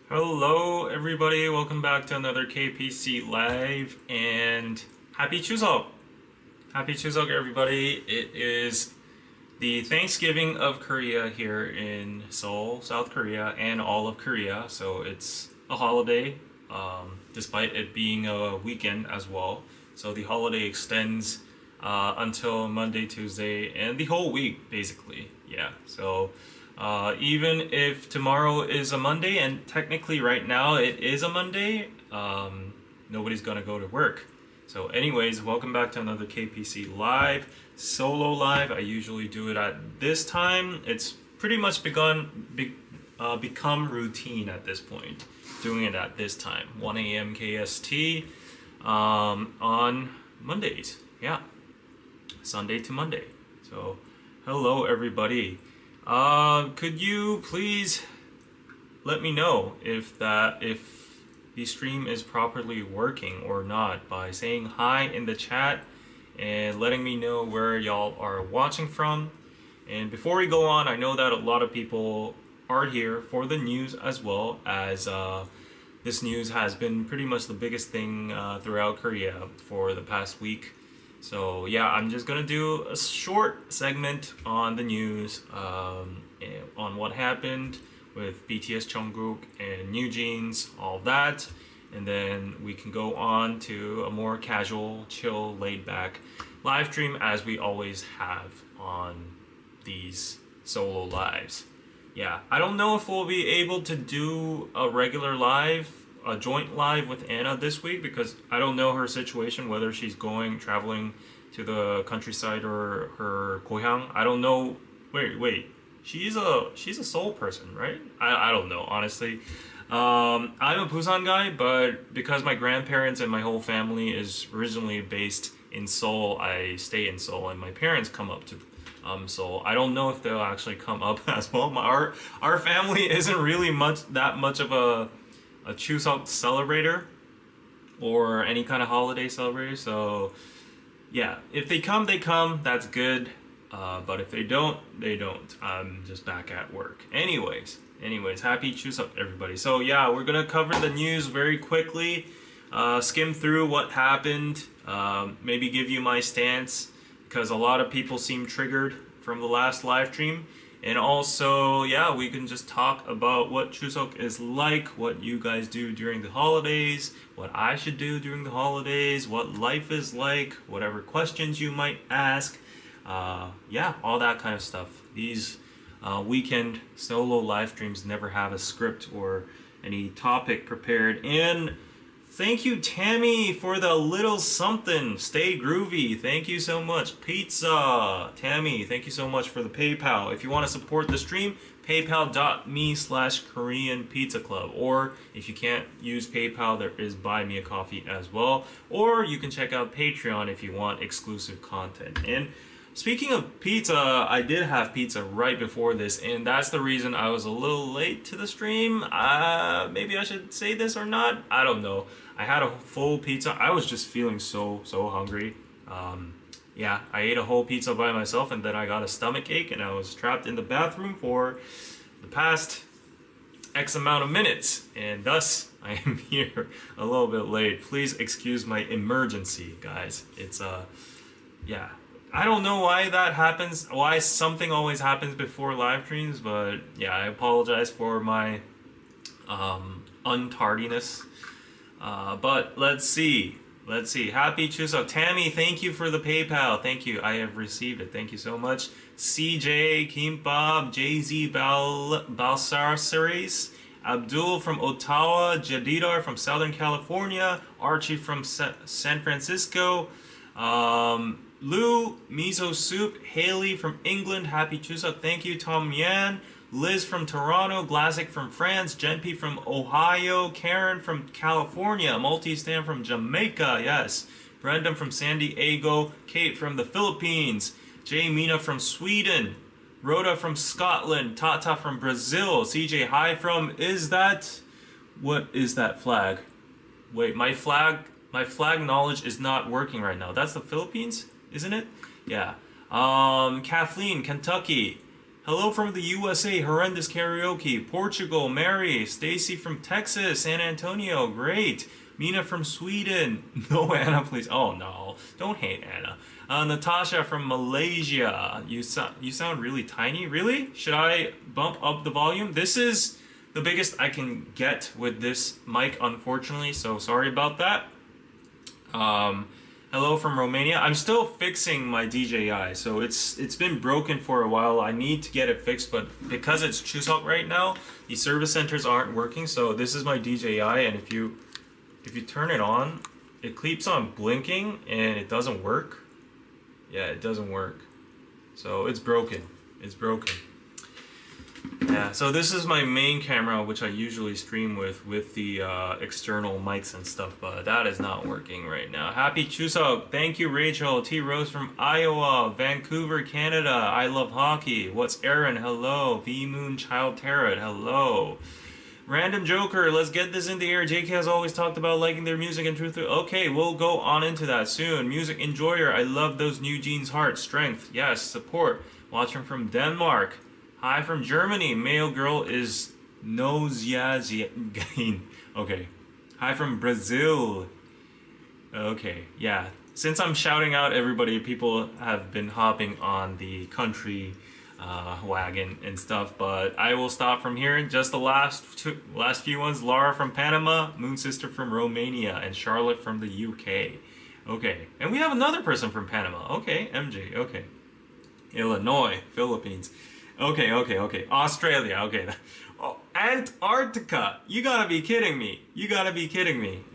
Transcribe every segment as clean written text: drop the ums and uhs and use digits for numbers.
Hello everybody, welcome back to another KPC live and happy Chuseok! Happy Chuseok everybody. It is the Thanksgiving of Korea here in Seoul, South Korea, and all of Korea. So it's a holiday, despite it being a weekend as well. So the holiday extends until Monday, Tuesday, and the whole week basically. Yeah, so even if tomorrow is a Monday, and technically right now it is a Monday, nobody's gonna go to work. So anyways, welcome back to another KPC live, solo live. I usually do it at this time. It's pretty much become routine at this point, doing it at this time, 1 a.m. KST, on Mondays. Yeah, Sunday to Monday. So hello everybody. Could you please let me know if the stream is properly working or not by saying hi in the chat and letting me know where y'all are watching from. And before we go on, I know that a lot of people are here for the news as well, as this news has been pretty much the biggest thing throughout Korea for the past week. So yeah, I'm just gonna do a short segment on the news, on what happened with BTS Jungkook and NewJeans, all that, and then we can go on to a more casual, chill, laid-back live stream as we always have on these solo lives. Yeah, I don't know if we'll be able to do a regular live, a joint live with Anna this week, because I don't know her situation, whether she's traveling to the countryside or her gohyang. I don't know. Wait. She's a Seoul person, right? I don't know, honestly. I'm a Busan guy, but because my grandparents and my whole family is originally based in Seoul, I stay in Seoul, and my parents come up to Seoul. I don't know if they'll actually come up as well. Our family isn't really that much of a Chuseok celebrator or any kind of holiday celebrator. So yeah, if they come, they come. That's good. But if they don't, they don't. I'm just back at work. Anyways, happy Chuseok everybody. So yeah, we're gonna cover the news very quickly, skim through what happened, maybe give you my stance, because a lot of people seem triggered from the last live stream. And also, yeah, we can just talk about what Chuseok is like, what you guys do during the holidays, what I should do during the holidays, what life is like, whatever questions you might ask. Yeah, all that kind of stuff. These weekend solo live streams never have a script or any topic prepared. And thank you, Tammy, for the little something. Stay groovy. Thank you so much. Pizza. Tammy, thank you so much for the PayPal. If you want to support the stream, paypal.me/KoreanPizzaclub. Or if you can't use PayPal, there is Buy Me a Coffee as well. Or you can check out Patreon if you want exclusive content. And speaking of pizza, I did have pizza right before this, and that's the reason I was a little late to the stream. Maybe I should say this or not. I don't know. I had a full pizza. I was just feeling so hungry. Yeah, I ate a whole pizza by myself, and then I got a stomach ache, and I was trapped in the bathroom for the past X amount of minutes, and thus I am here a little bit late. Please excuse my emergency, guys. It's yeah. I don't know why that happens, why something always happens before live streams, but yeah, I apologize for my untardiness. But let's see. Happy Chuseok. Tammy, thank you for the PayPal. Thank you. I have received it. Thank you so much. CJ, Kimbab, JZ Balsar Series, Abdul from Ottawa, Jadidar from Southern California, Archie from San Francisco, Lou, Miso Soup, Haley from England, happy Chuseok, thank you, Tom Yan, Liz from Toronto, Glassic from France, Jenpy from Ohio, Karen from California, Multi-Stan from Jamaica, yes, Brendan from San Diego, Kate from the Philippines, Jay Mina from Sweden, Rhoda from Scotland, Tata from Brazil, CJ hi from, what is that flag? Wait, my flag knowledge is not working right now. That's the Philippines, isn't it? Yeah. Kathleen, Kentucky. Hello from the USA, horrendous karaoke. Portugal, Mary. Stacy from Texas, San Antonio, great. Mina from Sweden. No Anna, please. Oh no, don't hate Anna. Natasha from Malaysia. You sound really tiny. Really? Should I bump up the volume? This is the biggest I can get with this mic, unfortunately. So sorry about that. Hello from Romania. I'm still fixing my DJI, so it's been broken for a while. I need to get it fixed, but because it's Chuseok right now, the service centers aren't working. So this is my DJI, and if you turn it on, it keeps on blinking and it doesn't work. Yeah, it doesn't work. So it's broken. It's broken. Yeah, so this is my main camera, which I usually stream with the external mics and stuff, but that is not working right now. Happy Chuseok. Thank you, Rachel. T. Rose from Iowa, Vancouver, Canada. I love hockey. What's Aaron? Hello. V Moon Child Tarot. Hello. Random Joker. Let's get this in the air. JK has always talked about liking their music and truth. Okay, we'll go on into that soon. Music enjoyer. I love those NewJeans heart. Strength. Yes. Support. Watching from Denmark. Hi from Germany. Male girl is Noziazigain. Okay. Hi from Brazil. Okay, yeah. Since I'm shouting out everybody, people have been hopping on the country wagon and stuff, but I will stop from here. Just the last few ones. Laura from Panama, Moon Sister from Romania, and Charlotte from the UK. Okay. And we have another person from Panama. Okay, MJ. Okay. Illinois, Philippines. Okay. Australia, okay. Oh, Antarctica. You gotta be kidding me.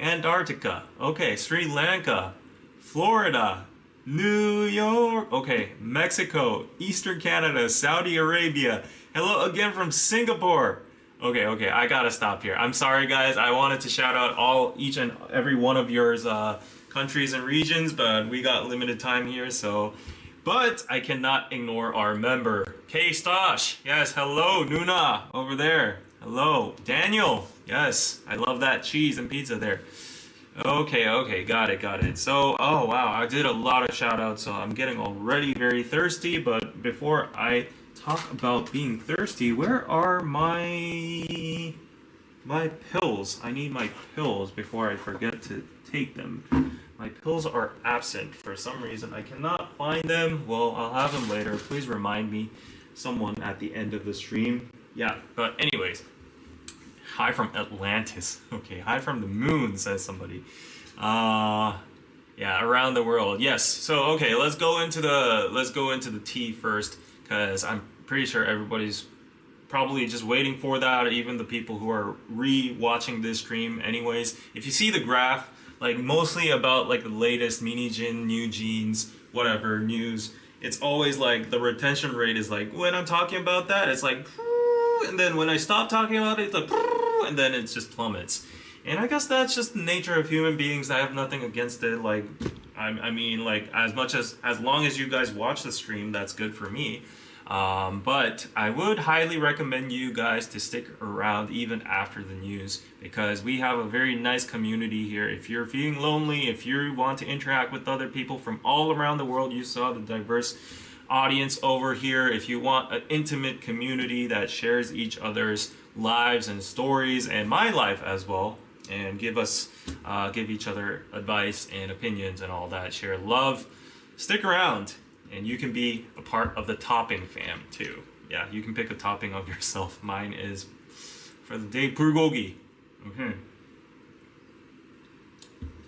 Antarctica. Okay, Sri Lanka. Florida. New York. Okay, Mexico. Eastern Canada. Saudi Arabia. Hello again from Singapore. Okay, I gotta stop here. I'm sorry, guys. I wanted to shout out each and every one of yours countries and regions, but we got limited time here, so... But I cannot ignore our member, K-Stosh. Yes, hello, Nuna, over there. Hello, Daniel. Yes, I love that cheese and pizza there. Okay, got it. So, oh wow, I did a lot of shout outs, so I'm getting already very thirsty. But before I talk about being thirsty, where are my pills? I need my pills before I forget to take them. My pills are absent for some reason. I cannot find them. Well, I'll have them later. Please remind me, someone at the end of the stream. Yeah, but anyways. Hi from Atlantis. Okay, hi from the moon, says somebody. Yeah, around the world. Yes. So, okay, let's go into the tea first, because I'm pretty sure everybody's probably just waiting for that, even the people who are re-watching this stream anyways. If you see the graph, like mostly about like the latest Minijin, NewJeans, whatever news, it's always like the retention rate is like, when I'm talking about that, it's like, and then when I stop talking about it, it's like, and then it just plummets. And I guess that's just the nature of human beings. I have nothing against it. Like, I mean, like as long as you guys watch the stream, that's good for me. But I would highly recommend you guys to stick around even after the news, because we have a very nice community here. If you're feeling lonely, if you want to interact with other people from all around the world, you saw the diverse audience over here. If you want an intimate community that shares each other's lives and stories, and my life as well, and give each other advice and opinions and all that, share love, stick around. And you can be a part of the topping fam too. Yeah, you can pick a topping of yourself. Mine is for the day bulgogi. Okay.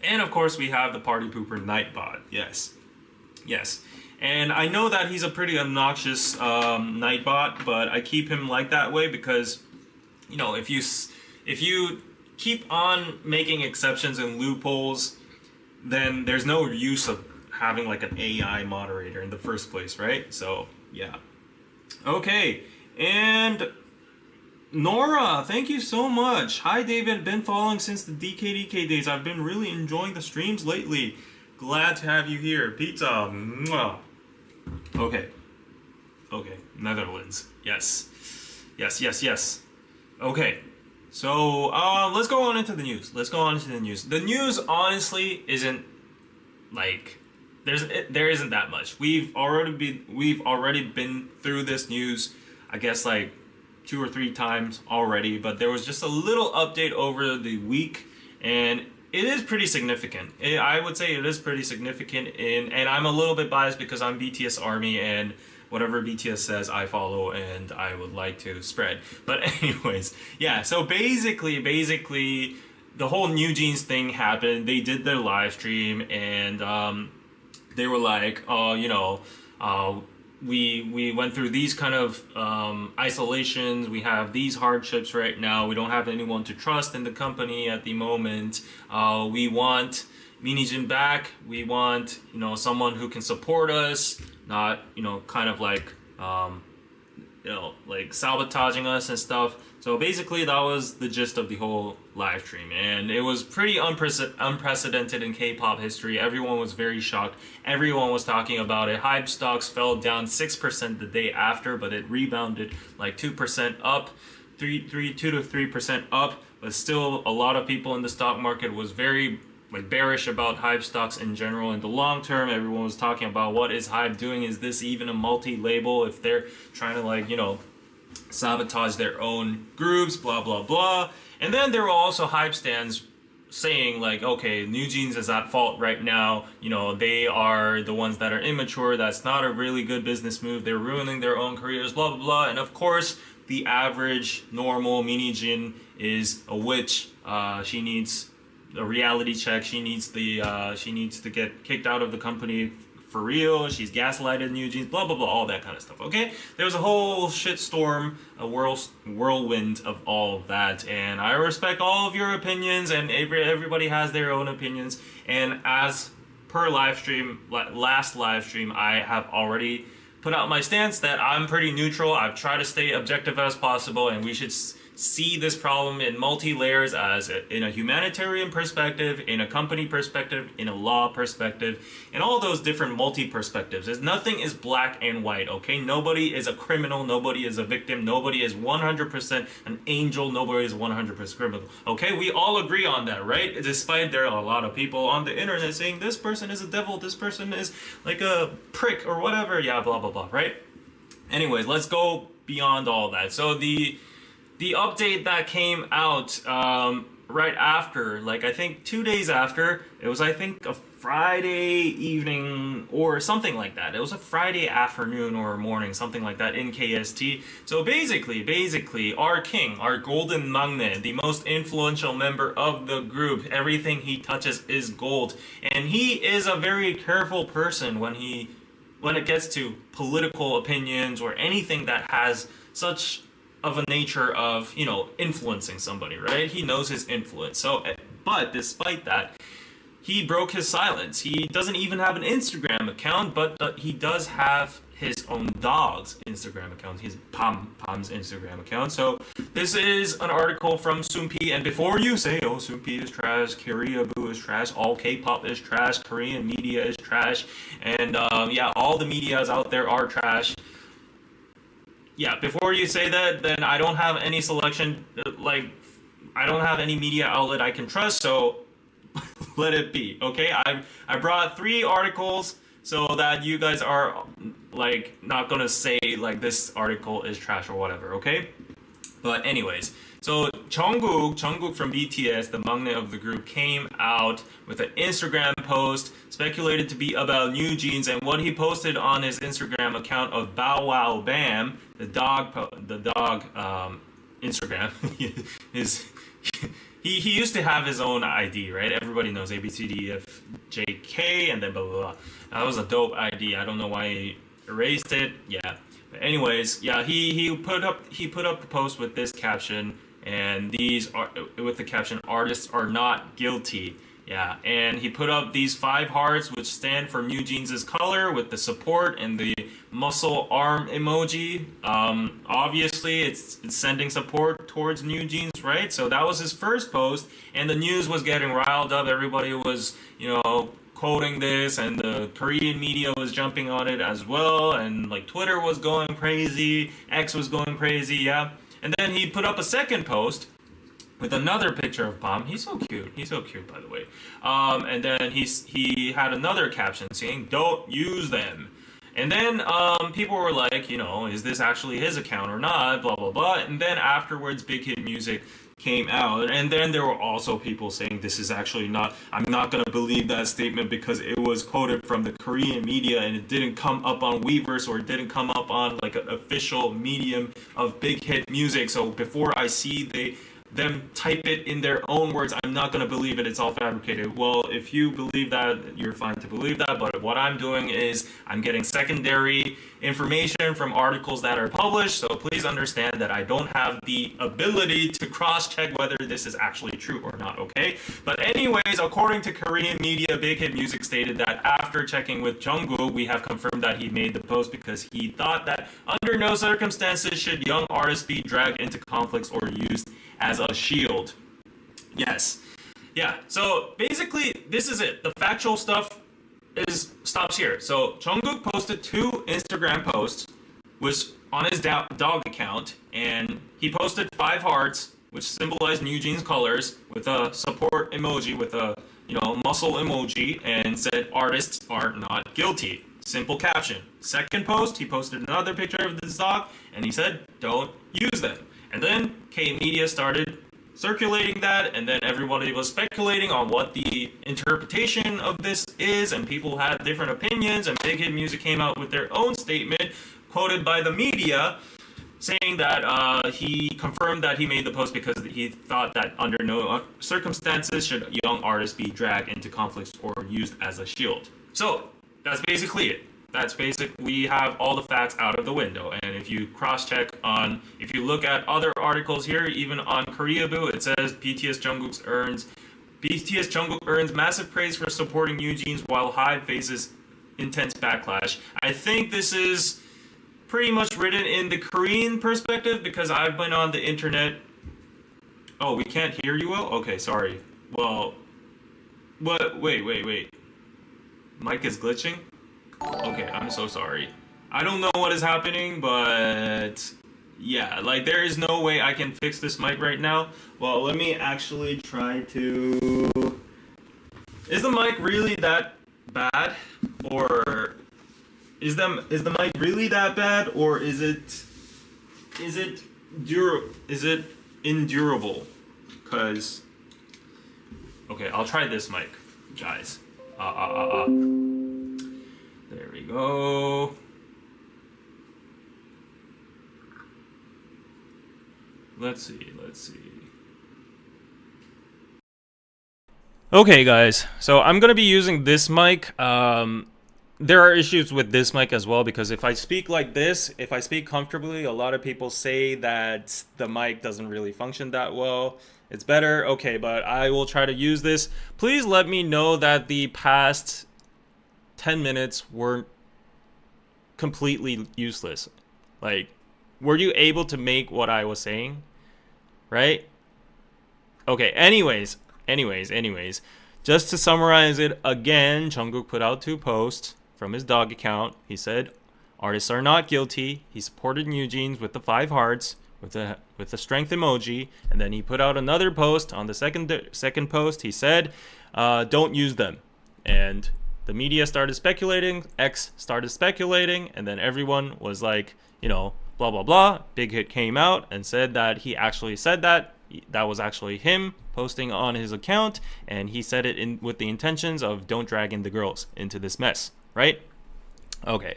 And of course we have the party pooper Nightbot. Yes. And I know that he's a pretty obnoxious Nightbot, but I keep him like that way because, you know, if you keep on making exceptions and loopholes, then there's no use of having like an AI moderator in the first place, right? So yeah. Okay, and Nora, thank you so much. Hi David, been following since the DKDK days. I've been really enjoying the streams lately. Glad to have you here. Pizza. Mwah. Okay, Netherlands. Yes. Okay, so let's go on into the news. The news honestly isn't like, there isn't that much. We've already been through this news I guess like 2 or 3 times already, but there was just a little update over the week, and it is pretty significant. I would say it is pretty significant, and I'm a little bit biased because I'm BTS Army, and whatever BTS says I follow and I would like to spread. But anyways, yeah, so basically the whole NewJeans thing happened. They did their live stream, and they were like, oh, you know, we went through these kind of isolations. We have these hardships right now. We don't have anyone to trust in the company at the moment. We want NewJeans back. We want, you know, someone who can support us, not, you know, kind of like, you know, like sabotaging us and stuff. So basically that was the gist of the whole live stream, and it was pretty unprecedented in K-pop history. Everyone was very shocked. Everyone was talking about it. Hype stocks fell down 6% the day after, but it rebounded like 2% up, 2 to 3% up. But still, a lot of people in the stock market was very like bearish about hype stocks in general. In the long term, everyone was talking about, what is hype doing? Is this even a multi-label? If they're trying to, like, you know, sabotage their own groups, blah blah blah. And then there were also hype stands saying like, okay, NewJeans is at fault right now, you know, they are the ones that are immature, that's not a really good business move, they're ruining their own careers, blah blah blah. And of course, the average normal NewJeans is a witch. She needs a reality check. She needs to get kicked out of the company for real. She's gaslighted NewJeans, blah blah blah, all that kind of stuff. Okay, there was a whole shitstorm, a whirlwind of all of that, and I respect all of your opinions, and everybody has their own opinions. And as per last live stream, I have already put out my stance that I'm pretty neutral. I've tried to stay objective as possible, and we should see this problem in multi-layers, as in a humanitarian perspective, in a company perspective, in a law perspective, and all those different multi-perspectives. Nothing is black and white, okay? Nobody is a criminal, nobody is a victim, nobody is 100% an angel, nobody is 100% criminal, okay? We all agree on that, right? Despite there are a lot of people on the internet saying this person is a devil, this person is like a prick or whatever, yeah, blah blah blah, right? Anyways, let's go beyond all that. So the update that came out right after, like I think 2 days after, it was I think a Friday evening or something like that. It was a Friday afternoon or morning, something like that in KST. So basically, our king, our golden maknae, the most influential member of the group, everything he touches is gold. And he is a very careful person when it gets to political opinions or anything that has such of a nature of, you know, influencing somebody, right? He knows his influence. So, but despite that, he broke his silence. He doesn't even have an Instagram account, but he does have his own dog's Instagram account. His Pam's Instagram account. So this is an article from Soompi. And before you say, oh, Soompi is trash, Koreaboo is trash, all K-pop is trash, Korean media is trash, and yeah, all the medias out there are trash. Yeah, before you say that, then I don't have any selection, like, I don't have any media outlet I can trust, so let it be, okay? I brought 3 articles so that you guys are, like, not gonna say, like, this article is trash or whatever, okay? But anyways, so Jungkook from BTS, the maknae of the group, came out with an Instagram post speculated to be about NewJeans, and what he posted on his Instagram account of Bow Wow Bam, the dog Instagram, he used to have his own ID, right? Everybody knows ABCDFJK and then blah blah blah. That was a dope ID. I don't know why he erased it. Yeah. But anyways, yeah, he put up the post with this caption, and these are with the caption, "Artists are not guilty." Yeah, and he put up these 5 hearts, which stand for NewJeans' color, with the support and the muscle arm emoji. Obviously, it's sending support towards NewJeans, right? So that was his first post, and the news was getting riled up. Everybody was, you know, quoting this, and the Korean media was jumping on it as well, and like Twitter was going crazy, X was going crazy, yeah. And then he put up a second post with another picture of Pam. He's so cute, by the way. And then he had another caption saying, "Don't use them." And then people were like, you know, is this actually his account or not? Blah, blah, blah. And then afterwards, Big Hit Music came out. And then there were also people saying this is actually not, I'm not going to believe that statement because it was quoted from the Korean media and it didn't come up on Weverse or it didn't come up on like an official medium of Big Hit Music. So before I see them type it in their own words, I'm not going to believe it. It's all fabricated. Well, if you believe that, you're fine to believe that. But what I'm doing is I'm getting secondary information from articles that are published. So please understand that I don't have the ability to cross-check whether this is actually true or not, okay? But anyways, according to Korean media, Big Hit Music stated that after checking with Jungkook, we have confirmed that he made the post because he thought that under no circumstances should young artists be dragged into conflicts or used as a shield. Yes. Yeah. So basically, this is it. The factual stuff stops here. So Jungkook posted 2 Instagram posts, which on his dog account, and he posted 5 hearts, which symbolized NewJeans colors, with a support emoji, with a muscle emoji, and said artists are not guilty. Simple caption. Second post, he posted another picture of this dog, and he said, don't use them. And then K-Media started circulating that, and then everybody was speculating on what the interpretation of this is, and people had different opinions, and Big Hit Music came out with their own statement, quoted by the media, saying that he confirmed that he made the post because he thought that under no circumstances should young artists be dragged into conflicts or used as a shield. So, that's basically it. We have all the facts out of the window, and if you cross-check if you look at other articles here, even on Koreaboo, it says BTS Jungkook earns massive praise for supporting NewJeans while HYBE faces intense backlash. I think this is pretty much written in the Korean perspective because I've been on the internet. Oh, we can't hear you well? Okay, sorry. Well, what? Wait. Mic is glitching? Okay, I'm so sorry. I don't know what is happening, but yeah, like there is no way I can fix this mic right now. Well, let me actually try to... Is the mic really that bad? Or is the mic really that bad, or is it endurable? Cause okay, I'll try this mic, guys. There we go. Let's see. Okay, guys. So I'm going to be using this mic. There are issues with this mic as well because if I speak like this, if I speak comfortably, a lot of people say that the mic doesn't really function that well. It's better. Okay, but I will try to use this. Please let me know that the past 10 minutes weren't completely useless. Like, were you able to make what I was saying? Right? Okay, anyways. Just to summarize it again, Jungkook put out 2 posts from his dog account. He said, artists are not guilty. He supported NewJeans with the 5 hearts, with the strength emoji. And then he put out another post. On the second post, he said, don't use them. And the media started speculating, X started speculating, and then everyone was like, blah, blah, blah. Big Hit came out and said that he actually said that. That was actually him posting on his account, and he said it with the intentions of don't drag in the girls into this mess, right? Okay.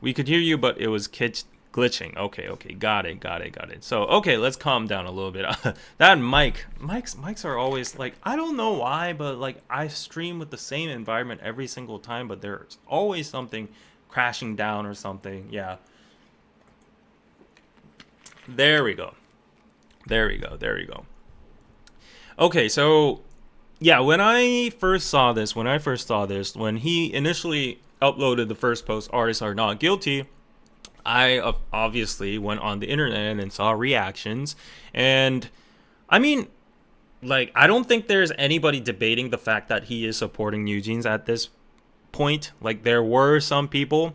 We could hear you, but it was glitching. Okay, got it. So, okay, let's calm down a little bit. That mics are always like, I don't know why, but like I stream with the same environment every single time, but there's always something crashing down or something. Yeah. There we go. Okay, so yeah, when I first saw this, when he initially uploaded the first post, artists are not guilty, I obviously went on the internet and saw reactions, and I mean, like, I don't think there's anybody debating the fact that he is supporting NewJeans at this point. Like, there were some people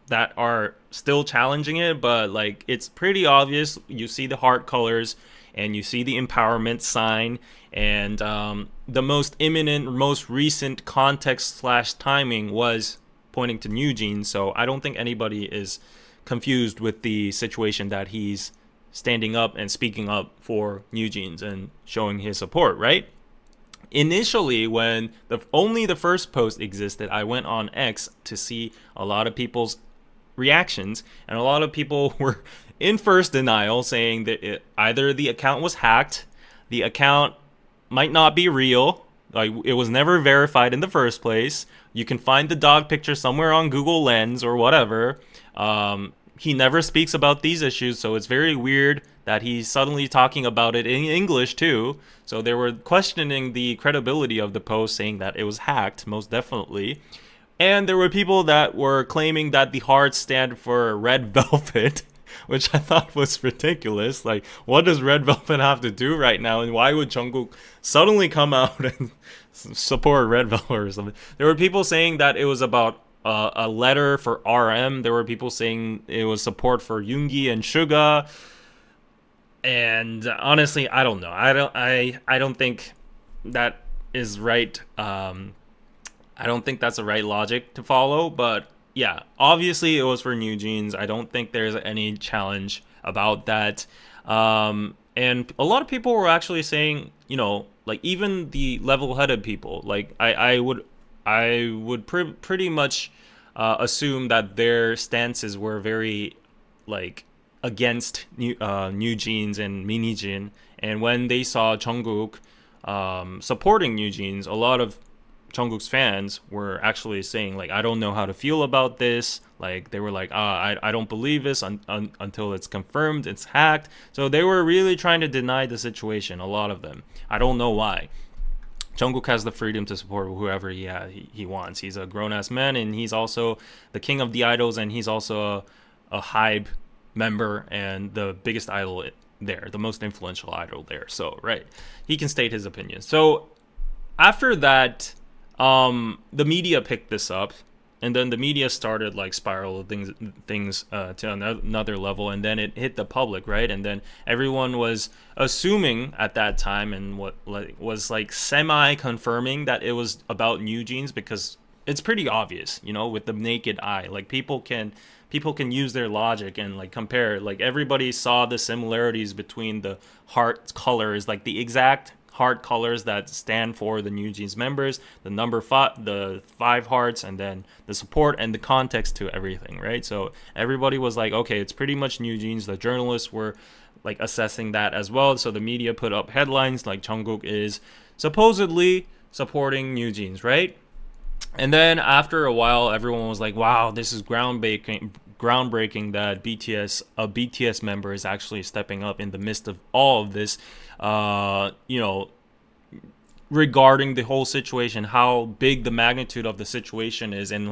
that are still challenging it, but like, it's pretty obvious. You see the heart colors and you see the empowerment sign, and the most imminent, most recent context / timing was pointing to NewJeans. So I don't think anybody is confused with the situation that he's standing up and speaking up for NewJeans and showing his support, right? Initially, when only the first post existed, I went on X to see a lot of people's reactions, and a lot of people were in first denial, saying that either the account was hacked, the account might not be real, like it was never verified in the first place. You can find the dog picture somewhere on Google Lens or whatever. He never speaks about these issues, so it's very weird that he's suddenly talking about it in English too. So they were questioning the credibility of the post, saying that it was hacked, most definitely. And there were people that were claiming that the hearts stand for red velvet, which I thought was ridiculous. Like, what does red velvet have to do right now? And why would Jungkook suddenly come out and support red velvet or something? There were people saying that it was about a letter for RM. There were people saying it was support for Yoongi and Suga. And honestly, I don't know. I don't think that is right. I don't think that's the right logic to follow. But yeah, obviously it was for NewJeans. I don't think there's any challenge about that. And a lot of people were actually saying, you know, like even the level-headed people, like I would pretty much assume that their stances were very like against NewJeans and Minijin, and when they saw Jungkook supporting NewJeans, a lot of Jungkook's fans were actually saying like, I don't know how to feel about this. Like they were like, I don't believe this until it's confirmed it's hacked. So they were really trying to deny the situation, a lot of them. I don't know why. Jungkook has the freedom to support whoever he wants. He's a grown-ass man, and he's also the king of the idols, and he's also a HYBE member and the biggest idol there, the most influential idol there. So, right, he can state his opinion. So, after that, the media picked this up, and then the media started like spiral things to another level, and then it hit the public, right? And then everyone was assuming at that time, and what was like semi confirming that it was about NewJeans, because it's pretty obvious, you know, with the naked eye. Like people can use their logic and like compare. Like everybody saw the similarities between the heart colors, like the exact heart colors that stand for the NewJeans members, the number 5, the 5 hearts, and then the support and the context to everything, right? So everybody was like, okay, it's pretty much NewJeans. The journalists were like assessing that as well. So the media put up headlines like Jungkook is supposedly supporting NewJeans, right? And then after a while, everyone was like, wow, this is groundbreaking that a BTS member is actually stepping up in the midst of all of this, you know, regarding the whole situation, how big the magnitude of the situation is, and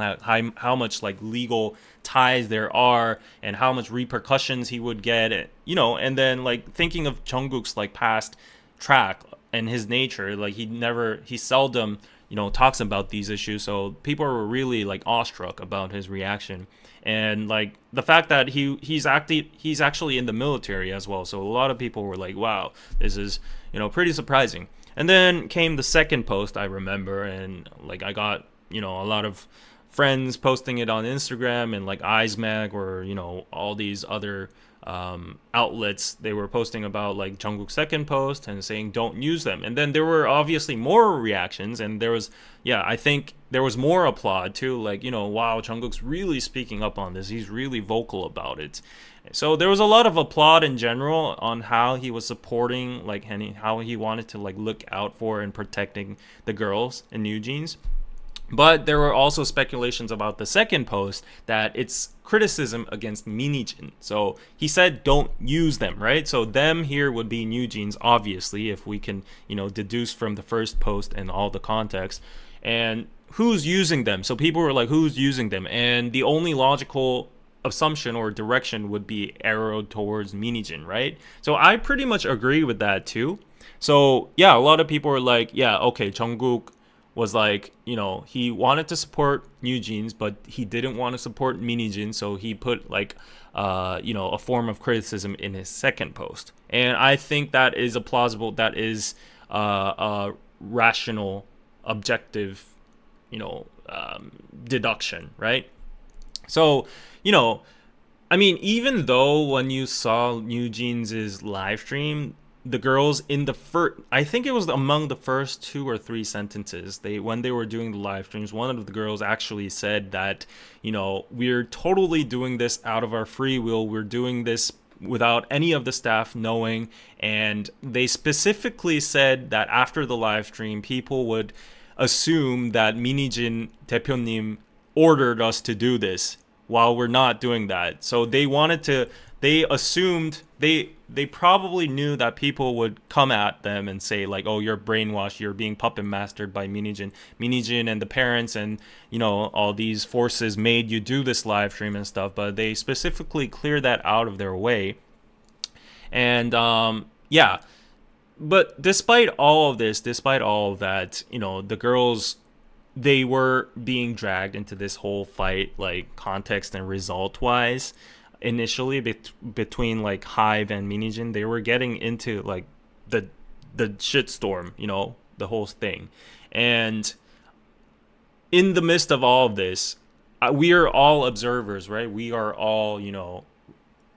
how much like legal ties there are, and how much repercussions he would get, you know. And then like thinking of Jungkook's like past track and his nature, like he seldom, you know, talks about these issues. So people were really like awestruck about his reaction. And like the fact that he's actually in the military as well. So a lot of people were like, wow, this is, you know, pretty surprising. And then came the second post, I remember, and like I got, you know, a lot of friends posting it on Instagram, and like Mag, or, you know, all these other outlets, they were posting about like Jungkook's second post and saying don't use them. And then there were obviously more reactions, and there was, I think there was more applaud too, like, you know, wow, Jungkook's really speaking up on this, he's really vocal about it. So there was a lot of applaud in general on how he was supporting, like, how he wanted to like look out for and protecting the girls in NewJeans. But there were also speculations about the second post that it's criticism against Minijin. So he said don't use them, right? So them here would be NewJeans, obviously, if we can, you know, deduce from the first post and all the context. And who's using them? So people were like, who's using them? And the only logical assumption or direction would be arrowed towards Minijin, right? So I pretty much agree with that too. So yeah, a lot of people were like, yeah, okay, Jungkook was like, you know, he wanted to support NewJeans, but he didn't want to support Minijin, so he put like, you know, a form of criticism in his second post. And I think that is a rational, objective deduction, right? So, I mean, even though when you saw NewJeans' live stream, the girls in the first, I think it was among the first 2 or 3 sentences, when they were doing the live streams, one of the girls actually said that, we're totally doing this out of our free will. We're doing this without any of the staff knowing. And they specifically said that after the live stream, people would assume that Minijin 대표님 ordered us to do this while we're not doing that. So they assumed, they probably knew that people would come at them and say like, oh, you're brainwashed, you're being puppet mastered by Minijin and the parents, and all these forces made you do this live stream and stuff. But they specifically cleared that out of their way. And yeah, but despite all of this, despite all of that, the girls, they were being dragged into this whole fight, like context and result wise. Initially, between like Hive and Minijin, they were getting into like the shitstorm, the whole thing. And in the midst of all of this, we are all observers, right? We are all,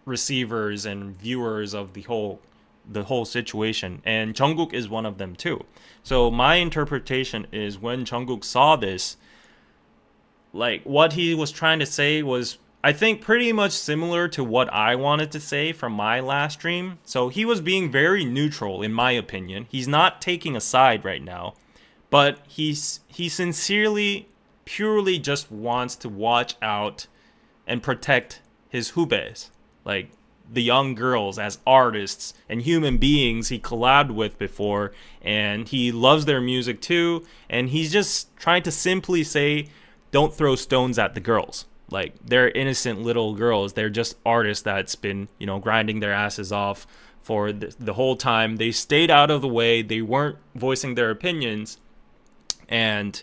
receivers and viewers of the whole situation, and Jungkook is one of them too. So my interpretation is, when Jungkook saw this, like what he was trying to say was, I think, pretty much similar to what I wanted to say from my last stream. So he was being very neutral, in my opinion. He's not taking a side right now, but he sincerely, purely just wants to watch out and protect his hubes, like the young girls, as artists and human beings he collabed with before, and he loves their music too. And he's just trying to simply say, don't throw stones at the girls. Like, they're innocent little girls. They're just artists that's been, grinding their asses off for the whole time. They stayed out of the way. They weren't voicing their opinions. And,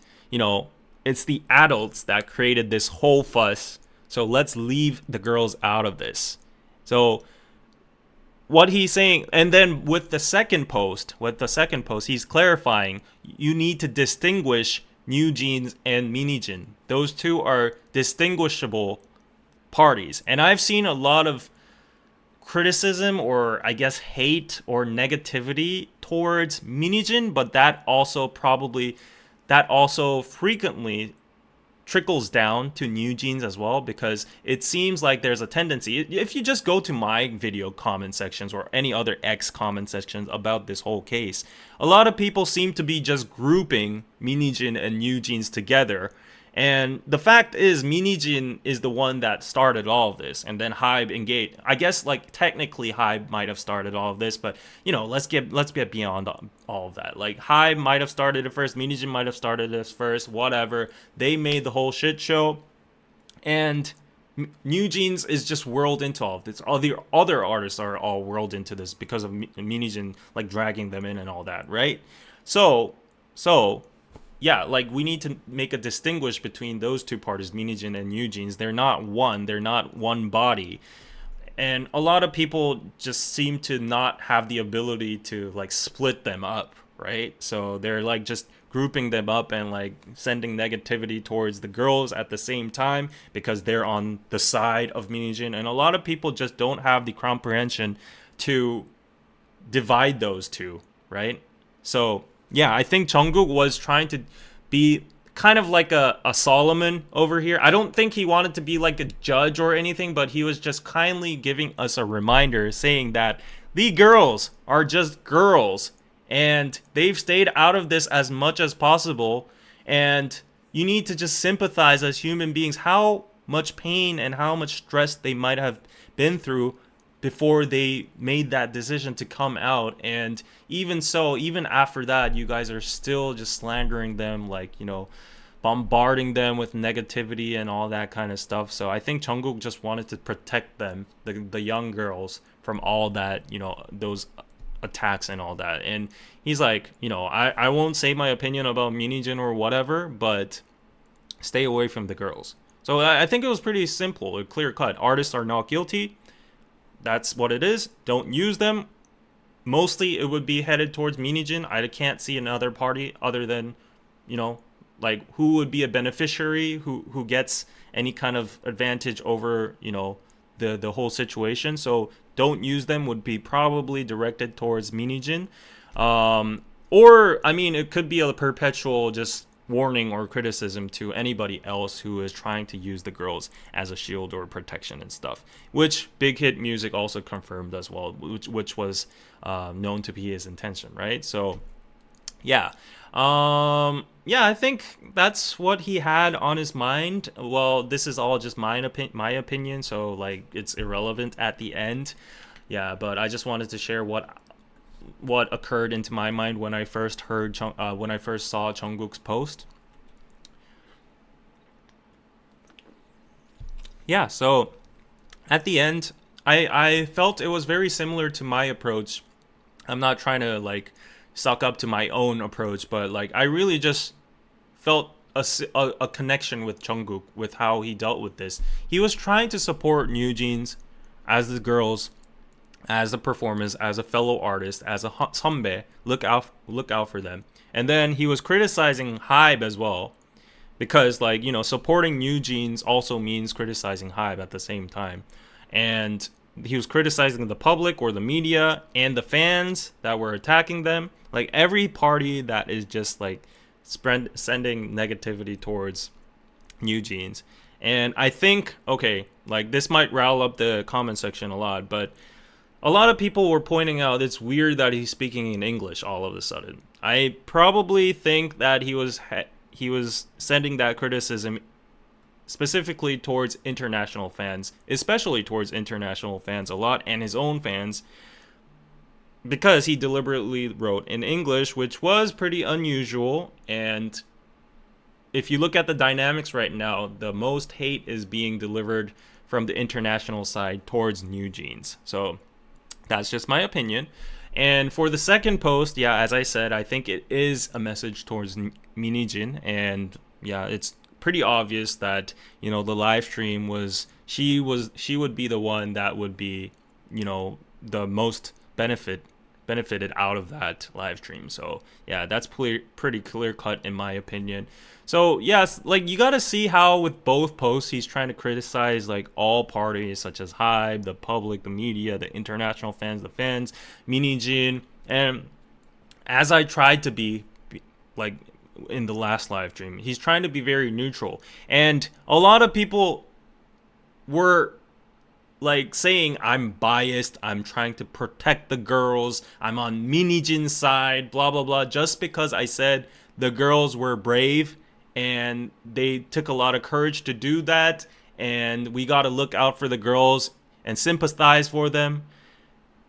it's the adults that created this whole fuss. So let's leave the girls out of this. So what he's saying, and then with the second post, he's clarifying, you need to distinguish NewJeans and Minijin. Those two are distinguishable parties. And I've seen a lot of criticism, or I guess hate or negativity towards Minijin, but that also frequently trickles down to NewJeans as well, because it seems like there's a tendency, if you just go to my video comment sections or any other X comment sections about this whole case, a lot of people seem to be just grouping Minijin and NewJeans together. And the fact is, Minijin is the one that started all of this, and then Hybe engaged. I guess, like, technically Hybe might have started all of this, but let's get beyond all of that. Like, Hybe might have started it first, Minijin might have started this first, whatever. They made the whole shit show, and NewJeans is just whirled into all of this. All the other artists are all whirled into this because of Minijin, like, dragging them in and all that, right? So yeah, like, we need to make a distinguish between those two parties, Minijin and NewJeans. They're not one body. And a lot of people just seem to not have the ability to, like, split them up, right? So they're, like, just grouping them up and, like, sending negativity towards the girls at the same time because they're on the side of Minijin. And a lot of people just don't have the comprehension to divide those two, right? So yeah, I think Jungkook was trying to be kind of like a Solomon over here. I don't think he wanted to be like a judge or anything, but he was just kindly giving us a reminder, saying that the girls are just girls and they've stayed out of this as much as possible. And you need to just sympathize as human beings how much pain and how much stress they might have been through before they made that decision to come out. And even so, even after that, you guys are still just slandering them, like, bombarding them with negativity and all that kind of stuff. So I think Jungkook just wanted to protect them, the young girls, from all that, those attacks and all that. And he's like, I won't say my opinion about Minijin or whatever, but stay away from the girls. So I think it was pretty simple, clear cut. Artists are not guilty. That's what it is. Don't use them. Mostly it would be headed towards Minijin. I can't see another party other than, like who would be a beneficiary, who gets any kind of advantage over, the whole situation. So don't use them would be probably directed towards Minijin. Or I mean, it could be a perpetual just warning or criticism to anybody else who is trying to use the girls as a shield or protection and stuff, which Big Hit Music also confirmed as well, which was known to be his intention, right? So yeah. I think that's what he had on his mind. Well, this is all just my opinion, so like it's irrelevant at the end. Yeah, but I just wanted to share what occurred into my mind when I first saw Jungkook's post. Yeah, so at the end, I felt it was very similar to my approach. I'm not trying to like suck up to my own approach, but like I really just felt a connection with Jungkook with how he dealt with this. He was trying to support NewJeans as the girls, as a performance, as a fellow artist, as a 선배. Look out for them. And then he was criticizing HYBE as well, because like supporting NewJeans also means criticizing HYBE at the same time. And he was criticizing the public or the media and the fans that were attacking them. Like every party that is just like sending negativity towards NewJeans. And I think, okay, like this might rile up the comment section a lot, but a lot of people were pointing out it's weird that he's speaking in English all of a sudden. I probably think that he was sending that criticism specifically towards international fans, especially towards international fans a lot, and his own fans, because he deliberately wrote in English, which was pretty unusual. And if you look at the dynamics right now, the most hate is being delivered from the international side towards NewJeans. So that's just my opinion. And for the second post, yeah, as I said, I think it is a message towards Minijin. And yeah, it's pretty obvious that, the live stream she would be the one that would be, the most benefited out of that live stream. So yeah, that's pretty clear cut in my opinion. So yes, like you gotta see how with both posts he's trying to criticize like all parties such as HYBE, the public, the media, the international fans, the fans, Minijin, and as I tried to be like in the last live stream, he's trying to be very neutral. And a lot of people were like saying I'm biased, I'm trying to protect the girls, I'm on Minijin's side, blah blah blah, just because I said the girls were brave and they took a lot of courage to do that, and we got to look out for the girls and sympathize for them.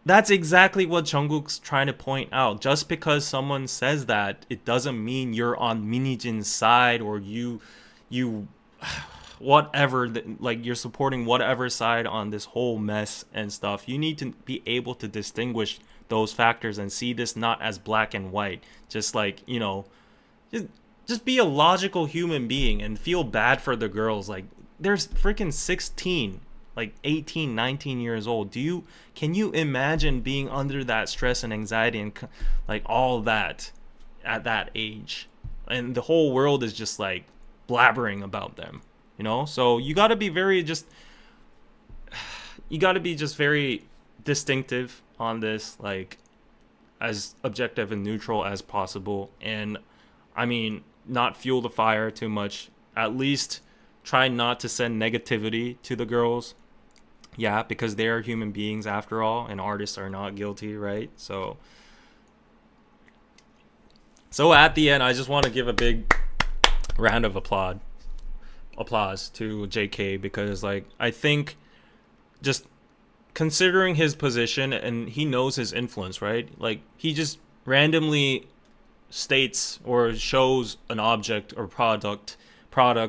That's exactly what Jungkook's trying to point out. Just because someone says that, it doesn't mean you're on Minijin's side or you whatever, like you're supporting whatever side on this whole mess and stuff. You need to be able to distinguish those factors and see this not as black and white. Just like, just be a logical human being and feel bad for the girls. Like there's freaking 16, like 18, 19 years old. Can you imagine being under that stress and anxiety and like all that at that age? And the whole world is just like blabbering about them, So you got to be very very distinctive on this, like as objective and neutral as possible. And I mean, not fuel the fire too much. At least try not to send negativity to the girls. Yeah, because they are human beings after all, and artists are not guilty, right? So at the end, I just want to give a big round of applause to JK, because like I think just considering his position, and he knows his influence, right? Like he just randomly states or shows an object or product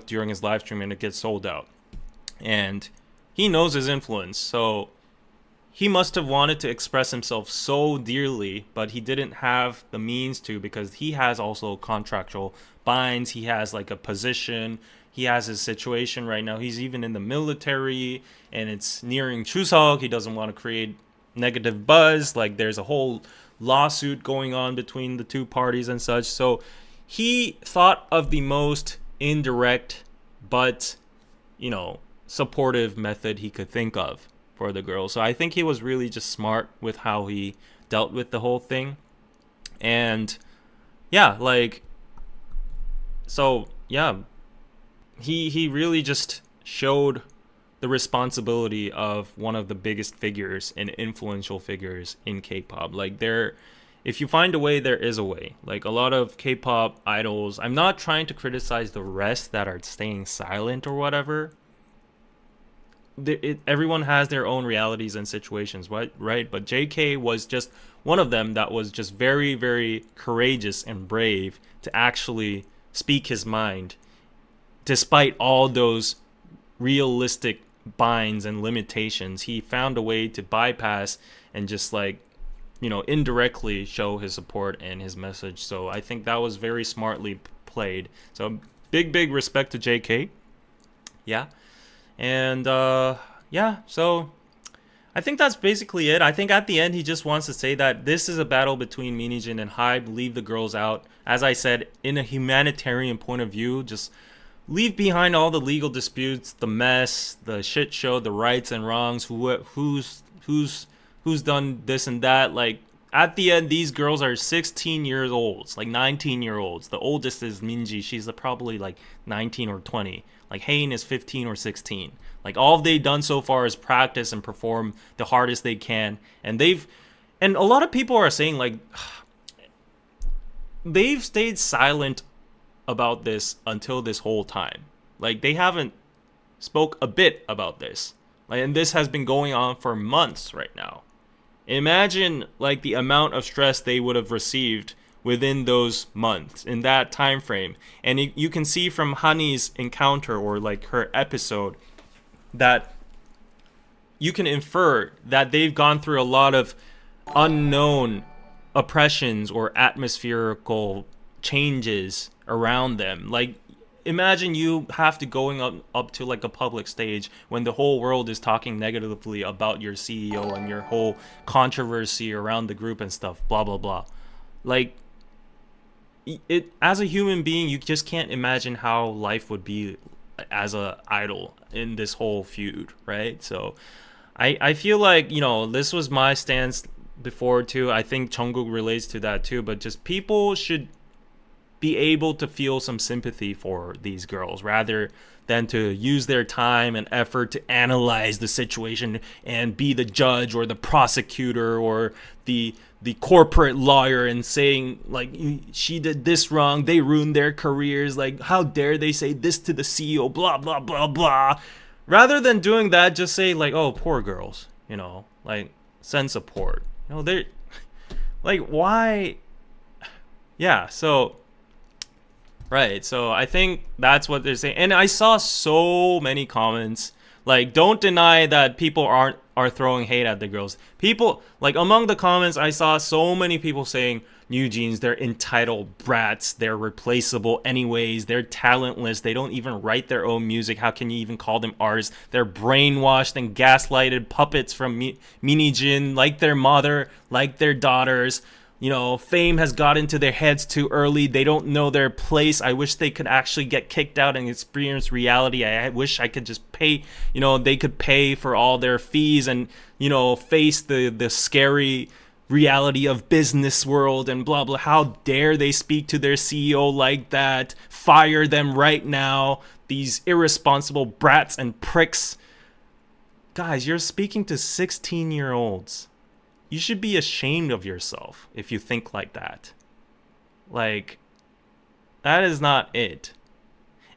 during his live stream and it gets sold out, and he knows his influence, so he must have wanted to express himself so dearly, but he didn't have the means to, because he has also contractual binds. He has like a position, he has his situation right now, he's even in the military, and it's nearing Chuseok. He doesn't want to create negative buzz, like there's a whole lawsuit going on between the two parties and such. So he thought of the most indirect but, supportive method he could think of for the girl. So I think he was really just smart with how he dealt with the whole thing. And yeah, he really just showed the responsibility of one of the biggest figures and influential figures in K-pop. If you find a way, there is a way. Like, a lot of K-pop idols, I'm not trying to criticize the rest that are staying silent or whatever. Everyone has their own realities and situations, right? But JK was just one of them that was just very, very courageous and brave to actually speak his mind, despite all those realistic binds and limitations. He found a way to bypass and just indirectly show his support and his message. So I think that was very smartly played. So big respect to JK. Yeah. And so I think that's basically it. I think at the end he just wants to say that this is a battle between Minijin and Hybe. Leave the girls out. As I said, in a humanitarian point of view, just leave behind all the legal disputes, the mess, the shit show, the rights and wrongs, who's done this and that. Like, at the end, these girls are 16 years old, 19-year-olds. The oldest is Minji. She's probably 19 or 20. Hain is 15 or 16. All they've done so far is practice and perform the hardest they can. And a lot of people are saying they've stayed silent about this until this whole time. They haven't spoke a bit about this. And this has been going on for months right now. Imagine the amount of stress they would have received within those months, in that time frame. And you can see from Hani's encounter or her episode that you can infer that they've gone through a lot of unknown oppressions or atmospherical changes around them. Imagine you have to going up to a public stage when the whole world is talking negatively about your CEO and your whole controversy around the group and stuff, blah blah blah. It, as a human being, you just can't imagine how life would be as a idol in this whole feud, right? So I feel this was my stance before too. I think Jungkook relates to that too, but just people should be able to feel some sympathy for these girls rather than to use their time and effort to analyze the situation and be the judge or the prosecutor or the corporate lawyer and saying she did this wrong, they ruined their careers, how dare they say this to the CEO, blah blah blah blah. Rather than doing that, just say oh, poor girls, send support. They're why? Yeah, so right, so I think that's what they're saying. And I saw so many comments. Don't deny that people are throwing hate at the girls. People, among the comments, I saw so many people saying, NewJeans, they're entitled brats, they're replaceable anyways, they're talentless, they don't even write their own music, how can you even call them artists? They're brainwashed and gaslighted puppets from Minijin, like their mother, like their daughters. Fame has got into their heads too early. They don't know their place. I wish they could actually get kicked out and experience reality. I wish I could just pay, they could pay for all their fees and, face the scary reality of business world and blah, blah. How dare they speak to their CEO like that? Fire them right now. These irresponsible brats and pricks. Guys, you're speaking to 16-year-olds. You should be ashamed of yourself if you think like that. That is not it.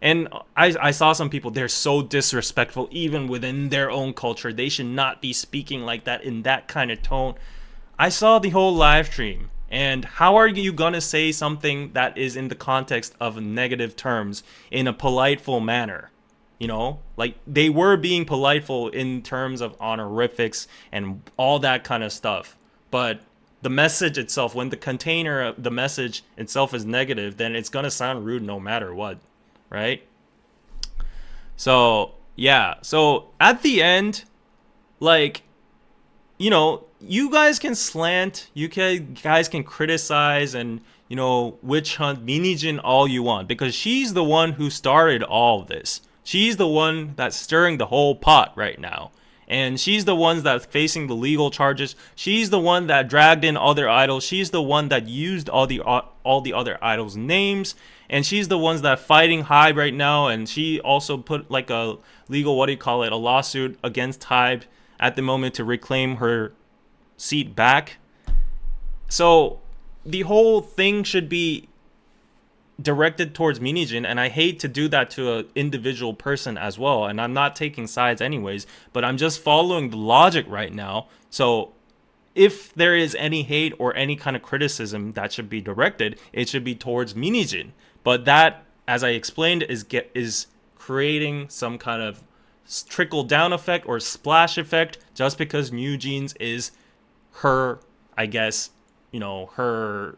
And I saw some people, they're so disrespectful even within their own culture. They should not be speaking like that in that kind of tone. I saw the whole live stream. And how are you going to say something that is in the context of negative terms in a politeful manner? They were being politeful in terms of honorifics and all that kind of stuff. But the message itself, when the container of the message itself is negative, then it's going to sound rude no matter what, right? So, yeah. So, at the end, you guys can slant, guys can criticize and, witch hunt Minijin all you want, because she's the one who started all of this. She's the one that's stirring the whole pot right now. And she's the one that's facing the legal charges. She's the one that dragged in other idols. She's the one that used all the other idols' names. And she's the ones that fighting Hybe right now. And she also put like a legal, a lawsuit against Hybe at the moment to reclaim her seat back. So the whole thing should be directed towards Minijin, and I hate to do that to an individual person as well, and I'm not taking sides anyways, but I'm just following the logic right now. So if there is any hate or any kind of criticism that should be directed, it should be towards Minijin. But that, as I explained, is creating some kind of trickle down effect or splash effect just because NewJeans is her, I guess, her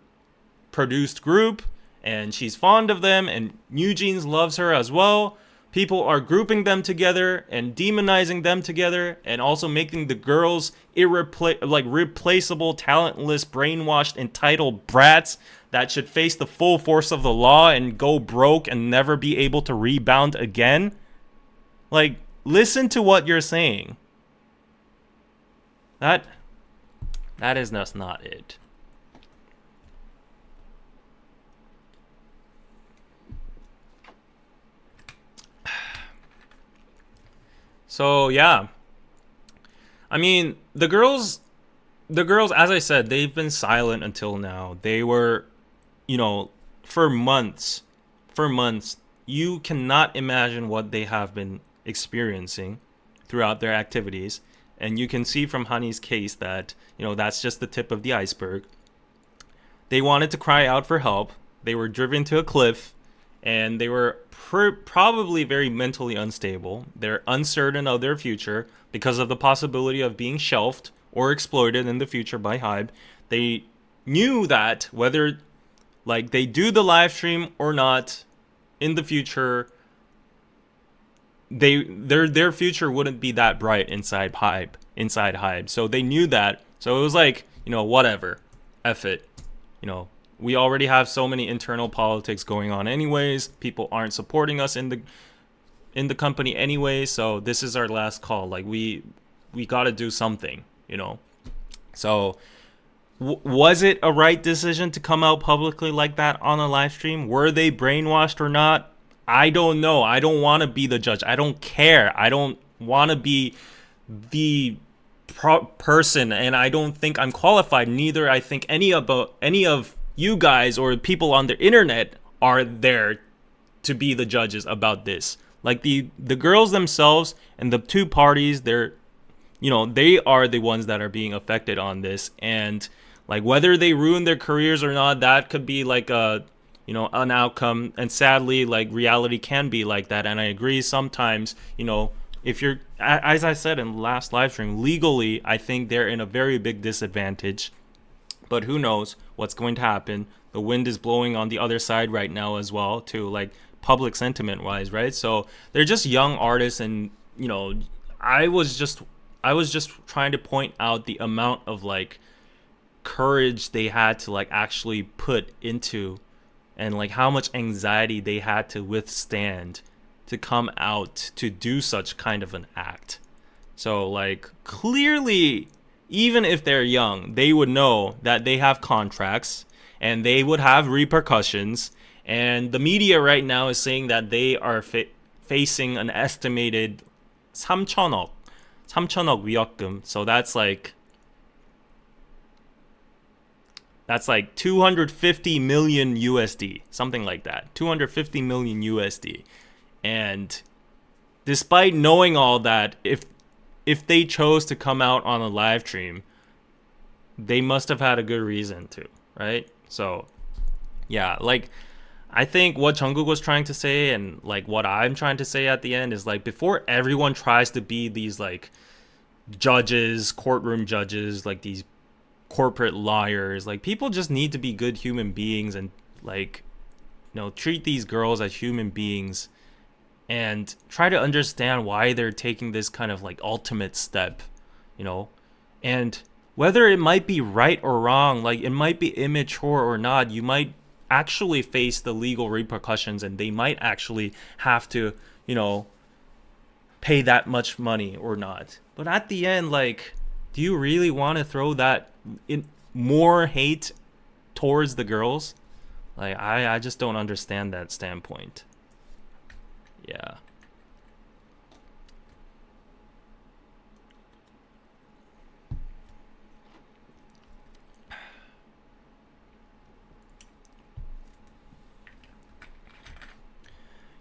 produced group, and she's fond of them, and NewJeans loves her as well. People are grouping them together and demonizing them together, and also making the girls replaceable, talentless, brainwashed, entitled brats that should face the full force of the law and go broke and never be able to rebound again. Like, listen to what you're saying. That is just not it. So yeah, I mean, the girls, as I said, they've been silent until now. They were, for months, you cannot imagine what they have been experiencing throughout their activities. And you can see from Honey's case that, that's just the tip of the iceberg. They wanted to cry out for help. They were driven to a cliff, and they were probably very mentally unstable. They're uncertain of their future because of the possibility of being shelved or exploited in the future by Hybe. They knew that whether they do the live stream or not in the future, their future wouldn't be that bright inside Hybe. So they knew that. So it was like, whatever, F it, we already have so many internal politics going on anyways. People aren't supporting us in the company anyway, so this is our last call. Like, we got to do something, So was it a right decision to come out publicly like that on a live stream? Were they brainwashed or not? I don't know. I don't want to be the judge. I don't care. I don't want to be the person, and I don't think I'm qualified. Neither I think any of you guys or people on the internet are there to be the judges about this. Like, the girls themselves and the two parties, they are the ones that are being affected on this. And like, whether they ruin their careers or not, that could be like an outcome. And sadly, like, reality can be like that. And I agree sometimes, if you're, as I said in the last live stream, legally, I think they're in a very big disadvantage. But who knows what's going to happen? The wind is blowing on the other side right now as well, too, like public sentiment wise, right? So they're just young artists, and I was just trying to point out the amount of like courage they had to like actually put into, and like how much anxiety they had to withstand to come out to do such kind of an act. So like, clearly, even if they're young, they would know that they have contracts and they would have repercussions. And the media right now is saying that they are facing an estimated 3천억 위약금. So that's like 250 million USD, something like that. 250 million USD. And despite knowing all that, if they chose to come out on a live stream, they must have had a good reason to, right? So, yeah, like, I think what Jungkook was trying to say, and like what I'm trying to say at the end, is like, before everyone tries to be these like judges, courtroom judges, like these corporate liars, like, people just need to be good human beings and like, treat these girls as human beings. And try to understand why they're taking this kind of like ultimate step, And whether it might be right or wrong, like it might be immature or not, you might actually face the legal repercussions, and they might actually have to, you know, pay that much money or not. But at the end, like, do you really want to throw that in more hate towards the girls? Like, I just don't understand that standpoint. Yeah.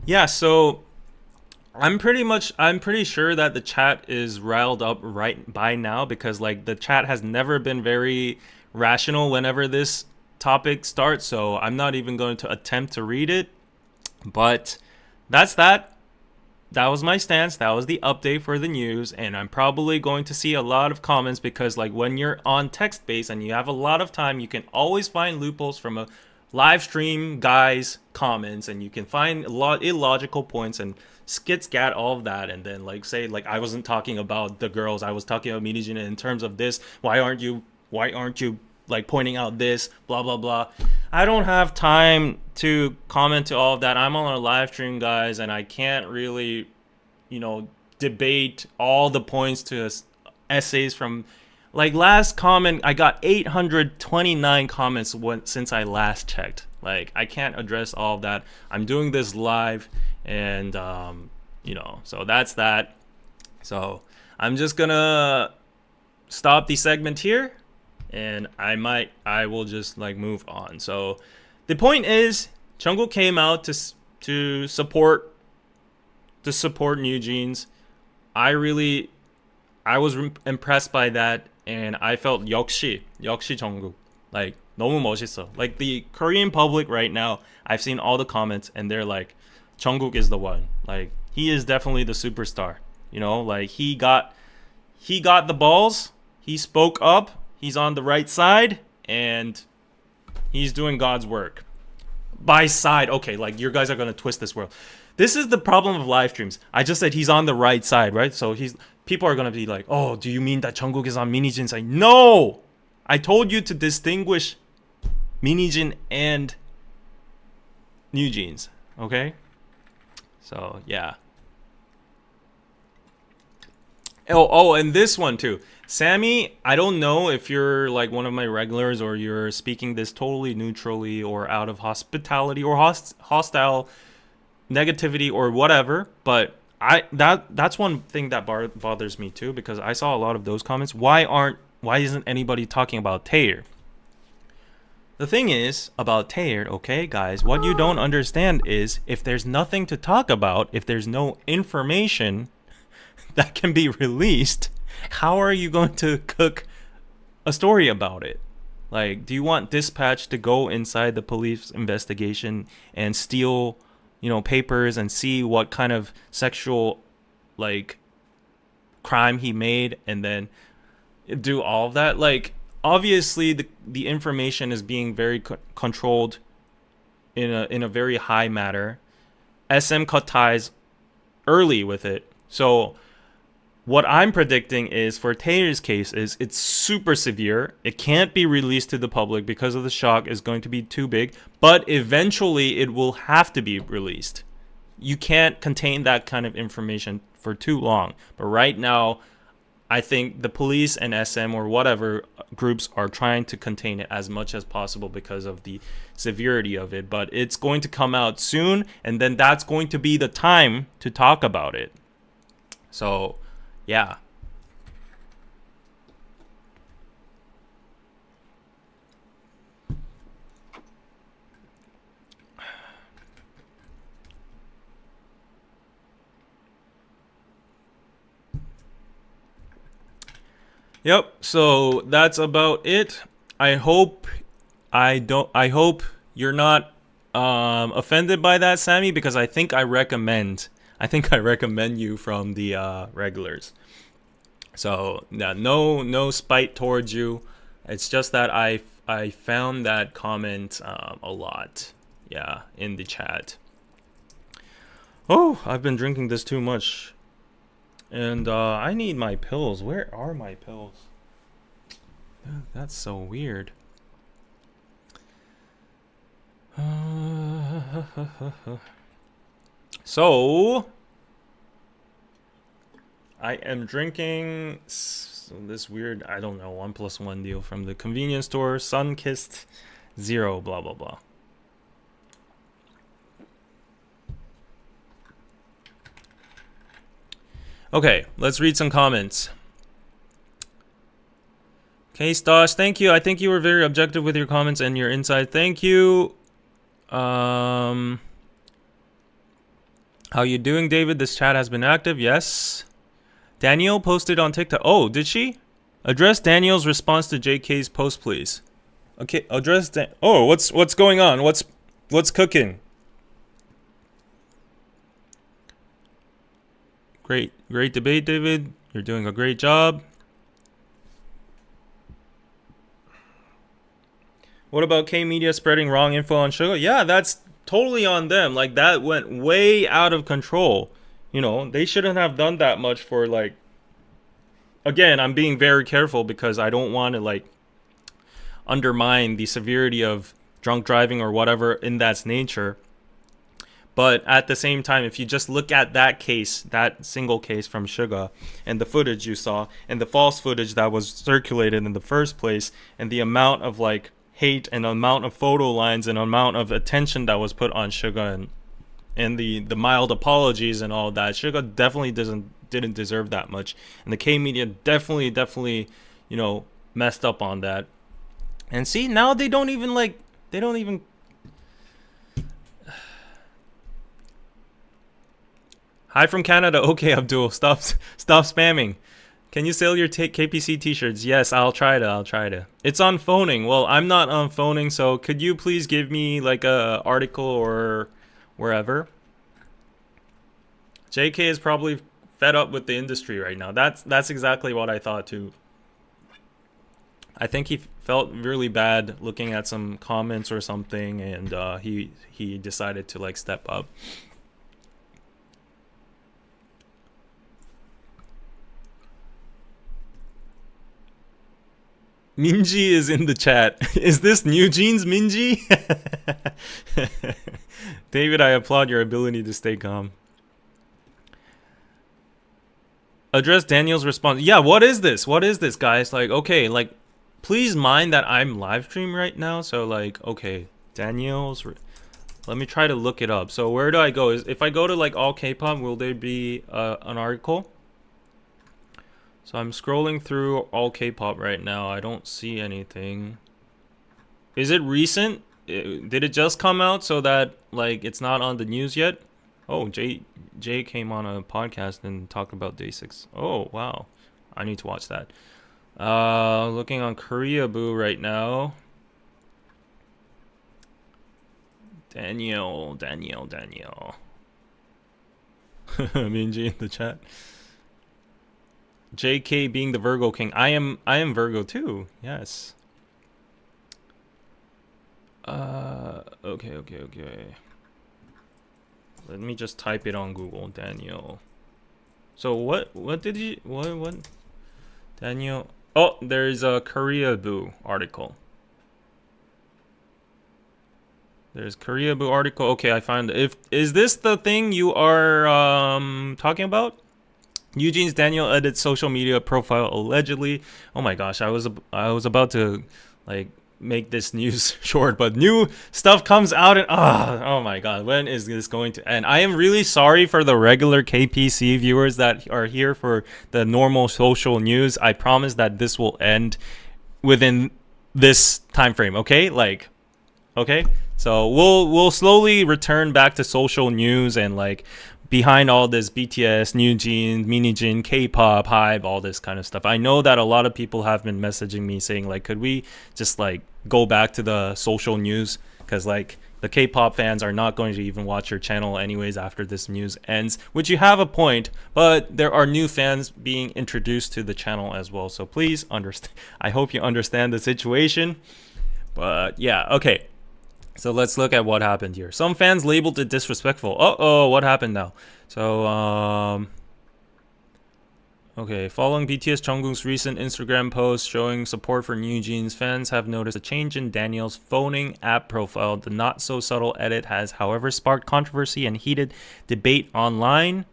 Yeah, so I'm pretty sure that the chat is riled up right by now, because like the chat has never been very rational whenever this topic starts, so I'm not even going to attempt to read it. But that's that. That was my stance. That was the update for the news, and I'm probably going to see a lot of comments, because like when you're on text based and you have a lot of time, you can always find loopholes from a live stream guy's comments, and you can find a lot illogical points and scat all of that, and then like say like I wasn't talking about the girls, I was talking about Minijin in terms of this. Why aren't you like pointing out this, blah blah blah. I don't have time to comment to all of that. I'm on a live stream, guys, and I can't really, you know, debate all the points to essays from like last comment. I got 829 comments since I last checked. Like I can't address all of that. I'm doing this live, and you know, so that's that. So I'm just gonna stop the segment here, and I will just like move on. So the point is, Jungkook came out to support NewJeans. I was impressed by that, and I felt 역시 Jungkook. Like 너무 멋있어. Like the Korean public right now, I've seen all the comments, and they're like, Jungkook is the one. Like he is definitely the superstar. You know, like he got the balls. He spoke up. He's on the right side, and he's doing God's work. By side, okay, like you guys are gonna twist this world. This is the problem of live streams. I just said he's on the right side, right? So people are gonna be like, oh, do you mean that Jungkook is on Minijin's side? No! I told you to distinguish Minijin and NewJeans, okay? So yeah. Oh, and this one too. Sammy, I don't know if you're like one of my regulars, or you're speaking this totally neutrally or out of hospitality or hostile negativity or whatever, but that's one thing that bothers me too, because I saw a lot of those comments. Why isn't anybody talking about Taeyar? The thing is about Taeyar, okay guys, what you don't understand is if there's nothing to talk about, if there's no information that can be released, how are you going to cook a story about it? Like, do you want Dispatch to go inside the police investigation and steal, you know, papers and see what kind of sexual like crime he made, and then do all of that? Like, obviously the information is being very controlled in a very high matter. SM cut ties early with it. So what I'm predicting is for Taeyar's case is it's super severe. It can't be released to the public because of the shock is going to be too big, but eventually it will have to be released. You can't contain that kind of information for too long. But right now, I think the police and SM or whatever groups are trying to contain it as much as possible because of the severity of it. But it's going to come out soon, and then that's going to be the time to talk about it. So yeah. Yep, so that's about it. I hope you're not offended by that, Sammy, because I think I recommend you from the regulars. So yeah, no spite towards you. It's just that I found that comment a lot, yeah, in the chat. Oh, I've been drinking this too much, and I need my pills. Where are my pills? That's so weird. So I am drinking this weird, I don't know, 1+1 deal from the convenience store, Sun-Kissed Zero, blah blah blah. Okay, let's read some comments. Okay, Stosh, thank you. I think you were very objective with your comments and your insight. Thank you. How you doing, David? This chat has been active. Yes. Danielle posted on TikTok. Oh, did she? Address Danielle's response to JK's post, please. Okay, address oh, what's going on? What's cooking? Great debate, David. You're doing a great job. What about K Media spreading wrong info on Suga? Yeah, that's totally on them. Like, that went way out of control. You know, they shouldn't have done that much for, like... Again, I'm being very careful because I don't want to, like, undermine the severity of drunk driving or whatever in that nature. But at the same time, if you just look at that case, that single case from Suga, and the footage you saw, and the false footage that was circulated in the first place, and the amount of, like, hate and amount of photo lines and amount of attention that was put on Suga and the mild apologies and all that, Suga definitely didn't deserve that much. And the K Media definitely, you know, messed up on that. And see, now they don't even Hi from Canada. Okay, Abdul, stop spamming. Can you sell your KPC t-shirts? Yes, I'll try to. It's on phoning. Well, I'm not on phoning, so could you please give me like a article or wherever? JK is probably fed up with the industry right now. That's exactly what I thought too. I think he felt really bad looking at some comments or something, and he decided to like step up. Minji is in the chat. Is this NewJeans, Minji? David, I applaud your ability to stay calm. Address Daniel's response. Yeah, what is this? What is this, guys? Like, okay, like, please mind that I'm live stream right now. So, like, okay, Daniel's... Let me try to look it up. So, where do I go? If I go to, like, all K-pop, will there be an article? So I'm scrolling through all K-pop right now. I don't see anything. Is it recent? Did it just come out so that like it's not on the news yet? Oh, Jay came on a podcast and talked about Day 6. Oh, wow. I need to watch that. Looking on Koreaboo right now. Danielle. Minji in the chat. JK being the Virgo king. I am Virgo too. Yes. Okay. Let me just type it on Google. Danielle. So what did you what Danielle? Oh, there's a Koreaboo article. There's Koreaboo article. Okay, I found it. Is this the thing you are talking about? NewJeans Danielle edits social media profile allegedly. Oh my gosh, I was about to like make this news short, but new stuff comes out and oh my god, when is this going to end? I am really sorry for the regular KPC viewers that are here for the normal social news. I promise that this will end within this time frame, okay? Like, okay? So we'll slowly return back to social news and like behind all this BTS, NewJeans, Minijin, K-pop, hype, all this kind of stuff. I know that a lot of people have been messaging me saying like, could we just like go back to the social news? Because like the K-pop fans are not going to even watch your channel anyways after this news ends, which you have a point, but there are new fans being introduced to the channel as well. So please understand. I hope you understand the situation. But yeah, okay. So let's look at what happened here. Some fans labeled it disrespectful. Uh-oh, what happened now? So, Okay, following BTS Jungkook's recent Instagram post showing support for NewJeans, fans have noticed a change in Danielle's phoning app profile. The not-so-subtle edit has, however, sparked controversy and heated debate online.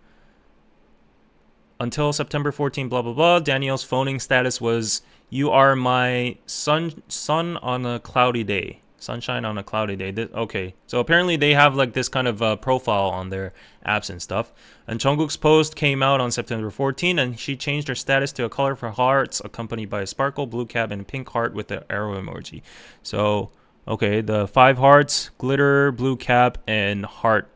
Until September 14, blah, blah, blah, Danielle's phoning status was, "You are my sun on a cloudy day." Sunshine on a cloudy day. Okay, so apparently they have like this kind of profile on their apps and stuff. And Jungkook's post came out on September 14, and she changed her status to a color for hearts, accompanied by a sparkle, blue cap, and a pink heart with the arrow emoji. So, okay, the 5 hearts, glitter, blue cap, and heart,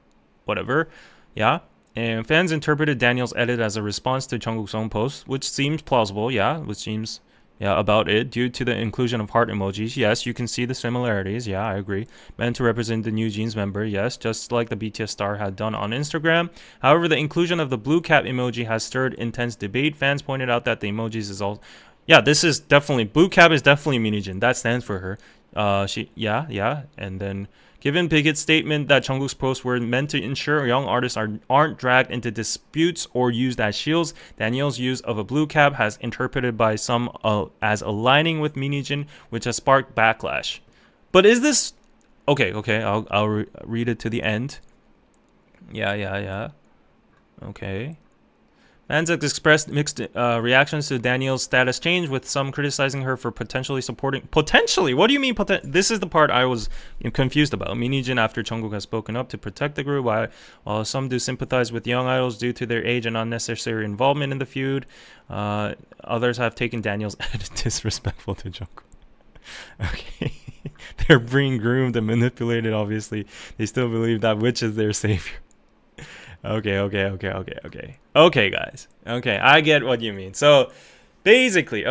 whatever. Yeah. And fans interpreted Danielle's edit as a response to Jungkook's own post, which seems plausible. Yeah, which seems... yeah, about it. Due to the inclusion of heart emojis, yes, you can see the similarities. Yeah, I agree. Meant to represent the NewJeans member, yes, just like the BTS star had done on Instagram. However, the inclusion of the blue cap emoji has stirred intense debate. Fans pointed out that the emojis is all... yeah, this is definitely... blue cap is definitely Minijin. That stands for her. Yeah. And then... given Piggett's statement that Jungkook's posts were meant to ensure young artists aren't dragged into disputes or used as shields, Danielle's use of a blue cap has interpreted by some as aligning with Minijin, which has sparked backlash. But is this... okay, I'll read it to the end. Yeah. Okay. Fans have expressed mixed reactions to Danielle's status change, with some criticizing her for potentially supporting... potentially? What do you mean this is the part I was confused about. Minijin after Jungkook has spoken up to protect the group, while some do sympathize with young idols due to their age and unnecessary involvement in the feud. Others have taken Danielle's edit disrespectful to Jungkook. Okay. They're being groomed and manipulated, obviously. They still believe that Witch is their savior. Okay, guys. Okay, I get what you mean. So, basically,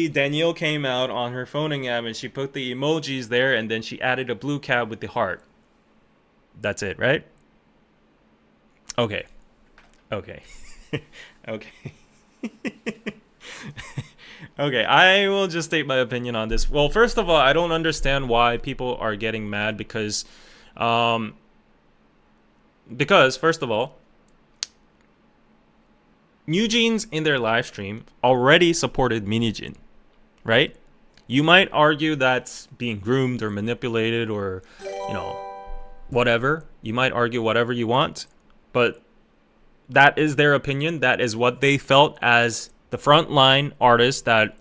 Danielle came out on her phoning app and she put the emojis there, and then she added a blue cap with the heart. That's it, right? Okay. Okay, I will just state my opinion on this. Well, first of all, I don't understand why people are getting mad because first of all, NewJeans in their live stream already supported Minijin, right? You might argue that's being groomed or manipulated or, whatever. You might argue whatever you want, but that is their opinion. That is what they felt as the frontline artists that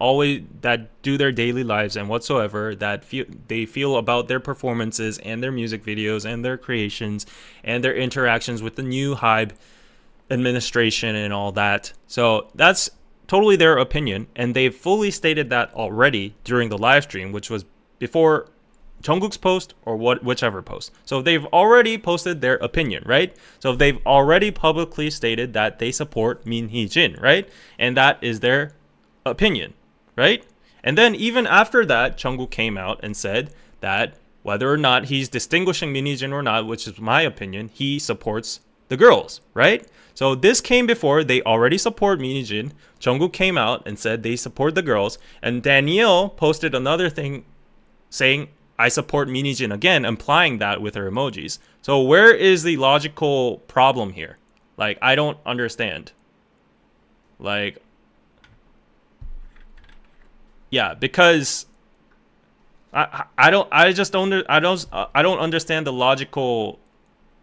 do their daily lives and whatsoever, that they feel about their performances and their music videos and their creations and their interactions with the new HYBE administration and all that. So that's totally their opinion, and they've fully stated that already during the live stream, which was before Jungkook's post or whichever post. So they've already posted their opinion, right? So they've already publicly stated that they support Min Hee-jin, right? And that is their opinion, right? And then even after that, Jungkook came out and said that whether or not he's distinguishing Min Hee-jin or not, which is my opinion, he supports the girls, right? So this came before they already support Min Hee-jin. Jungkook came out and said they support the girls, and Danielle posted another thing saying, "I support Min Hee-jin" again, implying that with her emojis. So where is the logical problem here? Like, I don't understand. Like, yeah, because I don't understand the logical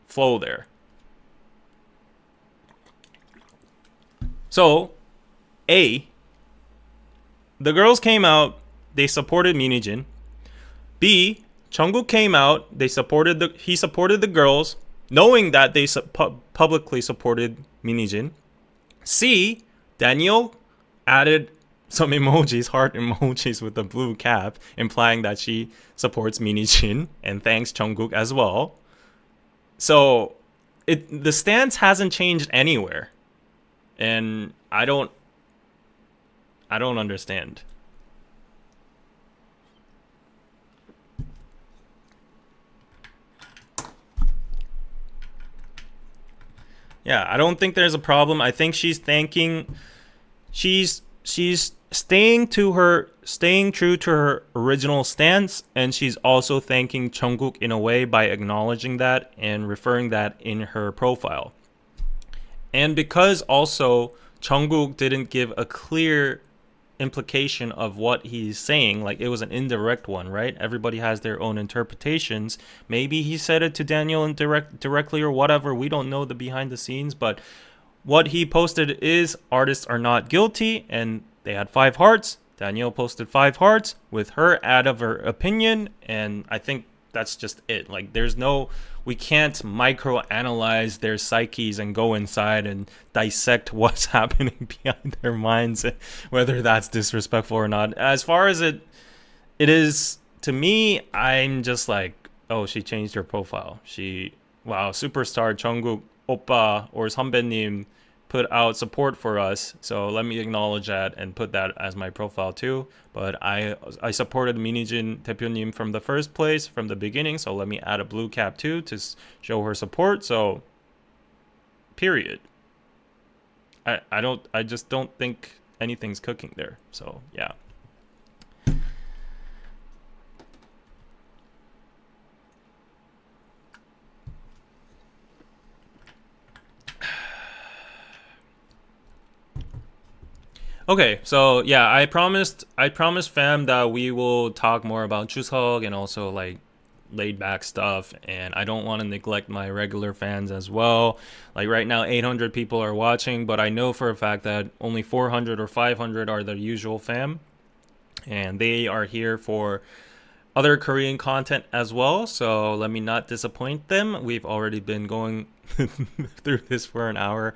flow there. So, A, the girls came out, they supported Min Hee-jin. B, Jungkook came out, he supported the girls, knowing that they publicly supported Min Hee-jin. C, Danielle added some emojis, heart emojis with the blue cap, implying that she supports Min Hee-jin and thanks Jungkook as well. So the stance hasn't changed anywhere, and I don't understand. Yeah, I don't think there's a problem. I think she's staying true to her original stance, and she's also thanking Jungkook in a way by acknowledging that and referring that in her profile. And because also Jungkook didn't give a clear implication of what he's saying. Like, it was an indirect one, right? Everybody has their own interpretations. Maybe he said it to Danielle directly or whatever. We don't know the behind the scenes, but what he posted is artists are not guilty, and they had 5 hearts. Danielle posted 5 hearts with her ad of her opinion, and I think that's just it. Like, we can't micro-analyze their psyches and go inside and dissect what's happening behind their minds, whether that's disrespectful or not. As far as it is to me, I'm just like, oh, she changed her profile. Wow, superstar Jungkook oppa or 선배님 put out support for us, so let me acknowledge that and put that as my profile too. But I supported 민희진 대표님 from the first place, from the beginning, so let me add a blue cap too to show her support. So period. I just don't think anything's cooking there. So yeah. Okay, so yeah, I promised fam that we will talk more about Chuseok and also like laid back stuff, and I don't want to neglect my regular fans as well. Like right now 800 people are watching, but I know for a fact that only 400 or 500 are the usual fam, and they are here for other Korean content as well, so let me not disappoint them. We've already been going through this for an hour,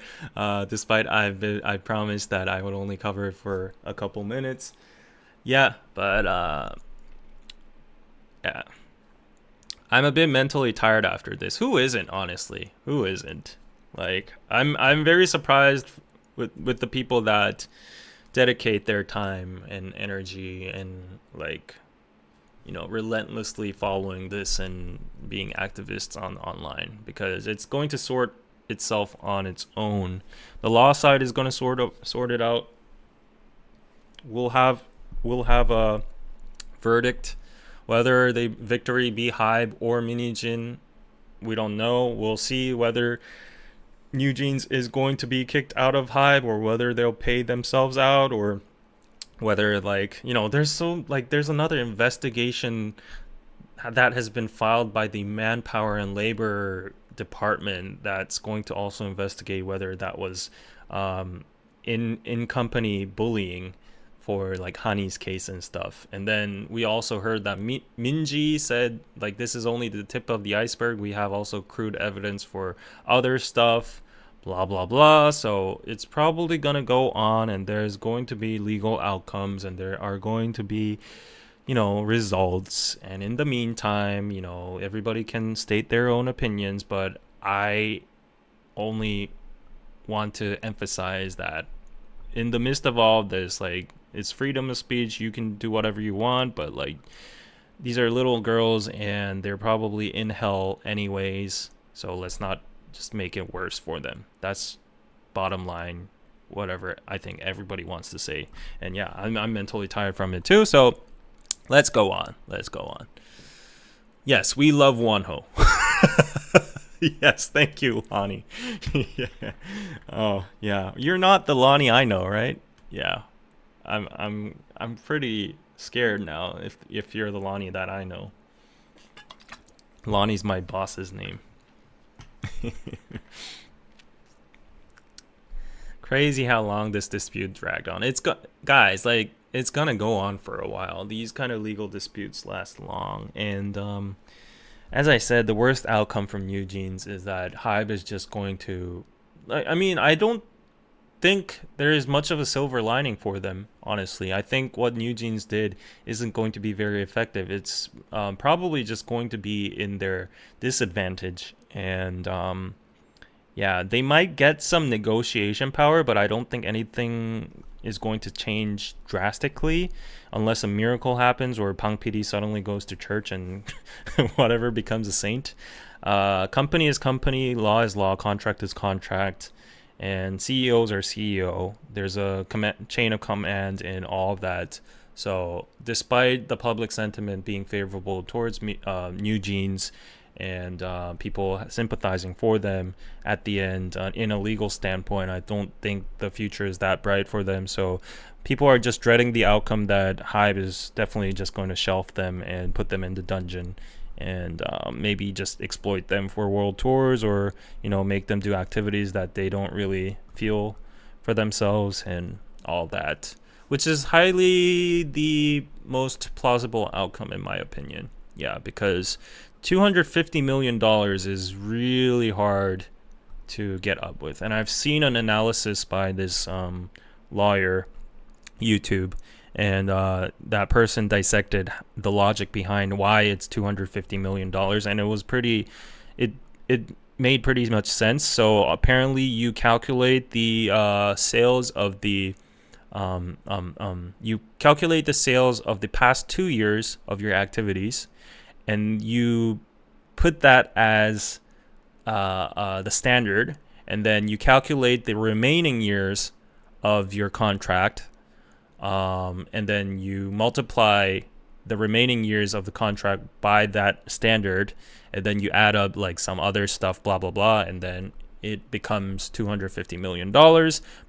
despite I promised that I would only cover it for a couple minutes. Yeah, but yeah, I'm a bit mentally tired after this. Who isn't, honestly? Who isn't? Like, I'm very surprised with the people that dedicate their time and energy and like, you know, relentlessly following this and being activists online, because it's going to sort itself on its own. The law side is going to sort it out. We'll have a verdict, whether the victory be Hybe or 민희진, we don't know. We'll see whether NewJeans is going to be kicked out of Hybe or whether they'll pay themselves out, or whether, like, you know, there's another investigation that has been filed by the Manpower and Labor Department that's going to also investigate whether that was in company bullying for like Hani's case and stuff. And then we also heard that Minji said like this is only the tip of the iceberg. We have also crude evidence for other stuff. Blah blah blah. So it's probably gonna go on, and there's going to be legal outcomes, and there are going to be, you know, results. And in the meantime, you know, everybody can state their own opinions, but I only want to emphasize that in the midst of all of this, like, it's freedom of speech. You can do whatever you want, but like, these are little girls and they're probably in hell anyways, so let's not just make it worse for them. That's bottom line, whatever I think everybody wants to say. And yeah, I'm mentally tired from it too, so let's go on. Yes, we love Wonho. Yes, thank you, Lonnie. Yeah. Oh yeah, you're not the Lonnie I know, right? Yeah, I'm pretty scared now if you're the Lonnie that I know. Lonnie's my boss's name. Crazy how long this dispute dragged on. Guys, like, it's gonna go on for a while. These kind of legal disputes last long, and as I said, the worst outcome from NewJeans is that Hybe is just going to, I mean, I don't think there is much of a silver lining for them, honestly. I think what NewJeans did isn't going to be very effective. It's probably just going to be in their disadvantage. And yeah, they might get some negotiation power, but I don't think anything is going to change drastically unless a miracle happens or Pang PD suddenly goes to church and whatever becomes a saint. Company is company, law is law, contract is contract, and CEOs are CEO. There's a chain of command in all of that. So despite the public sentiment being favorable towards NewJeans and people sympathizing for them at the end. In a legal standpoint, I don't think the future is that bright for them. So people are just dreading the outcome that HYBE is definitely just going to shelf them and put them in the dungeon, and maybe just exploit them for world tours, or make them do activities that they don't really feel for themselves and all that, which is highly the most plausible outcome in my opinion. Yeah, because $250 million is really hard to get up with. And I've seen an analysis by this lawyer, YouTube, and that person dissected the logic behind why it's $250 million, and it was it made pretty much sense. So apparently you calculate the sales of the past 2 years of your activities, and you put that as the standard, and then you calculate the remaining years of your contract, and then you multiply the remaining years of the contract by that standard, and then you add up like some other stuff, blah blah blah, and then it becomes $250 million.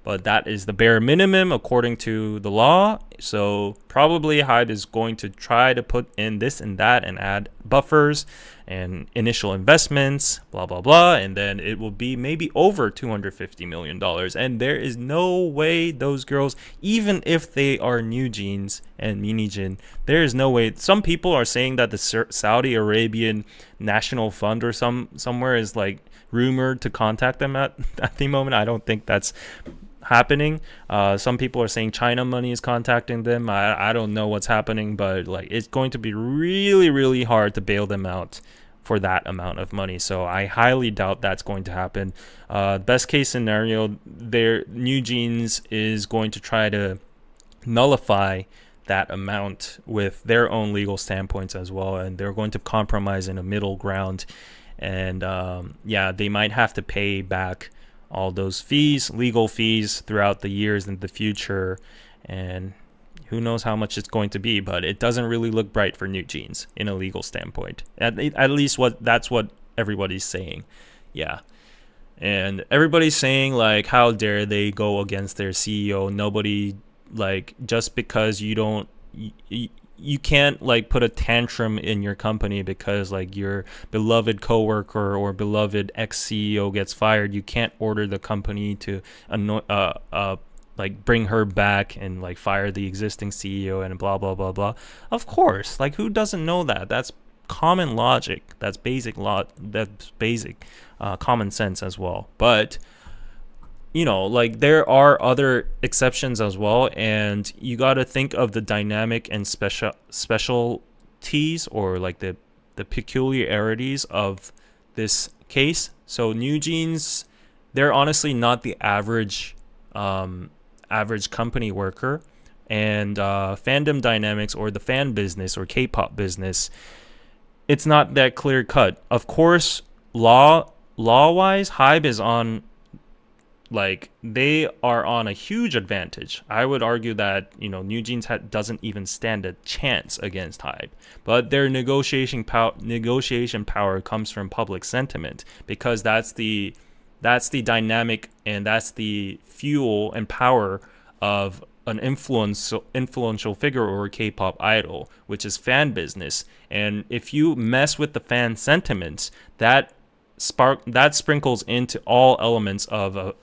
But that is the bare minimum according to the law. So probably HYBE is going to try to put in this and that and add buffers and initial investments, blah blah blah, and then it will be maybe over $250 million. And there is no way those girls, even if they are NewJeans and Minijin, there is no way. Some people are saying that the Saudi Arabian National Fund or somewhere is like rumored to contact them at the moment. I don't think that's happening. Some people are saying China money is contacting them. I don't know what's happening, but like it's going to be really, really hard to bail them out for that amount of money. So I highly doubt that's going to happen. Best case scenario, their NewJeans is going to try to nullify that amount with their own legal standpoints as well, and they're going to compromise in a middle ground. And they might have to pay back all those fees, legal fees, throughout the years in the future, and who knows how much it's going to be. But it doesn't really look bright for NewJeans in a legal standpoint. At least that's what everybody's saying. Yeah, and everybody's saying like, how dare they go against their CEO? Nobody, like, just because you can't like put a tantrum in your company because like your beloved coworker or beloved ex-CEO gets fired. You can't order the company to like bring her back and like fire the existing CEO and blah blah blah blah. Of course, like who doesn't know that? That's common logic. That's basic common sense as well. But like there are other exceptions as well, and you got to think of the dynamic and specialties, or like the peculiarities of this case. So NewJeans, they're honestly not the average company worker, and fandom dynamics or the fan business or K-pop business, it's not that clear cut. Of course, law-wise, HYBE is on, like, they are on a huge advantage. I would argue that NewJeans doesn't even stand a chance against HYBE, but their negotiation power comes from public sentiment, because that's the dynamic and that's the fuel and power of an influential figure or a K-pop idol, which is fan business. And if you mess with the fan sentiments, that sprinkles into all elements of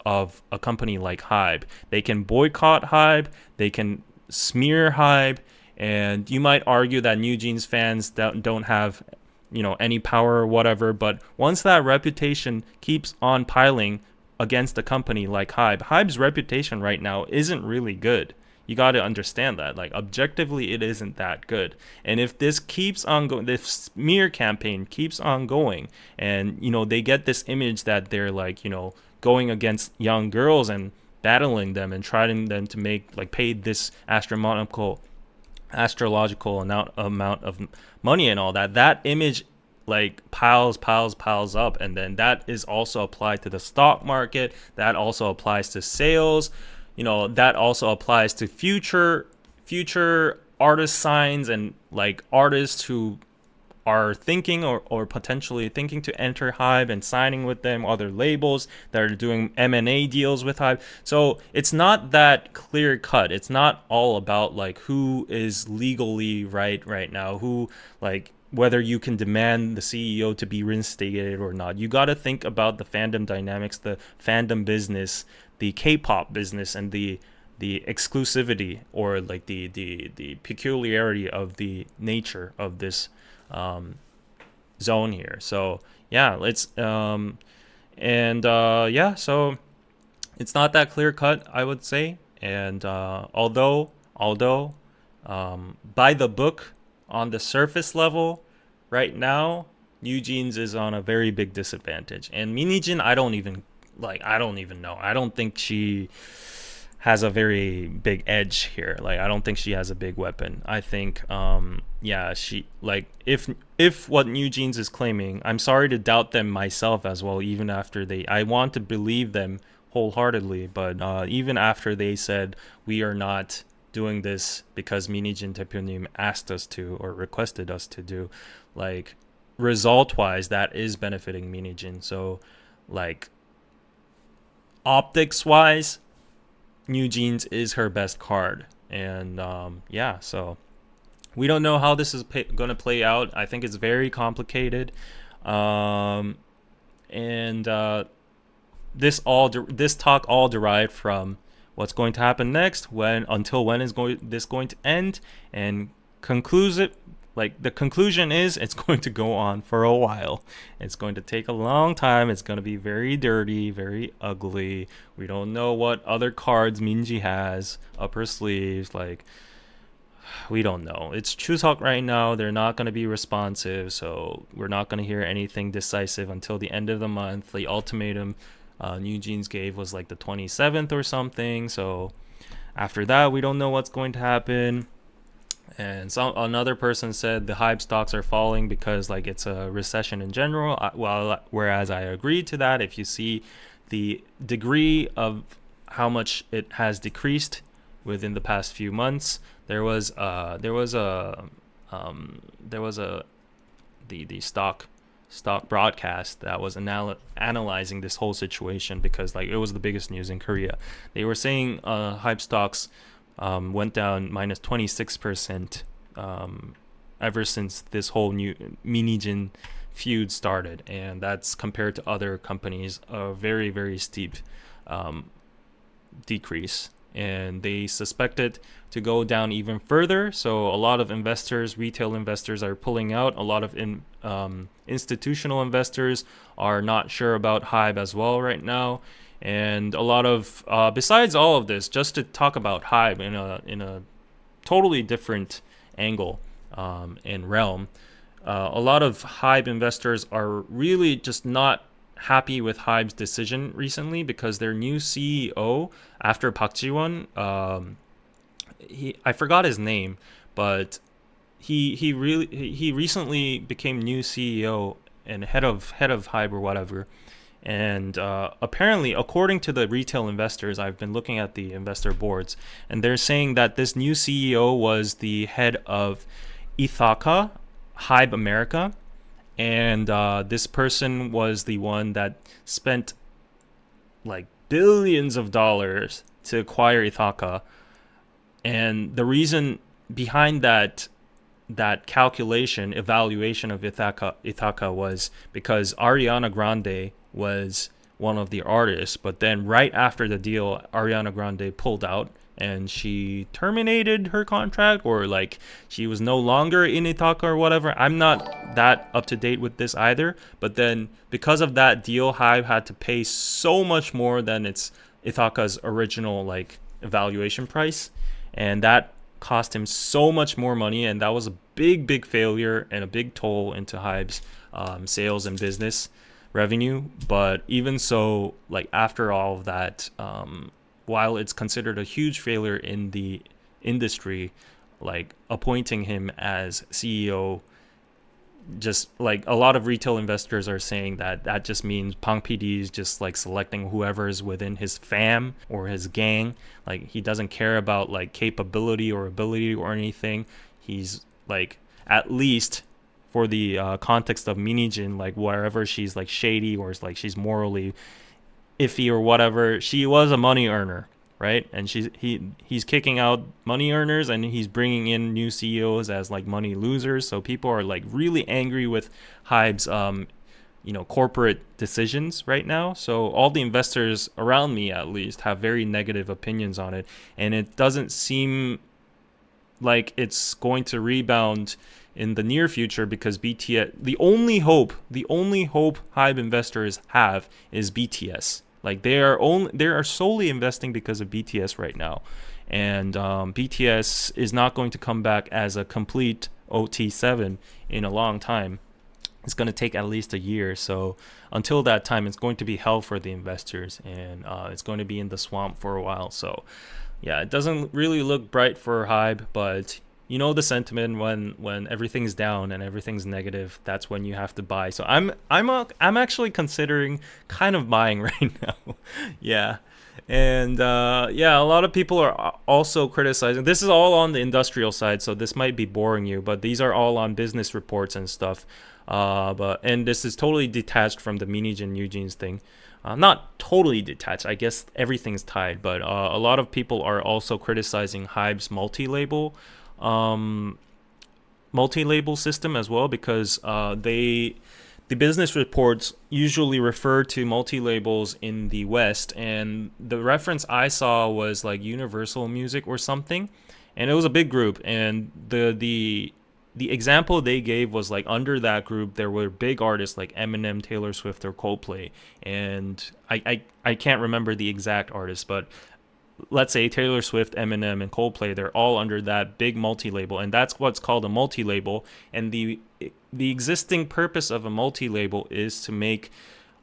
a company like HYBE. They can boycott HYBE, they can smear HYBE, and you might argue that NewJeans fans don't have any power or whatever. But once that reputation keeps on piling against a company like HYBE's reputation right now isn't really good. You got to understand that, like, objectively, it isn't that good. And if this keeps on going, this smear campaign keeps on going, and they get this image that they're like going against young girls and battling them and trying them to pay this astrological amount of money and all that, that image like piles up, and then that is also applied to the stock market, that also applies to sales, that also applies to future artist signs, and like artists who are thinking or potentially thinking to enter HYBE and signing with them, other labels that are doing M&A deals with HYBE. So it's not that clear cut. It's not all about like who is legally right now, who like whether you can demand the CEO to be reinstated or not. You got to think about the fandom dynamics, the fandom business, the K-pop business, and the exclusivity or like the peculiarity of the nature of this zone here. So yeah, let's so it's not that clear cut, I would say. And although by the book, on the surface level, right now, NewJeans is on a very big disadvantage. And Minijin, I don't even know. I don't think she has a very big edge here. Like, I don't think she has a big weapon. I think, she like if what NewJeans is claiming, I'm sorry to doubt them myself as well. Even after I want to believe them wholeheartedly, but even after they said we are not doing this because Minijin 대표님 asked us to or requested us to do, like result-wise, that is benefiting Minijin. So, like optics-wise, NewJeans is her best card, and so we don't know how this is going to play out. I think it's very complicated, this talk all derived from what's going to happen next, until when is this going to end, and the conclusion is it's going to go on for a while. It's going to take a long time. It's going to be very dirty, very ugly. We don't know what other cards Minji has up her sleeves. Like, we don't know. It's Chuseok right now. They're not going to be responsive, so we're not going to hear anything decisive until the end of the month. The ultimatum NewJeans gave was like the 27th or something. So after that, we don't know what's going to happen. And another person said the HYBE stocks are falling because like it's a recession in general. Whereas I agree to that. If you see the degree of how much it has decreased within the past few months, there was the stock broadcast that was analyzing this whole situation, because like it was the biggest news in Korea. They were saying HYBE stocks went down minus 26% ever since this whole new Minijin feud started, and that's compared to other companies a very, very steep decrease, and they suspect it to go down even further. So a lot of investors, retail investors, are pulling out. A lot of institutional investors are not sure about HYBE as well right now. And a lot of besides all of this, just to talk about HYBE in a totally different angle and realm, a lot of HYBE investors are really just not happy with HYBE's decision recently, because their new CEO after Park Ji-won, I forgot his name, but he recently became new CEO and head of HYBE or whatever. And apparently, according to the retail investors, I've been looking at the investor boards, and they're saying that this new CEO was the head of Ithaca, HYBE America, and this person was the one that spent like billions of dollars to acquire Ithaca. And the reason behind that evaluation of Ithaca was because Ariana Grande was one of the artists, but then right after the deal, Ariana Grande pulled out and she terminated her contract, or like she was no longer in Ithaca or whatever. I'm not that up to date with this either, but then because of that deal, HYBE had to pay so much more than Ithaca's original like evaluation price, and that cost him so much more money, and that was a big failure and a big toll into HYBE's sales and business revenue. But even so, like after all of that, while it's considered a huge failure in the industry, like appointing him as CEO, just like a lot of retail investors are saying that just means Bang PD is just like selecting whoever is within his fam or his gang. Like he doesn't care about like capability or ability or anything. He's like, at least for the context of Minijin, like wherever she's like shady or like she's morally iffy or whatever, she was a money earner, right? And he's kicking out money earners and he's bringing in new CEOs as like money losers. So people are like really angry with Hybe's corporate decisions right now. So all the investors around me, at least, have very negative opinions on it, and it doesn't seem like it's going to rebound in the near future, because BTS, the only hope Hybe investors have is BTS. Like they are solely investing because of BTS right now, and BTS is not going to come back as a complete OT7 in a long time. It's going to take at least a year. So until that time, it's going to be hell for the investors, and it's going to be in the swamp for a while. So yeah, it doesn't really look bright for Hybe, but you know the sentiment, when everything's down and everything's negative, that's when you have to buy. So I'm actually considering kind of buying right now. Yeah. And a lot of people are also criticizing. This is all on the industrial side, so this might be boring you, but these are all on business reports and stuff. And this is totally detached from the Minijin NewJeans thing. Not totally detached. I guess everything's tied, but a lot of people are also criticizing Hybe's multi-label system as well, because the business reports usually refer to multi-labels in the West, and the reference I saw was like Universal Music or something, and it was a big group, and the example they gave was like under that group there were big artists like Eminem, Taylor Swift, or Coldplay, and I can't remember the exact artists, but let's say Taylor Swift, Eminem, and Coldplay, they're all under that big multi-label, and that's what's called a multi-label. And the existing purpose of a multi-label is to make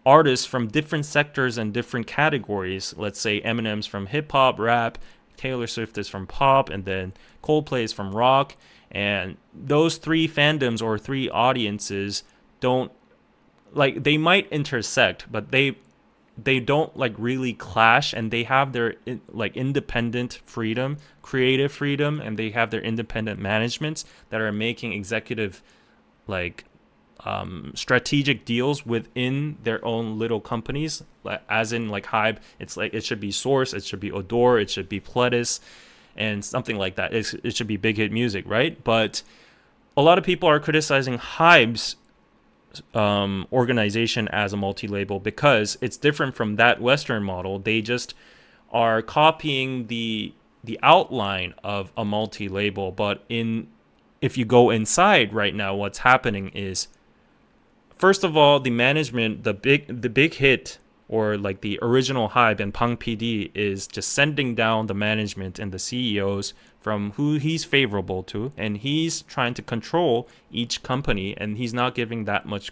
artists from different sectors and different categories. Let's say Eminem's from hip-hop, rap, Taylor Swift is from pop, and then Coldplay is from rock. And those three fandoms or three audiences don't, like, they might intersect, but they don't like really clash, and they have their like independent freedom, creative freedom, and they have their independent managements that are making executive like strategic deals within their own little companies. As in like Hybe, it's like it should be Source, it should be Odor, it should be Pledis, and something like that. It should be Big Hit Music, right? But a lot of people are criticizing Hybe's organization as a multi-label because it's different from that Western model. They just are copying the outline of a multi-label, but if you go inside right now, what's happening is, first of all, the management, the big hit, or like the original Hybe and Pang PD, is just sending down the management and the CEOs from who he's favorable to, and he's trying to control each company, and he's not giving that much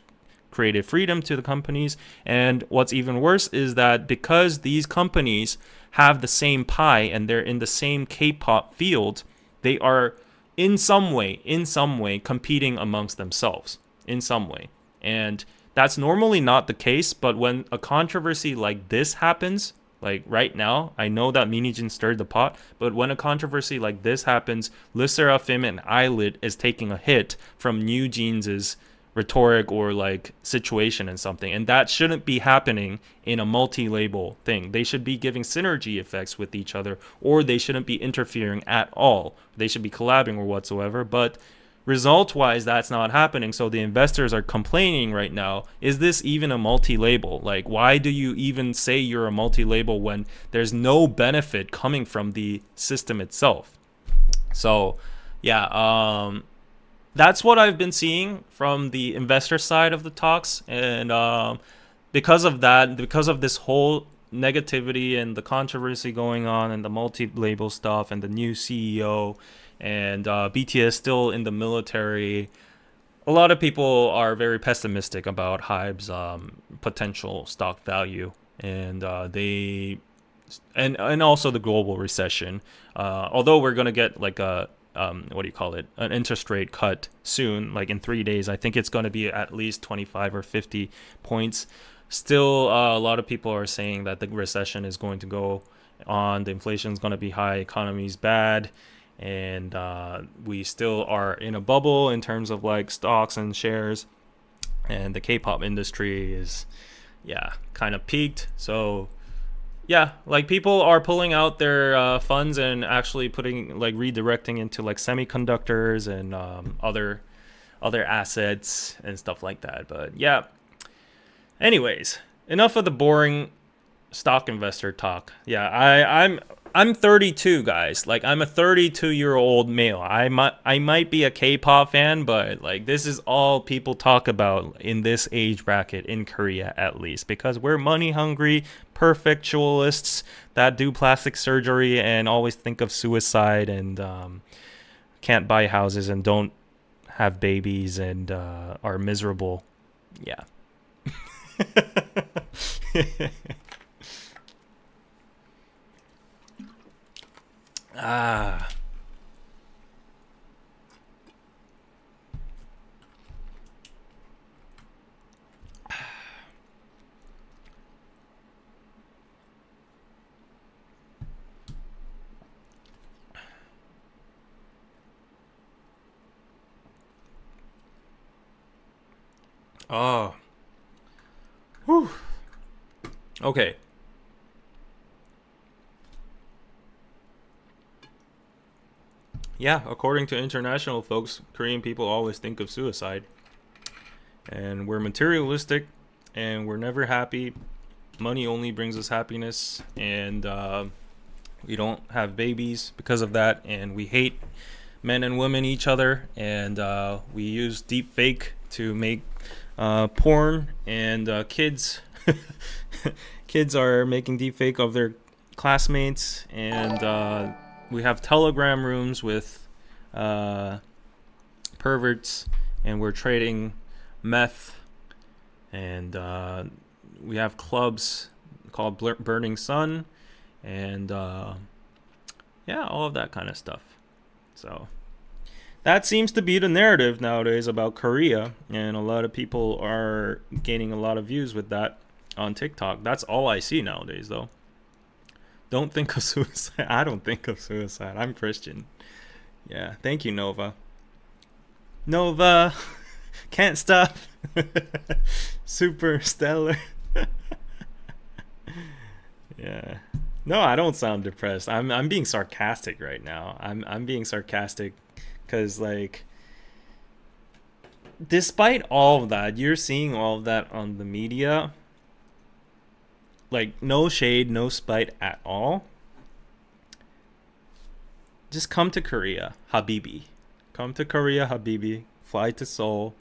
creative freedom to the companies. And what's even worse is that because these companies have the same pie and they're in the same K-pop field, they are in some way competing amongst themselves in some way. And that's normally not the case, but when a controversy like this happens, like right now, I know that Minijin stirred the pot, but when a controversy like this happens, Le Sserafim and Eyelid is taking a hit from NewJeans' rhetoric or like situation and something, and that shouldn't be happening in a multi-label thing. They should be giving synergy effects with each other, or they shouldn't be interfering at all. They should be collabing or whatsoever, but result-wise, that's not happening. So the investors are complaining right now, is this even a multi-label? Like, why do you even say you're a multi-label when there's no benefit coming from the system itself? So, yeah, that's what I've been seeing from the investor side of the talks. And because of that, because of this whole negativity and the controversy going on and the multi-label stuff and the new CEO and BTS still in the military, a lot of people are very pessimistic about Hybe's potential stock value, and and also the global recession. Although we're gonna get like a an interest rate cut soon, like in 3 days. I think it's going to be at least 25 or 50 points. Still, a lot of people are saying that the recession is going to go on, the inflation is going to be high, economy is bad, and we still are in a bubble in terms of like stocks and shares, and the K-pop industry is kind of peaked. So like people are pulling out their funds and actually putting like redirecting into like semiconductors and other assets and stuff like that. But anyways, enough of the boring stock investor talk. I'm 32, guys. Like, I'm a 32-year-old male. I might be a K-pop fan, but like this is all people talk about in this age bracket in Korea, at least, because we're money hungry perfectualists that do plastic surgery and always think of suicide and can't buy houses and don't have babies and are miserable. Yeah. Oh. Whew. Okay. Yeah, according to international folks, Korean people always think of suicide. And we're materialistic and we're never happy. Money only brings us happiness, and we don't have babies because of that, and we hate men and women each other, and we use deep fake to make porn, and kids kids are making deep fake of their classmates, and we have telegram rooms with perverts, and we're trading meth, and we have clubs called Burning Sun, and all of that kind of stuff. So that seems to be the narrative nowadays about Korea, and a lot of people are gaining a lot of views with that on TikTok. That's all I see nowadays, though. Don't think of suicide. I don't think of suicide. I'm Christian. Yeah, thank you, Nova. Nova, can't stop. Super stellar. Yeah. No, I don't sound depressed. I'm being sarcastic right now. I'm being sarcastic because, like, despite all of that, you're seeing all of that on the media. Like, no shade, no spite at all. Just come to Korea, Habibi. Come to Korea, Habibi. Fly to Seoul.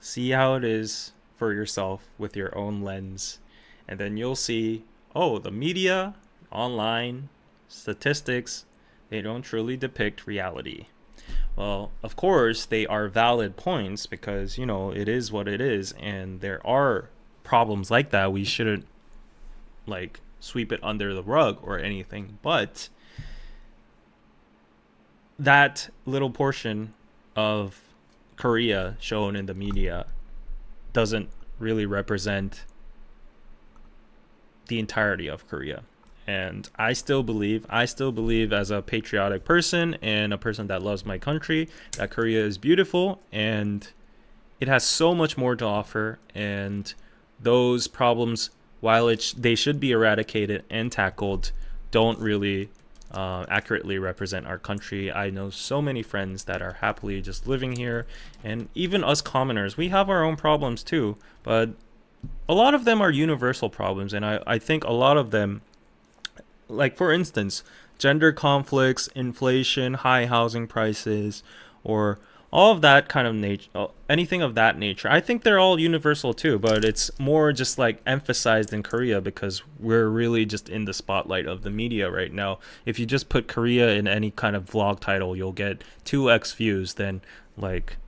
See how it is for yourself with your own lens. And then you'll see, oh, the media, online, statistics, they don't truly depict reality. Well, of course, they are valid points because, you know, it is what it is. And there are problems like that. We shouldn't, like, sweep it under the rug or anything. But that little portion of Korea shown in the media doesn't really represent the entirety of Korea. And I still believe as a patriotic person and a person that loves my country, that Korea is beautiful and it has so much more to offer. And those problems, while they should be eradicated and tackled, don't really accurately represent our country. I know so many friends that are happily just living here, and even us commoners, we have our own problems too, but a lot of them are universal problems. And I think a lot of them, like for instance, gender conflicts, inflation, high housing prices, or all of that kind of nature, anything of that nature, I think they're all universal too, but it's more just like emphasized in Korea because we're really just in the spotlight of the media right now. If you just put Korea in any kind of vlog title, you'll get 2x views than like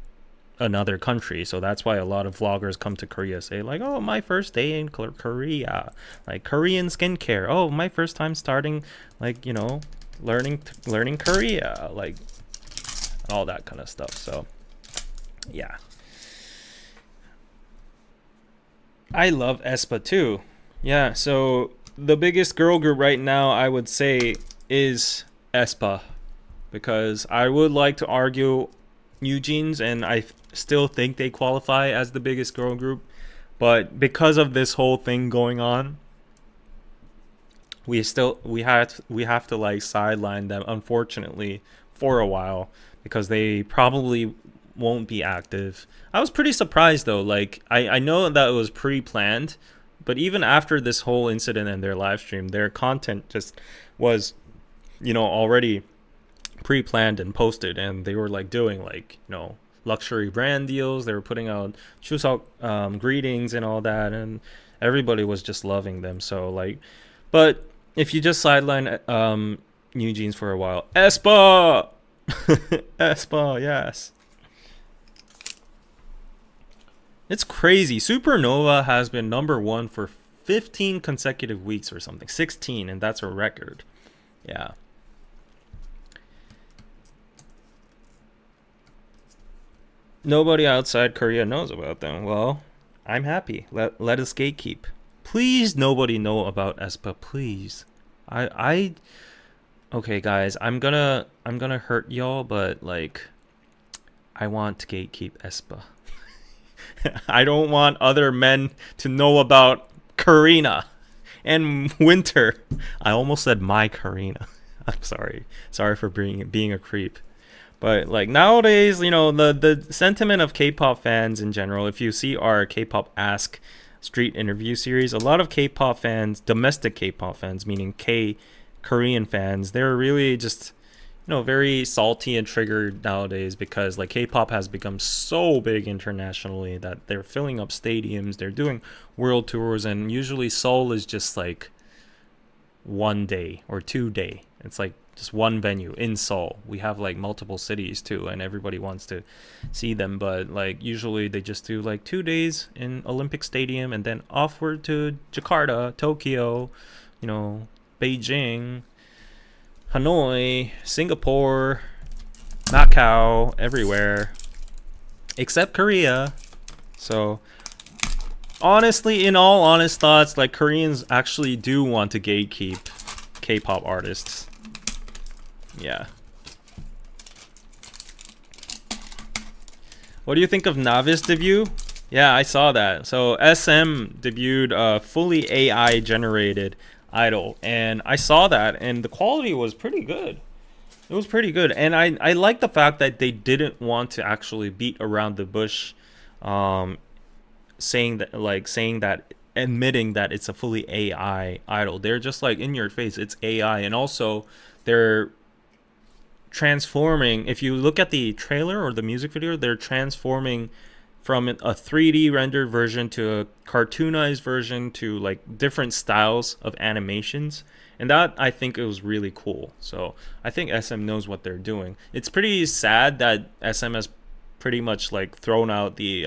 another country. So that's why a lot of vloggers come to Korea, say like, oh, my first day in Korea, like Korean skincare, oh, my first time starting, like, you know, learning Korea, like all that kind of stuff. So yeah, I love aespa too. Yeah, so the biggest girl group right now, I would say, is aespa. because I would like to argue NewJeans, and I still think they qualify as the biggest girl group, but because of this whole thing going on, we have to like sideline them, unfortunately, for a while, because they probably won't be active. I was pretty surprised though. Like I know that it was pre-planned, but even after this whole incident in their live stream, their content just was, already pre-planned and posted, and they were like doing like, luxury brand deals. They were putting out Chuseok greetings and all that, and everybody was just loving them. So like, but if you just sideline NewJeans for a while, aespa, aespa, yes. It's crazy. Supernova has been #1 for 15 consecutive weeks or something. 16, and that's a record. Yeah. Nobody outside Korea knows about them. Well, I'm happy. Let us gatekeep. Please, nobody know about aespa, please. Okay, guys, I'm gonna hurt y'all, but like, I want to gatekeep aespa. I don't want other men to know about Karina and Winter. I almost said my Karina. I'm sorry for being a creep. But like nowadays, the sentiment of K-pop fans in general, if you see our K-pop Ask street interview series, a lot of K-pop fans, domestic K-pop fans, meaning Korean fans, they're really just, very salty and triggered nowadays, because like K-pop has become so big internationally that they're filling up stadiums, they're doing world tours, and usually Seoul is just like 1 day or 2 day. It's like just one venue in Seoul. We have like multiple cities too, and everybody wants to see them, but like usually they just do like 2 days in Olympic Stadium and then offward to Jakarta, Tokyo, Beijing, Hanoi, Singapore, Macau, everywhere except Korea. So honestly, in all honest thoughts, like Koreans actually do want to gatekeep K-pop artists. Yeah. What do you think of Navis debut? Yeah, I saw that. So SM debuted a fully AI generated idol, and I saw that, and the quality was pretty good. It was pretty good, and I like the fact that they didn't want to actually beat around the bush, saying that admitting that it's a fully AI idol. They're just like, in your face, it's AI, and also they're transforming. If you look at the trailer or the music video, they're transforming from a 3D rendered version to a cartoonized version to like different styles of animations, and that, I think, it was really cool. So I think SM knows what they're doing. It's pretty sad that SM has pretty much like thrown out the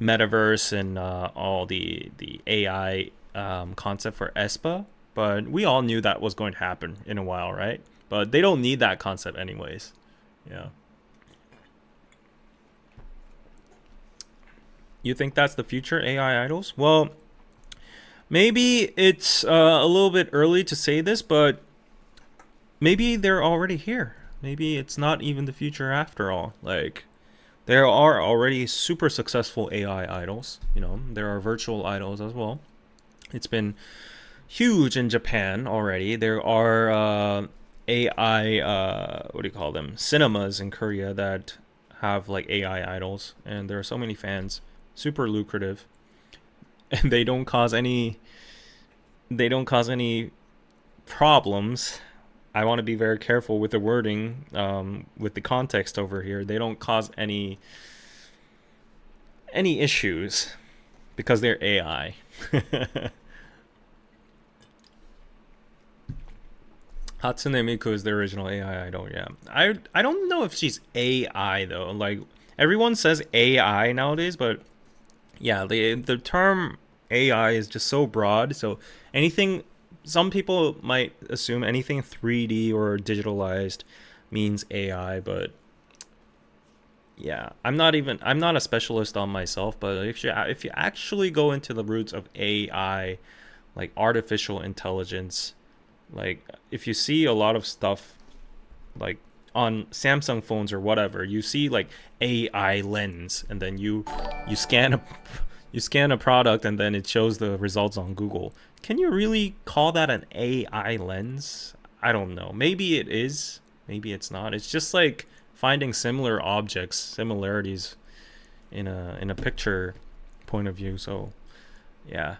metaverse and all the AI concept for aespa, but we all knew that was going to happen in a while, right? But they don't need that concept anyways. Yeah. You think that's the future, AI idols? Well, maybe it's a little bit early to say this, but maybe they're already here. Maybe it's not even the future after all. Like, there are already super successful AI idols. There are virtual idols as well. It's been huge in Japan already. There are AI, what do you call them? Cinemas in Korea that have like AI idols, and there are so many fans. Super lucrative, and they don't cause any problems. I want to be very careful with the wording, with the context over here. They don't cause any issues because they're AI. Hatsune Miku is the original AI idol. Yeah, I don't know if she's AI though. Like, everyone says AI nowadays, but yeah, the term AI is just so broad. So anything, some people might assume anything 3D or digitalized means AI, but yeah, I'm not a specialist on myself, but if you actually go into the roots of AI, like artificial intelligence, like if you see a lot of stuff like on Samsung phones or whatever, you see like AI lens, and then you scan a you scan a product and then it shows the results on Google. Can you really call that an AI lens? I don't know. Maybe it is. Maybe it's not. It's just like finding similar objects, similarities in a picture point of view. So, yeah.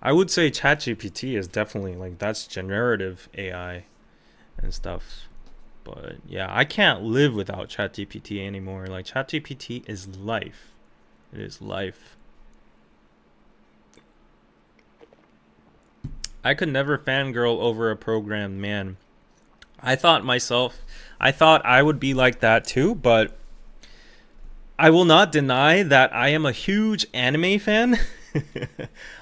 I would say ChatGPT is definitely like that's generative AI and stuff. But yeah, I can't live without ChatGPT anymore. Like ChatGPT is life. It is life. I could never fangirl over a program, man. I thought I would be like that too, but I will not deny that I am a huge anime fan.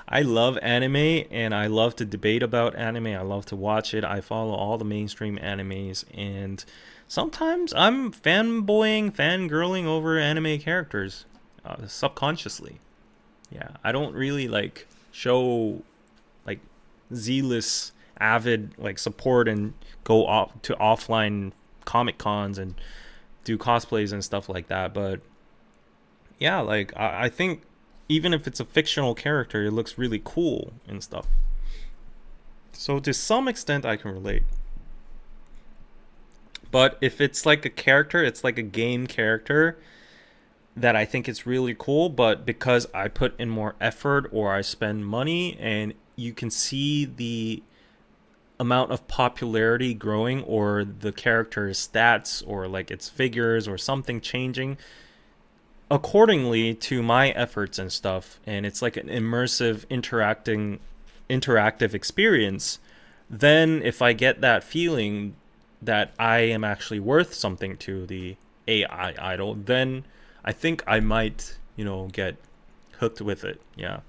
I love anime and I love to debate about anime. I love to watch it. I follow all the mainstream animes, and sometimes I'm fanboying, fangirling over anime characters subconsciously. Yeah, I don't really like show like zealous, avid like support and go off to offline comic cons and do cosplays and stuff like that. But yeah, like I think even if it's a fictional character, it looks really cool and stuff. So to some extent, I can relate. But if it's like a character, it's like a game character that I think it's really cool, but because I put in more effort or I spend money and you can see the amount of popularity growing or the character's stats or like its figures or something changing accordingly to my efforts and stuff, and it's like an immersive interactive experience, then if I get that feeling that I am actually worth something to the AI idol, then I think I might, get hooked with it. Yeah.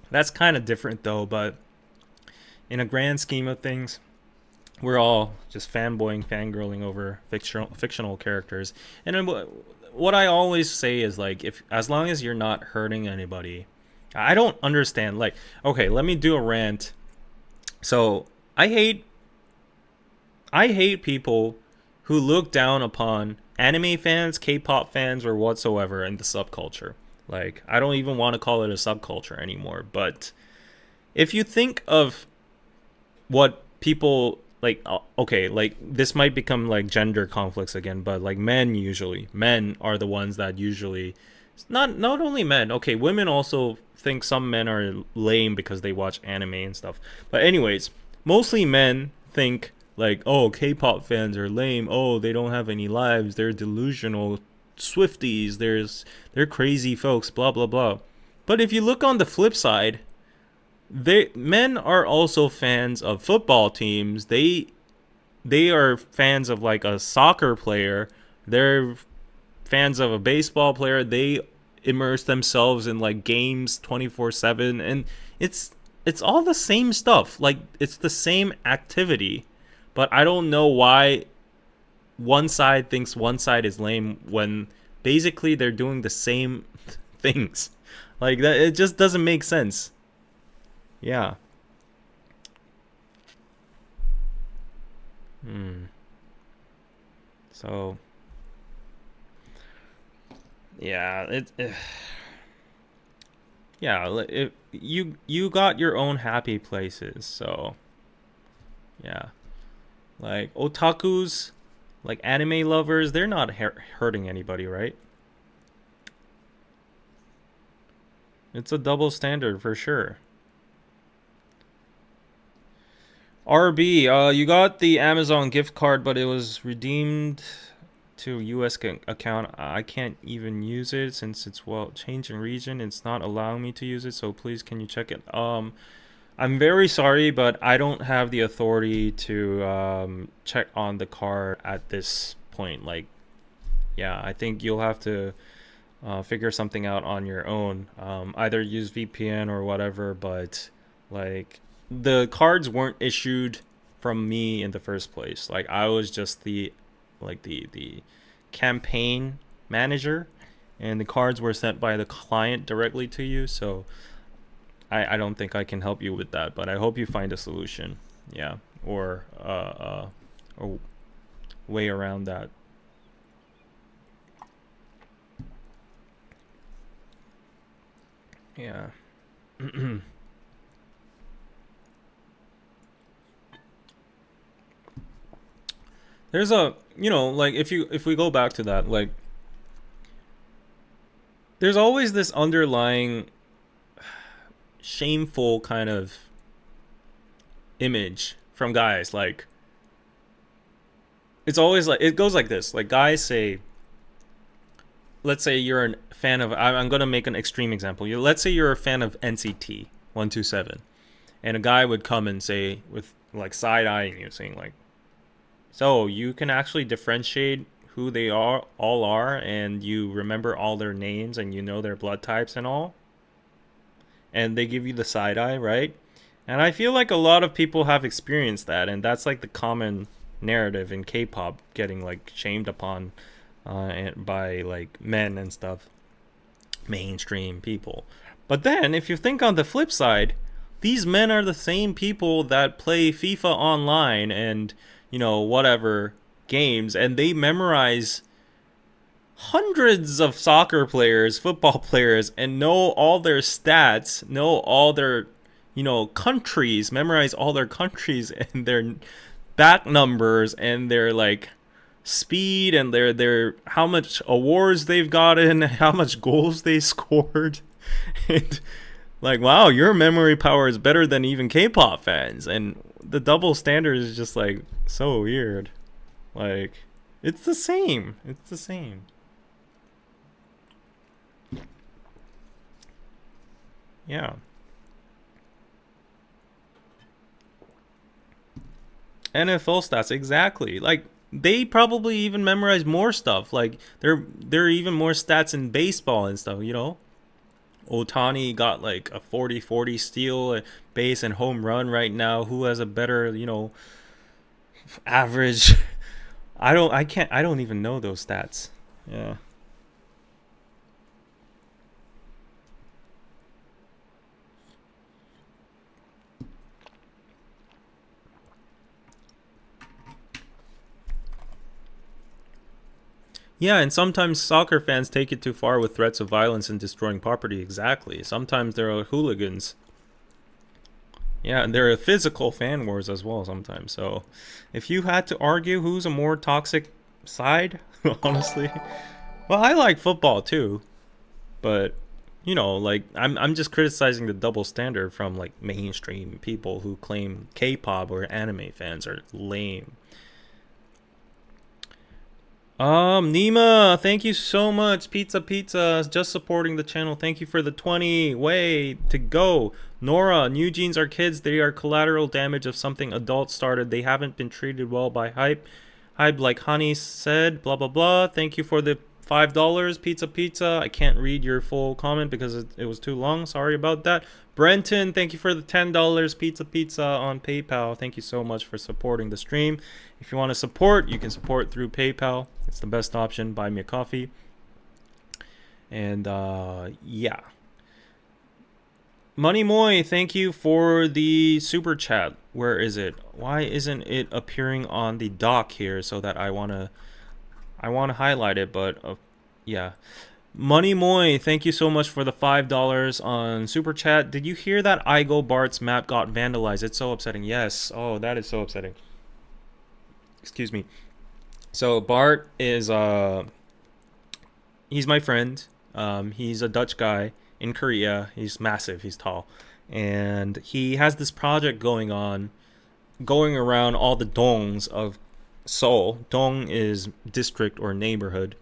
That's kind of different though, but in a grand scheme of things, we're all just fanboying, fangirling over fictional characters. And then what I always say is like, if as long as you're not hurting anybody, I don't understand. Like, okay, let me do a rant. So I hate people who look down upon anime fans, K-pop fans, or whatsoever in the subculture. Like, I don't even want to call it a subculture anymore. But if you think of what people like, okay, like this might become like gender conflicts again, but like men are the ones that usually, not only men. Okay, women also think some men are lame because they watch anime and stuff. But anyways, mostly men think like, oh, K-pop fans are lame. Oh, they don't have any lives. They're delusional Swifties. They're crazy folks. Blah blah blah. But if you look on the flip side, men are also fans of football teams. They are fans of like a soccer player. They're fans of a baseball player. They immerse themselves in like games 24/7, and it's all the same stuff. Like it's the same activity, but I don't know why one side thinks one side is lame when basically they're doing the same things. Like that, it just doesn't make sense. Yeah. So yeah, yeah, you got your own happy places. So yeah, like otakus, like anime lovers, they're not hurting anybody, right? It's a double standard for sure. RB, you got the Amazon gift card, but it was redeemed to US account. I can't even use it since it's changing region. It's not allowing me to use it, so please can you check it? I'm very sorry, but I don't have the authority to check on the card at this point. Like, yeah, I think you'll have to figure something out on your own. Either use VPN or whatever, but like the cards weren't issued from me in the first place. Like I was just the campaign manager, and the cards were sent by the client directly to you. So I don't think I can help you with that, but I hope you find a solution. Yeah, or a way around that. Yeah. There's a, like, if we go back to that, like, there's always this underlying shameful kind of image from guys. Like, it's always like, it goes like this. Like, guys say, let's say you're a fan of, I'm going to make an extreme example. Let's say you're a fan of NCT 127, and a guy would come and say, with like side eyeing you, saying like, so you can actually differentiate who they all are, and you remember all their names, and you know their blood types and all, and they give you the side eye, right? And I feel like a lot of people have experienced that, and that's like the common narrative in K-pop, getting like shamed upon by like men and stuff, mainstream people. But then if you think on the flip side, these men are the same people that play FIFA online and, whatever games, and they memorize hundreds of soccer players, football players, and know all their stats, know all their, countries, memorize all their countries and their back numbers and their like speed and their how much awards they've gotten, how much goals they scored. And like, wow, your memory power is better than even K-pop fans. And the double standard is just like so weird. Like, it's the same. It's the same. Yeah. NFL stats, exactly. Like, they probably even memorize more stuff. Like, there are even more stats in baseball and stuff, Otani got like a 40-40 steal, a base and home run right now. Who has a better, average? I don't even know those stats. Yeah. Yeah, and sometimes soccer fans take it too far with threats of violence and destroying property. Exactly. Sometimes there are hooligans. Yeah, and there are physical fan wars as well sometimes. So, if you had to argue who's a more toxic side, honestly, well, I like football too, but like I'm just criticizing the double standard from like mainstream people who claim K-pop or anime fans are lame. Nima, thank you so much. Pizza, just supporting the channel. Thank you for the 20. Way to go. Nora, NewJeans are kids. They are collateral damage of something adults started. They haven't been treated well by hype. Hype, like Honey said, blah, blah, blah. Thank you for the $5. Pizza. I can't read your full comment because it was too long. Sorry about that. Brenton, thank you for the $10. Pizza on PayPal. Thank you so much for supporting the stream. If you want to support, you can support through PayPal. It's the best option. Buy me a coffee. And yeah. Money Moy, thank you for the super chat. Where is it? Why isn't it appearing on the dock here so that I want to highlight it, but yeah. Money Moy, thank you so much for the $5 on super chat. Did you hear that Igo Bart's map got vandalized? It's so upsetting. Yes. Oh, that is so upsetting. Excuse me. So Bart is he's my friend. He's a Dutch guy in Korea. He's massive. He's tall, and he has this project going around all the dongs of Seoul. Dong is district or neighborhood,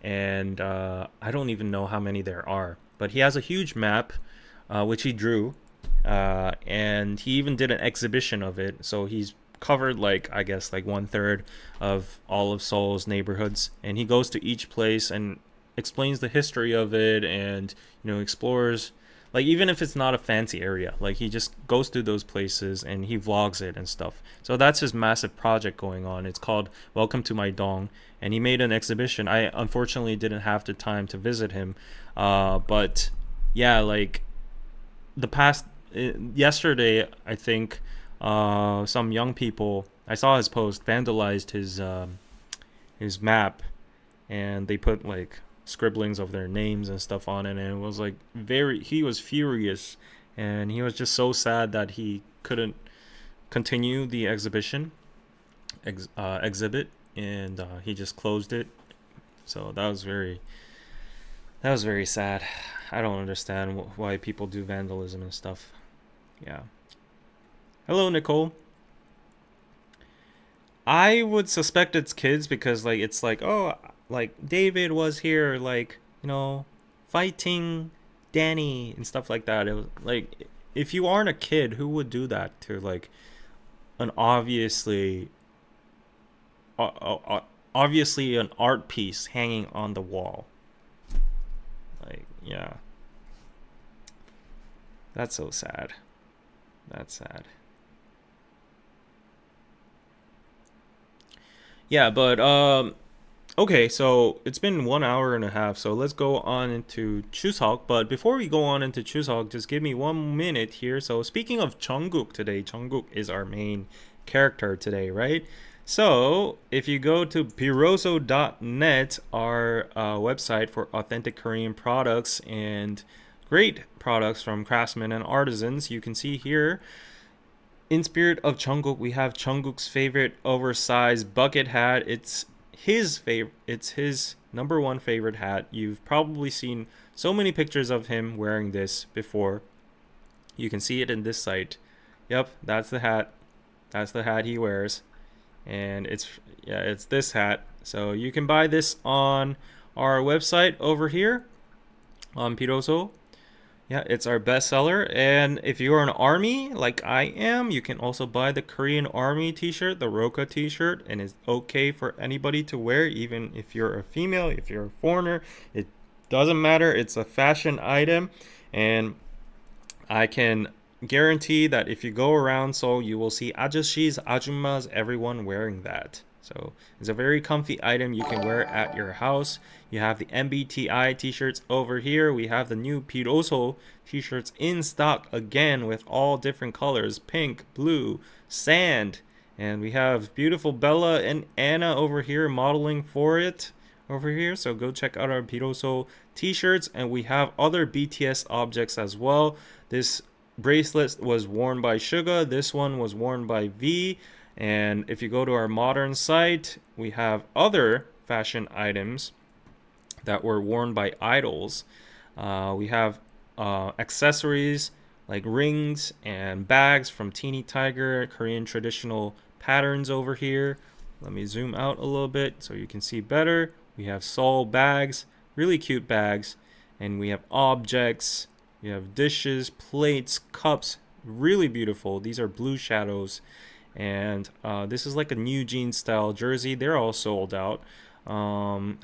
and I don't even know how many there are. But he has a huge map, which he drew, and he even did an exhibition of it. So he's covered like 1/3 of all of Seoul's neighborhoods, and he goes to each place and explains the history of it, and explores, like, even if it's not a fancy area, like he just goes through those places and he vlogs it and stuff. So that's his massive project going on. It's called Welcome to My Dong, and he made an exhibition. I unfortunately didn't have the time to visit him, but yeah, like, the past yesterday, I think some young people, I saw his post, vandalized his map, and they put like scribblings of their names and stuff on it, and it was like he was furious, and he was just so sad that he couldn't continue the exhibit, and he just closed it. So that was very sad. I don't understand why people do vandalism and stuff. Yeah. Hello, Nicole. I would suspect it's kids because like it's like, oh, like David was here, like, fighting Danny and stuff like that. It was like, if you aren't a kid, who would do that to like an obviously an art piece hanging on the wall? Like, yeah. That's so sad. That's sad. Yeah, but okay, so it's been 1 hour and a half, so let's go on into Chuseok. But before we go on into Chuseok, just give me 1 minute here. So speaking of Jungkook today, Jungkook is our main character today, right? So if you go to piroso.net, our website for authentic Korean products and great products from craftsmen and artisans, you can see here, in spirit of Jungkook, we have Jungkook's favorite oversized bucket hat. It's his number one favorite hat. You've probably seen so many pictures of him wearing this before. You can see it in this site. Yep, that's the hat. That's the hat he wears. And it's this hat. So you can buy this on our website over here on Piroso. Yeah, it's our bestseller. And if you're an army like I am, you can also buy the Korean Army t-shirt, the Roka t-shirt, and it's okay for anybody to wear, even if you're a female, if you're a foreigner. It doesn't matter. It's a fashion item, and I can guarantee that if you go around Seoul, you will see 아저씨s, 아줌mas, everyone wearing that. So it's a very comfy item you can wear at your house. You have the MBTI t-shirts over here. We have the new Piroso t-shirts in stock again with all different colors, pink, blue, sand. And we have beautiful Bella and Anna over here modeling for it over here. So go check out our Piroso t-shirts. And we have other BTS objects as well. This bracelet was worn by Suga. This one was worn by V. And if you go to our modern site, we have other fashion items that were worn by idols. We have accessories like rings and bags from Teeny Tiger, Korean traditional patterns over here. Let me zoom out a little bit so you can see better. We have Seoul bags, really cute bags. And we have objects. We have dishes, plates, cups, really beautiful. These are blue shadows. And this is like a NewJeans style jersey. They're all sold out.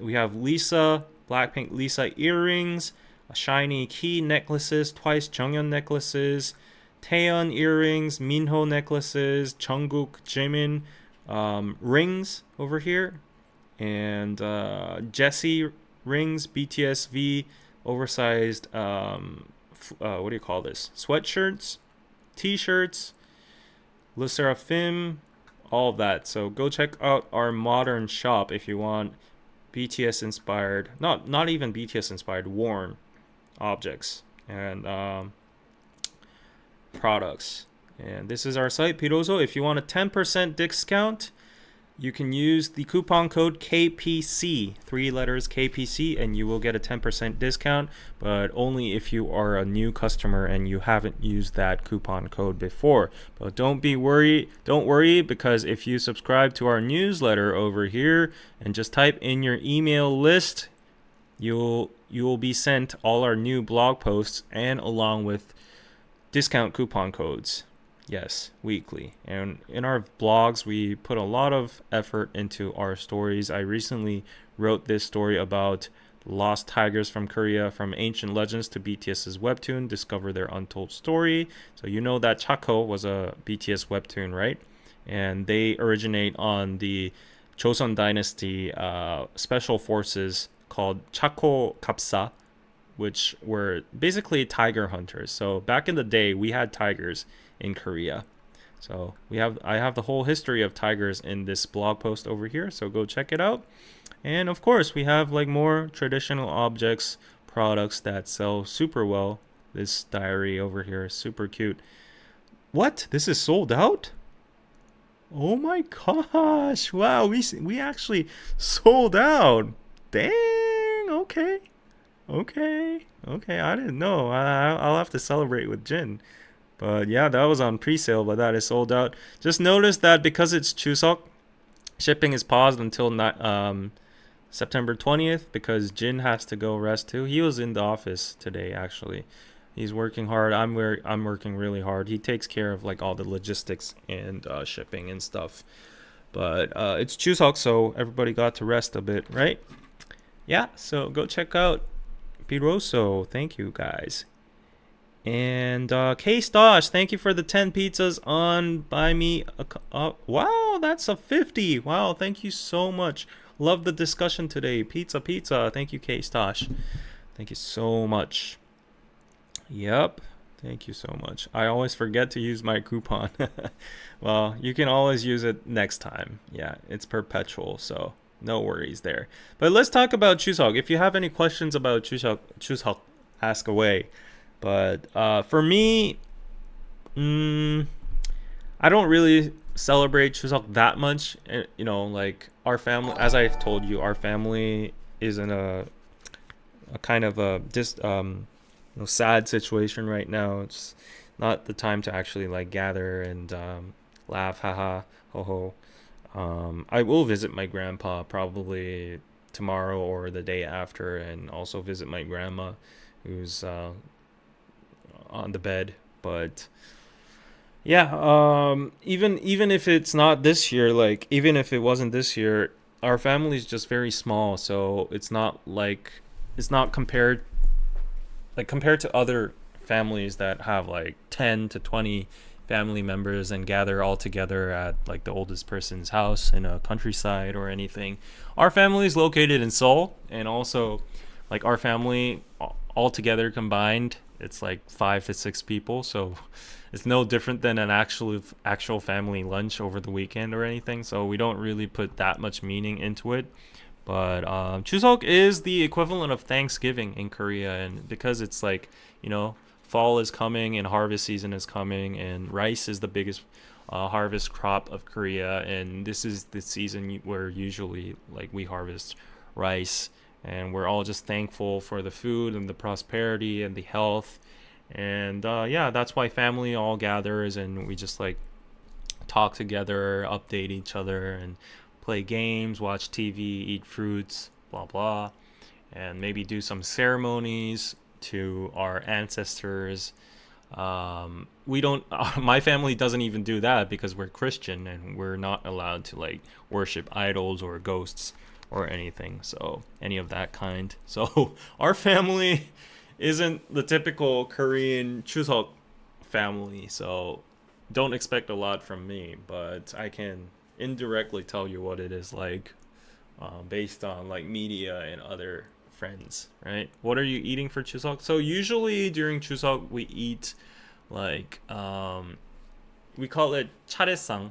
We have Lisa, Blackpink Lisa earrings, shiny key necklaces, twice Jonghyun necklaces, Taeyeon earrings, Minho necklaces, Jungkook, Jimin rings over here, and Jessie rings, BTS V oversized what do you call this? Sweatshirts, t-shirts, Le Seraphim, all of that. So go check out our modern shop if you want BTS inspired, not even BTS inspired, worn objects and products. And this is our site, Piroso. If you want a 10% discount, you can use the coupon code KPC, 3 letters KPC, and you will get a 10% discount, but only if you are a new customer and you haven't used that coupon code before. But don't worry, because if you subscribe to our newsletter over here and just type in your email list, you will be sent all our new blog posts and along with discount coupon codes. Yes, weekly. And in our blogs, we put a lot of effort into our stories. I recently wrote this story about lost tigers from Korea, from ancient legends to BTS's webtoon, discover their untold story. So you know that Chaco was a BTS webtoon, right? And they originate on the Joseon Dynasty special forces called Chaco Kapsa. which were basically tiger hunters. So back in the day, we had tigers in Korea. So I have the whole history of tigers in this blog post over here. So go check it out. And of course, we have like more traditional objects, products that sell super well. This diary over here is super cute. What? This is sold out? Oh my gosh. Wow, we actually sold out. Dang. Okay. Okay. I didn't know. I'll have to celebrate with Jin. But yeah, that was on pre-sale, but that is sold out. Just notice that because it's Chuseok, shipping is paused until September 20th because Jin has to go rest too. He was in the office today actually. He's working hard. I'm working really hard. He takes care of like all the logistics and shipping and stuff. But it's Chuseok, so everybody got to rest a bit, right? Yeah, so go check out Piroso. Thank you guys. And K Stosh, thank you for the 10 pizzas on Buy Me. Wow, that's a 50. Wow, thank you so much. Love the discussion today. Pizza. Thank you, K Stosh. Thank you so much. Yep. Thank you so much. I always forget to use my coupon. Well, you can always use it next time. Yeah, it's perpetual, so no worries there. But let's talk about Chuseok. If you have any questions about Chuseok, ask away. But for me, I don't really celebrate Chuseok that much. You know, like our family, as I've told you, our family is in a kind of a sad situation right now. It's not the time to actually like gather and laugh, haha, ho ho. I will visit my grandpa probably tomorrow or the day after, and also visit my grandma, who's on the bed. But yeah, even if it's not this year, like even if it wasn't this year, our family is just very small, so it's not compared to other families that have like 10 to 20 family members and gather all together at like the oldest person's house in a countryside or anything. Our family is located in Seoul, and also like our family all together combined, it's like 5 to 6 people, so it's no different than an actual family lunch over the weekend or anything. So we don't really put that much meaning into it. But Chuseok is the equivalent of Thanksgiving in Korea, and because it's like, you know, fall is coming and harvest season is coming, and rice is the biggest harvest crop of Korea, and this is the season where usually like we harvest rice, and we're all just thankful for the food and the prosperity and the health, and yeah, that's why family all gathers, and we just like talk together, update each other, and play games, watch TV, eat fruits, blah blah, and maybe do some ceremonies to our ancestors. We don't my family doesn't even do that because we're Christian and we're not allowed to like worship idols or ghosts or anything, so any of that kind. So our family isn't the typical Korean Chuseok family, so don't expect a lot from me, but I can indirectly tell you what it is like based on like media and other friends, right? What are you eating for Chuseok? So usually during Chuseok we eat like we call it charesang.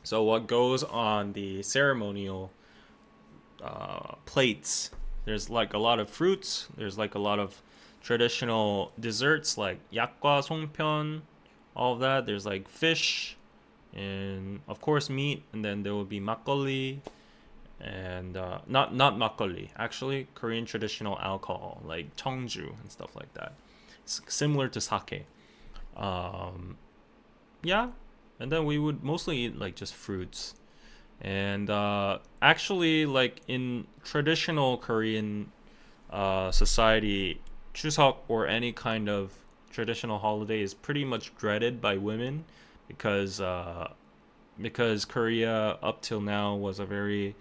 So what goes on the ceremonial plates, there's like a lot of fruits, there's like a lot of traditional desserts like yakgwa, songpyeon, all of that. There's like fish and of course meat, and then there will be makgeolli and not makgeolli, actually Korean traditional alcohol like cheongju and stuff like that. It's similar to sake. Yeah, and then we would mostly eat like just fruits. And actually, like in traditional Korean society, Chuseok or any kind of traditional holiday is pretty much dreaded by women because Korea up till now was a very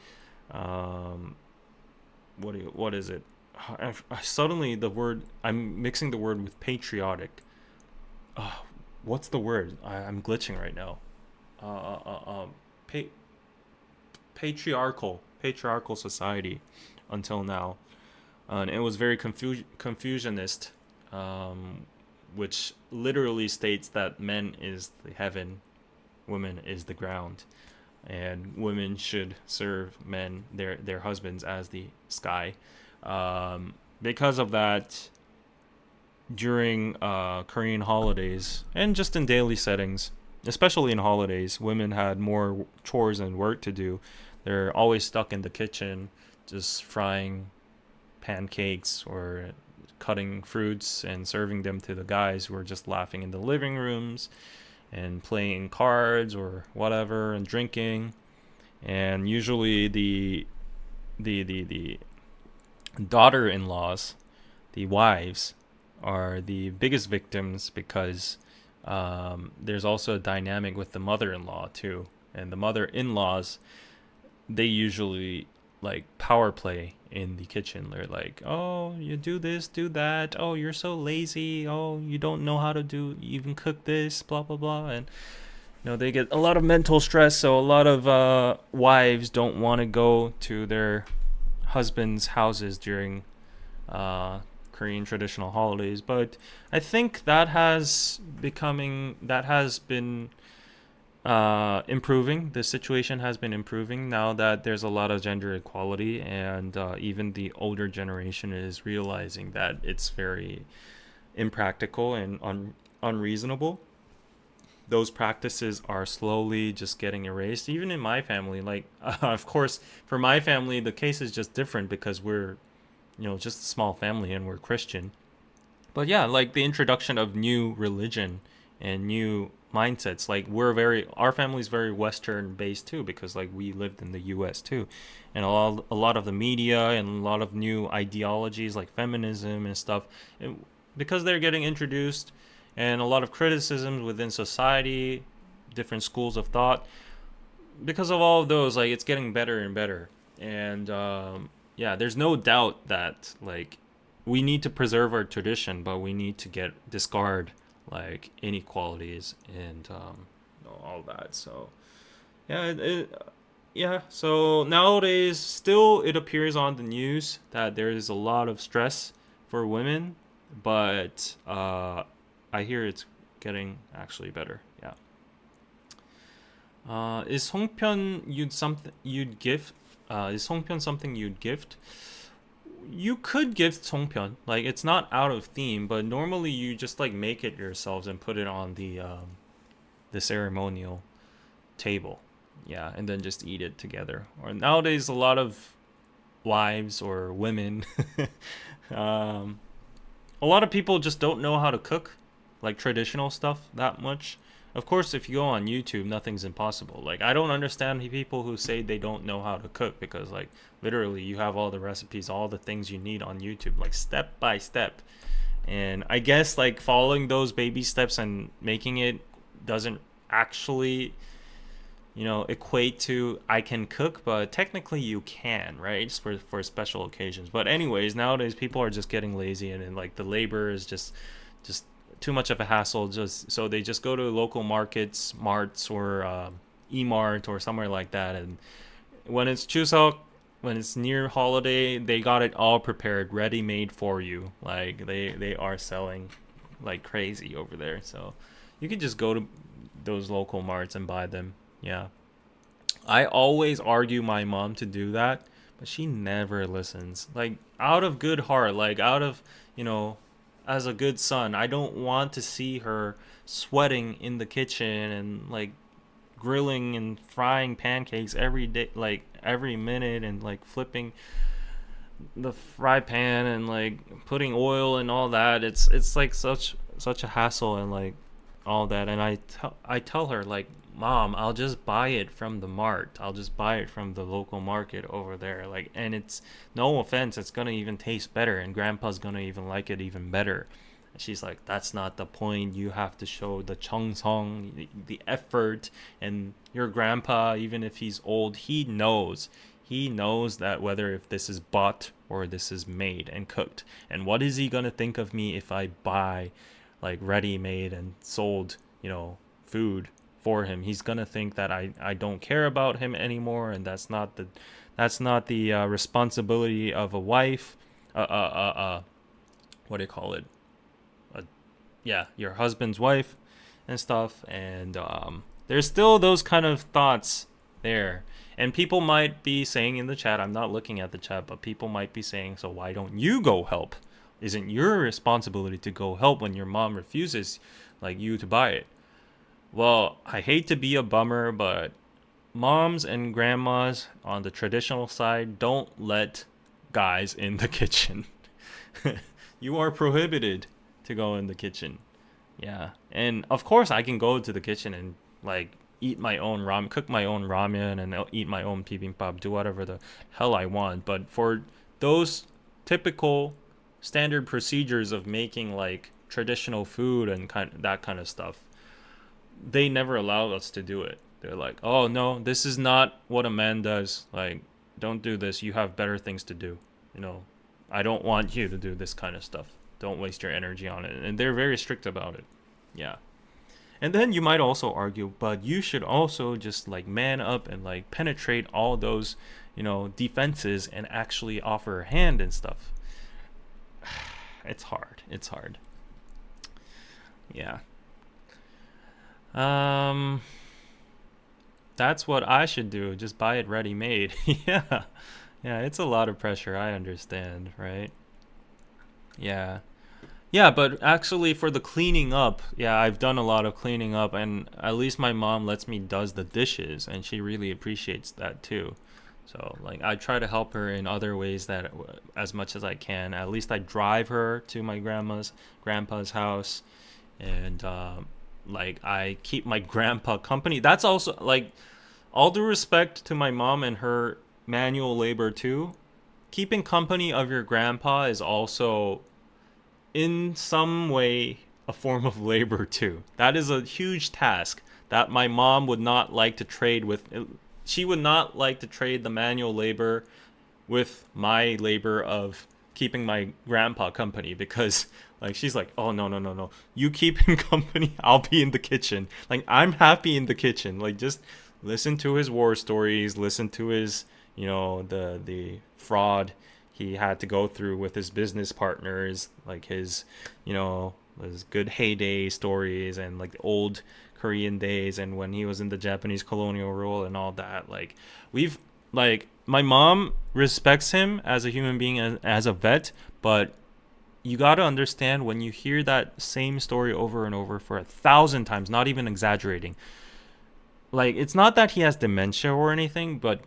what is it? Suddenly the word, I'm mixing the word with patriotic. What's the word? I'm glitching right now. Patriarchal society until now. and it was very confusionist, which literally states that men is the heaven, women is the ground, and women should serve men, their husbands, as the sky. Because of that, during Korean holidays and just in daily settings, especially in holidays, women had more chores and work to do. They're always stuck in the kitchen, just frying pancakes or cutting fruits and serving them to the guys who are just laughing in the living rooms and playing cards or whatever and drinking. And usually the daughter-in-laws, the wives, are the biggest victims because there's also a dynamic with the mother-in-law too, and the mother-in-laws, they usually like power play in the kitchen. They're like, oh, you do this, do that, oh, you're so lazy, oh, you don't know how to do even cook this, blah blah blah. And they get a lot of mental stress, so a lot of wives don't want to go to their husbands' houses during Korean traditional holidays. But I think that has been improving. The situation has been improving now that there's a lot of gender equality, and even the older generation is realizing that it's very impractical and unreasonable. Those practices are slowly just getting erased. Even in my family, like of course, for my family, the case is just different because we're, just a small family and we're Christian. But yeah, like the introduction of new religion and new mindsets. Like our family's very Western based too, because like we lived in the U.S. too, and a lot of the media and a lot of new ideologies like feminism and stuff, because they're getting introduced, and a lot of criticisms within society, different schools of thought. Because of all of those, like it's getting better and better, and yeah, there's no doubt that like we need to preserve our tradition, but we need to discard like inequalities and all that. So yeah, yeah. So nowadays, still it appears on the news that there is a lot of stress for women, but I hear it's getting actually better. Yeah. Is Songpyeon you'd something you'd gift? Is Songpyeon something you'd gift? You could gift Songpyeon. Like it's not out of theme, but normally you just like make it yourselves and put it on the ceremonial table. Yeah, and then just eat it together. Or nowadays, a lot of wives or women, a lot of people just don't know how to cook like traditional stuff that much. Of course, if you go on YouTube, nothing's impossible. Like I don't understand people who say they don't know how to cook, because like literally you have all the recipes, all the things you need on YouTube, like step by step. And I guess like following those baby steps and making it doesn't actually, equate to I can cook, but technically you can, right? Just for special occasions. But anyways, nowadays people are just getting lazy, and then like the labor is just too much of a hassle. Just so they just go to local marts or E-Mart or somewhere like that. And when it's Chuseok, when it's near holiday, they got it all prepared, ready made for you. Like they are selling like crazy over there. So you can just go to those local marts and buy them. Yeah. I always argue my mom to do that, but she never listens. Like out of good heart, like out of, as a good son, I don't want to see her sweating in the kitchen and like grilling and frying pancakes every day, like every minute, and like flipping the fry pan and like putting oil and all that. It's like such a hassle and like all that. And I tell her like, Mom, I'll just buy it from the mart. I'll just buy it from the local market over there. Like, and it's no offense, it's gonna even taste better, and Grandpa's gonna even like it even better. And she's like, that's not the point. You have to show the cheongsong, the effort, and your grandpa, even if he's old, he knows. He knows that whether if this is bought or this is made and cooked. And what is he gonna think of me if I buy like ready-made and sold, food for him? He's gonna think that I don't care about him anymore, and that's not the responsibility of a wife what do you call it? Yeah, your husband's wife and stuff. And there's still those kind of thoughts there. And people might be saying in the chat, I'm not looking at the chat, but people might be saying, so why don't you go help? Isn't your responsibility to go help when your mom refuses like you to buy it? Well, I hate to be a bummer, but moms and grandmas on the traditional side don't let guys in the kitchen. You are prohibited to go in the kitchen. Yeah. And of course I can go to the kitchen and like eat my own ramen, cook my own ramen, and eat my own bibimbap, do whatever the hell I want. But for those typical standard procedures of making like traditional food and that kind of stuff, they never allow us to do it. They're like, oh no, this is not what a man does. Like, don't do this. You have better things to do. You know, I don't want you to do this kind of stuff. Don't waste your energy on it. And they're very strict about it. Yeah. And then you might also argue, but you should also just like man up and like penetrate all those, you know, defenses and actually offer a hand and stuff. It's hard. It's hard. Yeah. That's what I should do. Just buy it ready made. Yeah. Yeah, it's a lot of pressure. I understand, right? Yeah. Yeah, but actually for the cleaning up, yeah, I've done a lot of cleaning up, and at least my mom lets me does the dishes, and she really appreciates that too. So like I try to help her in other ways that as much as I can. At least I drive her to my grandpa's house, and like I keep my grandpa company. That's also like all due respect to my mom and her manual labor too. Keeping company of your grandpa is also in some way a form of labor too. That is a huge task that my mom would not like to trade with. She would not like to trade the manual labor with my labor of keeping my grandpa company, because like she's like, oh no, you keep him company, I'll be in the kitchen. Like I'm happy in the kitchen. Like just listen to his war stories, listen to his, you know, the fraud he had to go through with his business partners, like his, you know, his good heyday stories and like the old Korean days and when he was in the Japanese colonial rule and all that. Like we've like my mom respects him as a human being, as a vet, but you got to understand when you hear that same story over and over for 1,000 times, not even exaggerating. Like it's not that he has dementia or anything, but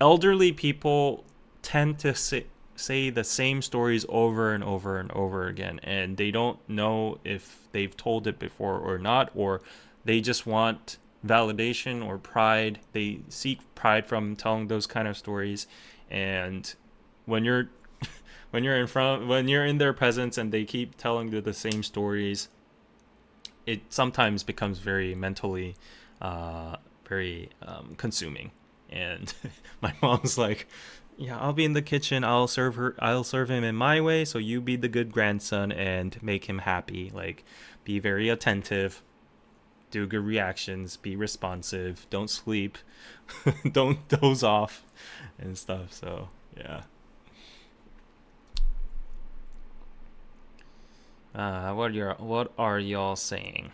elderly people tend to say the same stories over and over and over again, and they don't know if they've told it before or not, or they just want validation or pride. They seek pride from telling those kind of stories, and when you're when you're in their presence and they keep telling the same stories, it sometimes becomes very mentally very consuming. And my mom's like, yeah, I'll be in the kitchen. I'll serve him in my way. So you be the good grandson and make him happy. Like, be very attentive, do good reactions, be responsive, don't sleep, don't doze off, and stuff. So yeah. What are y'all saying?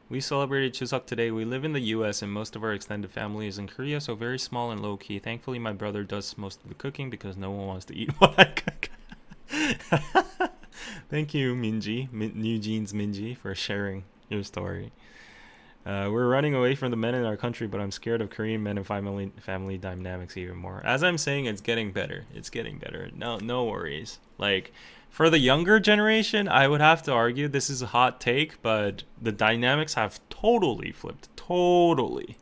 We celebrated Chuseok today. We live in the US and most of our extended family is in Korea, so very small and low key. Thankfully, my brother does most of the cooking because no one wants to eat what I cook. Thank you, Minji, NewJeans Minji, for sharing your story. We're running away from the men in our country, but I'm scared of Korean men and family dynamics even more. As I'm saying, it's getting better. It's getting better. No worries. Like, for the younger generation, I would have to argue this is a hot take, but the dynamics have totally flipped. Totally.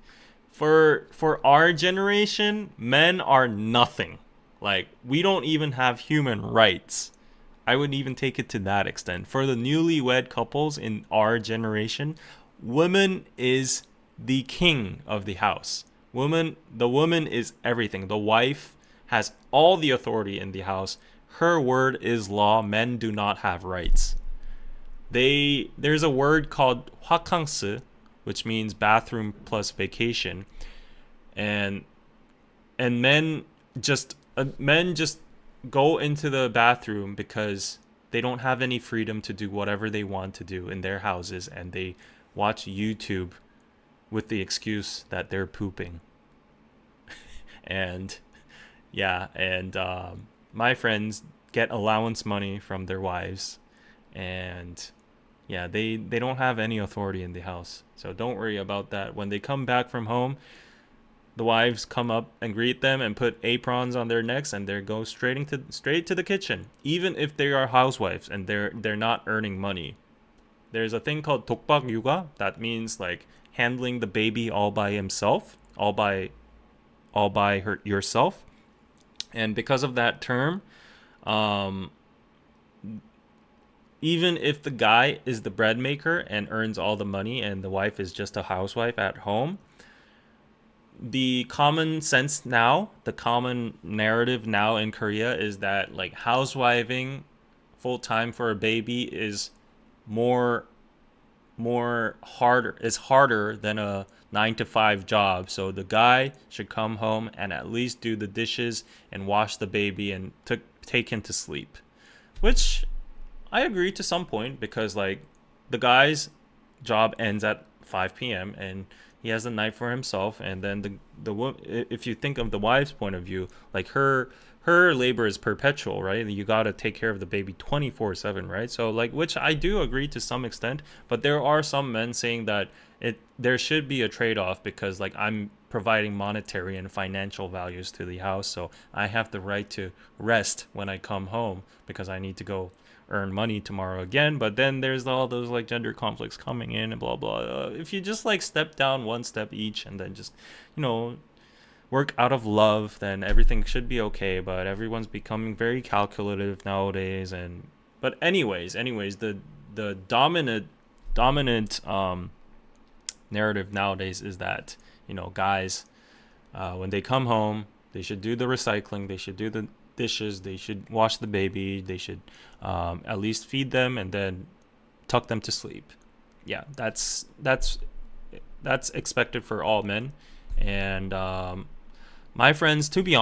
For our generation, men are nothing. Like, we don't even have human rights. I would even take it to that extent. For the newlywed couples in our generation, woman is the king of the house. The woman is everything. The wife has all the authority in the house. Her word is law. Men do not have rights. There's a word called 화캉스, which means bathroom plus vacation, and men just go into the bathroom because they don't have any freedom to do whatever they want to do in their houses, and they watch YouTube with the excuse that they're pooping. And yeah, and my friends get allowance money from their wives, and yeah, they don't have any authority in the house. So don't worry about that. When they come back from home, the wives come up and greet them and put aprons on their necks, and they go straight to the kitchen, even if they are housewives and they're not earning money. There's a thing called 독박 육아, that means like handling the baby all by himself, all by her yourself. And because of that term, um, even if the guy is the bread maker and earns all the money and the wife is just a housewife at home, the common sense now, the common narrative now in Korea is that like housewiving full time for a baby is more harder than a 9 to 5 job. So the guy should come home and at least do the dishes and wash the baby and take him to sleep, which I agree to some point, because like the guy's job ends at 5 p.m. and he has the night for himself. And then if you think of the wife's point of view, like her labor is perpetual, right? You got to take care of the baby 24/7, right? So like, which I do agree to some extent, but there are some men saying that there should be a trade-off, because like I'm providing monetary and financial values to the house, so I have the right to rest when I come home because I need to go earn money tomorrow again. But then there's all those like gender conflicts coming in and blah blah. If you just like step down one step each and then just, you know, work out of love, then everything should be okay. But everyone's becoming very calculative nowadays. And but anyways, the dominant narrative nowadays is that, you know, guys, when they come home, they should do the recycling, they should do the dishes, they should wash the baby, they should at least feed them and then tuck them to sleep. Yeah, that's expected for all men. And my friends, to be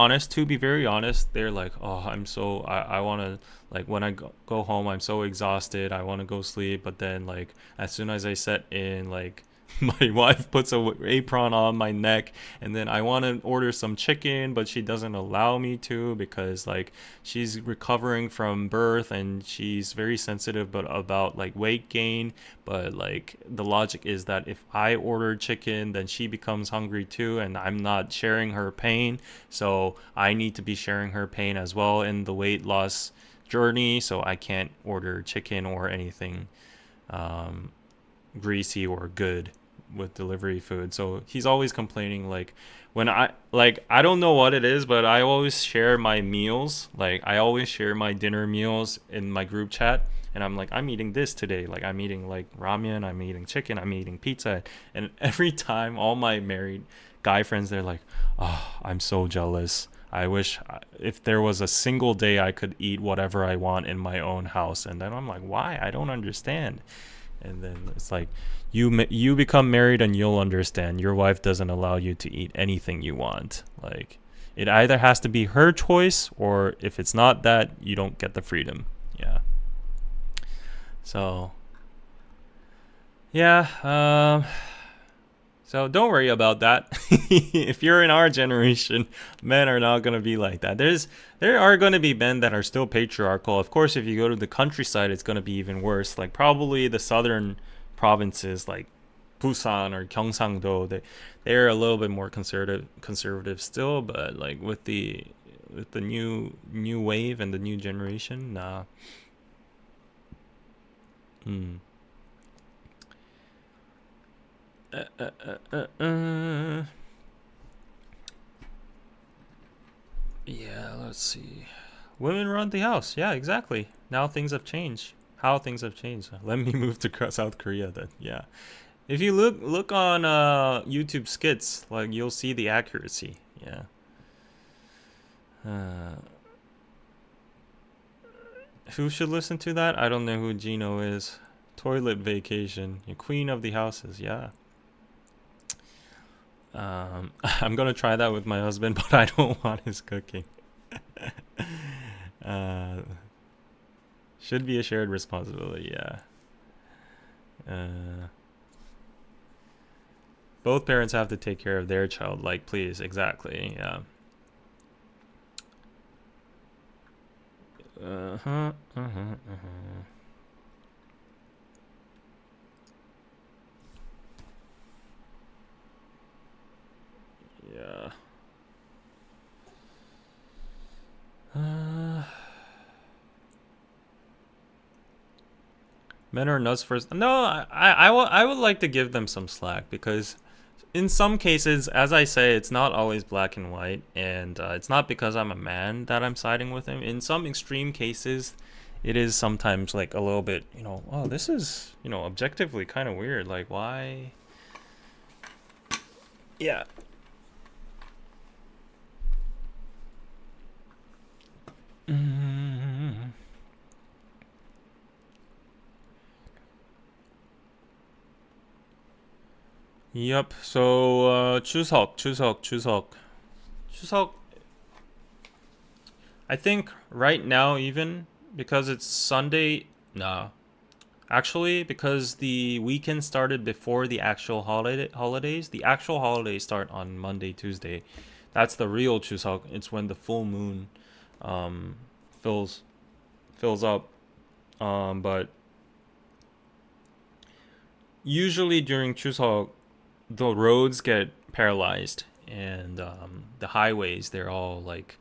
very honest, they're like, oh, I want to, like, when I go home, I'm so exhausted, I want to go sleep. But then like as soon as I set in, like my wife puts a apron on my neck, and then I want to order some chicken, but she doesn't allow me to, because like she's recovering from birth and she's very sensitive about like weight gain. But like the logic is that if I order chicken, then she becomes hungry too, and I'm not sharing her pain, so I need to be sharing her pain as well in the weight loss journey. So I can't order chicken or anything greasy or good with delivery food. So he's always complaining, like when I don't know what it is, but I always share my meals. Like I always share my dinner meals in my group chat, and I'm like, I'm eating this today, like I'm eating like ramen, I'm eating chicken, I'm eating pizza. And every time all my married guy friends, they're like, oh, I'm so jealous. I wish if there was a single day I could eat whatever I want in my own house. And then I'm like, why? I don't understand. And then it's like, you become married and you'll understand. Your wife doesn't allow you to eat anything you want. Like it either has to be her choice, or if it's not that, you don't get the freedom. Yeah. So yeah, so don't worry about that. If you're in our generation, men are not going to be like that. There are going to be men that are still patriarchal. Of course, if you go to the countryside, it's going to be even worse. Like probably the southern provinces like Busan or Gyeongsangdo, they're a little bit more conservative still. But like with the new wave and the new generation, nah. Yeah, let's see. Women run the house. Yeah, exactly. Now things have changed. How things have changed. Let me move to South Korea then. Yeah. If you look on YouTube skits, like you'll see the accuracy. Yeah. Who should listen to that? I don't know who Gino is. Toilet vacation. Your queen of the houses. Yeah. I'm gonna try that with my husband, but I don't want his cooking. Should be a shared responsibility, yeah. Both parents have to take care of their child, like, please, exactly, yeah. Yeah. Men are nuts first. No, I would like to give them some slack, because in some cases, as I say, it's not always black and white, and it's not because I'm a man that I'm siding with him. In some extreme cases, it is sometimes like a little bit, oh, this is, objectively kind of weird. Like, why? Yeah. Yep. So Chuseok. I think right now, even because it's Sunday, nah. Actually, because the weekend started before the actual holidays. The actual holidays start on Monday, Tuesday. That's the real Chuseok. It's when the full moon fills up. But usually during Chuseok, the roads get paralyzed, and the highways, they're all like,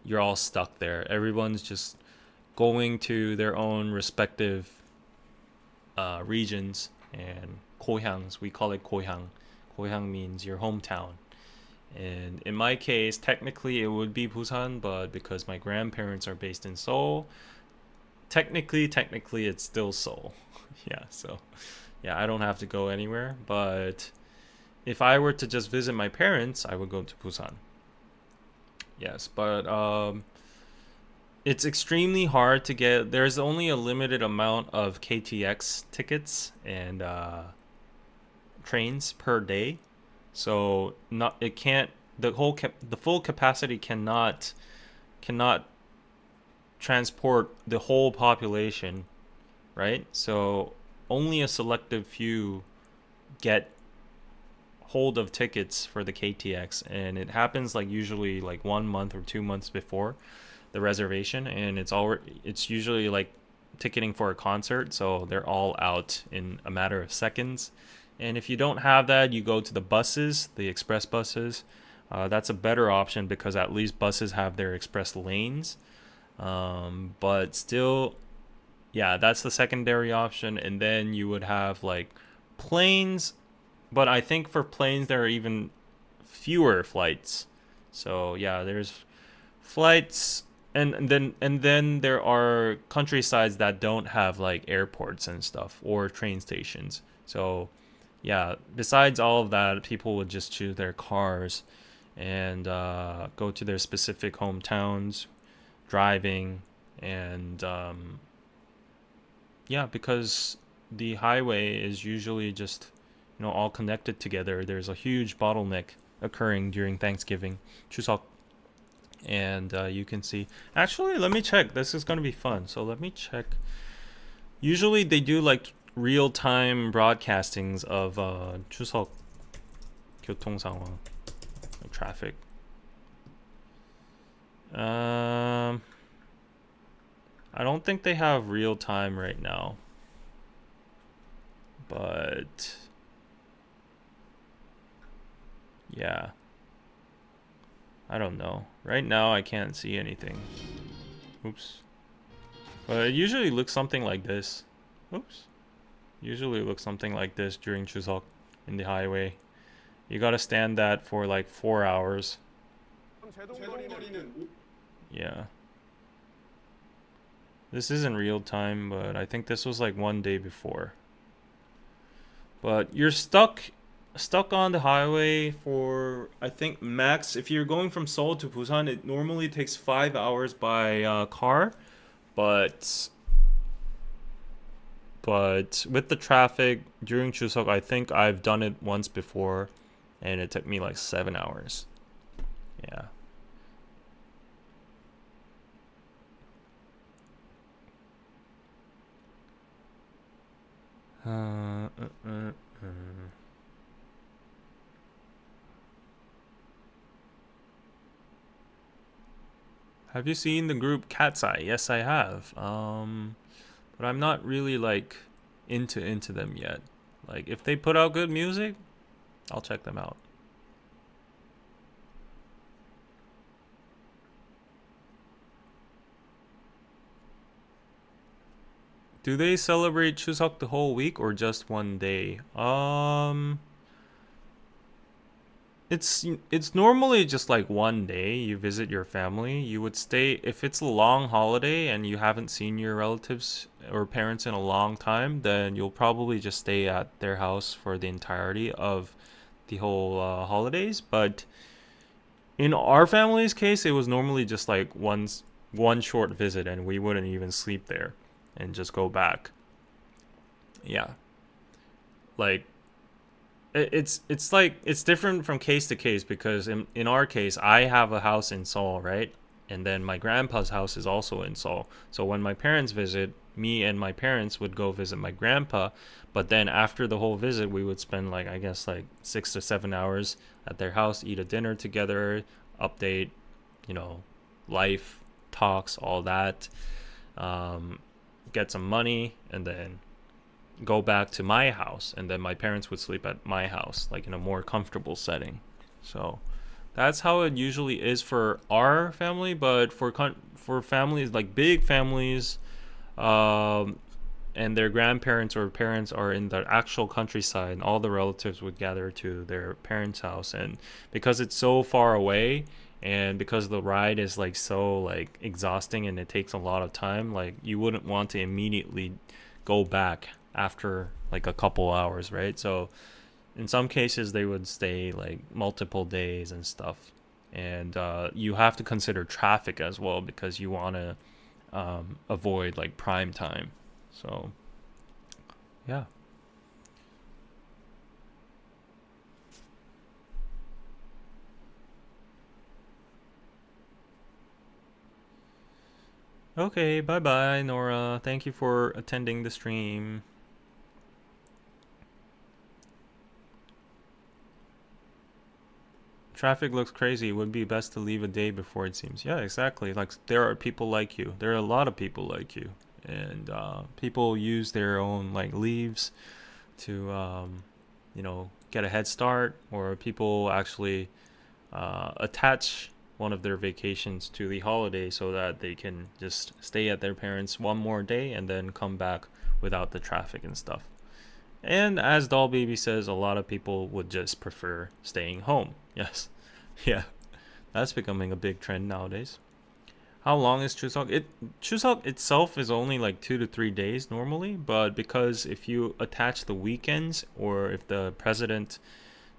you're all stuck there. Everyone's just going to their own respective regions and 고향s. We call it 고향. 고향 means your hometown. And in my case, technically it would be Busan, but because my grandparents are based in Seoul, technically it's still Seoul. Yeah, so yeah, I don't have to go anywhere. But if I were to just visit my parents, I would go to Busan. Yes, but it's extremely hard to get. There's only a limited amount of KTX tickets and trains per day, so the full capacity cannot transport the whole population, right? So only a selective few get hold of tickets for the KTX, and it happens like usually like 1 month or 2 months before the reservation, and it's usually like ticketing for a concert, so they're all out in a matter of seconds. And if you don't have that, you go to the buses, the express buses. That's a better option because at least buses have their express lanes. But still, yeah, that's the secondary option. And then you would have like planes, but I think for planes there are even fewer flights. So yeah, there's flights, and then there are countrysides that don't have like airports and stuff or train stations. So yeah, besides all of that, people would just choose their cars and go to their specific hometowns, driving, and yeah, because the highway is usually just all connected together. There's a huge bottleneck occurring during Thanksgiving, Chuseok, and you can see. Actually, let me check. This is gonna be fun. So let me check. Usually they do like real-time broadcastings of Chuseok 교통 상황, traffic. I don't think they have real time right now, but yeah, I don't know. Right now I can't see anything. Oops. But it usually looks something like this. Oops. Usually looks something like this during Chuseok in the highway. You gotta stand that for like 4 hours. Yeah. This isn't real time, but I think this was like 1 day before. But you're stuck on the highway for, I think, max. If you're going from Seoul to Busan, it normally takes 5 hours by car, but with the traffic during Chuseok, I think I've done it once before, and it took me like 7 hours. Yeah. Uh, uh, uh, uh. Have you seen the group Cat's Eye? Yes, I have. But I'm not really like into them yet. Like if they put out good music, I'll check them out. Do they celebrate Chuseok the whole week or just one day? It's normally just like one day you visit your family. You would stay if it's a long holiday and you haven't seen your relatives or parents in a long time, then you'll probably just stay at their house for the entirety of the whole holidays. But in our family's case, it was normally just like one short visit, and we wouldn't even sleep there and just go back. Yeah, like it's like it's different from case to case because in our case I have a house in Seoul, right? And then my grandpa's house is also in Seoul. So when my parents visit, me and my parents would go visit my grandpa, but then after the whole visit we would spend like I guess like 6 to 7 hours at their house, eat a dinner together, update, you know, life talks, all that. Um get some money and then go back to my house, and then my parents would sleep at my house like in a more comfortable setting. So that's how it usually is for our family. But for families like big families, um and their grandparents or parents are in the actual countryside, all the relatives would gather to their parents' house. And because it's so far away, and because the ride is like so like exhausting and it takes a lot of time, like you wouldn't want to immediately go back after like a couple hours, right? So in some cases they would stay like multiple days and stuff. And you have to consider traffic as well because you want to avoid like prime time. So yeah. Okay, bye bye, Nora. Thank you for attending the stream. Traffic looks crazy. It would be best to leave a day before, it seems. Yeah, exactly. Like there are people like you. There are a lot of people like you, and people use their own like leaves to get a head start, or people actually attach one of their vacations to the holiday so that they can just stay at their parents one more day and then come back without the traffic and stuff. And as Doll Baby says, a lot of people would just prefer staying home. Yes. Yeah. That's becoming a big trend nowadays. How long is Chuseok? Chuseok itself is only like 2 to 3 days normally, but because if you attach the weekends, or if the president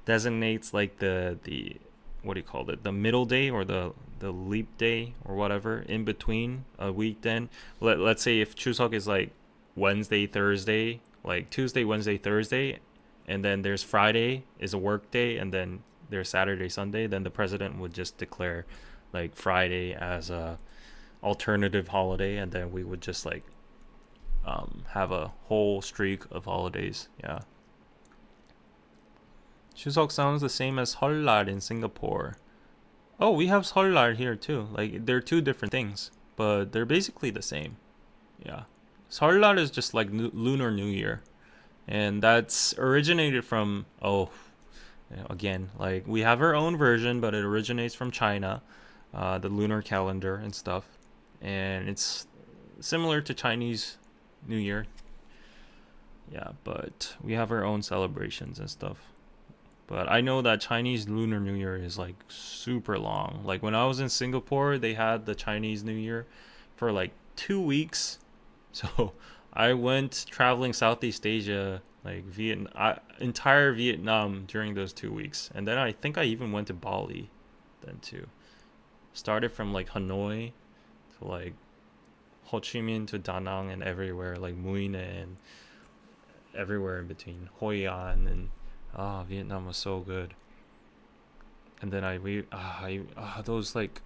designates like the what do you call it, the middle day, or the leap day or whatever in between a week, then let's say if Chuseok is like Wednesday, Thursday, like Tuesday, Wednesday, Thursday, and then there's Friday is a work day, and then there's Saturday, Sunday, then the president would just declare like Friday as a alternative holiday, and then we would just like have a whole streak of holidays. Yeah. Chuseok sounds the same as Seollal in Singapore. Oh, we have Seollal here too. Like they're two different things, but they're basically the same. Yeah. Seollal is just like Lunar New Year, and that's originated from again, like we have our own version, but it originates from China, the lunar calendar and stuff, and it's similar to Chinese New Year. Yeah, but we have our own celebrations and stuff. But I know that Chinese Lunar New Year is like super long. Like when I was in Singapore, they had the Chinese New Year for like 2 weeks. So I went traveling Southeast Asia, like entire Vietnam during those 2 weeks. And then I think I even went to Bali then too. Started from like Hanoi to like Ho Chi Minh to Da Nang and everywhere, like Mui Ne and everywhere in between, Hoi An, and Vietnam was so good. And then those like,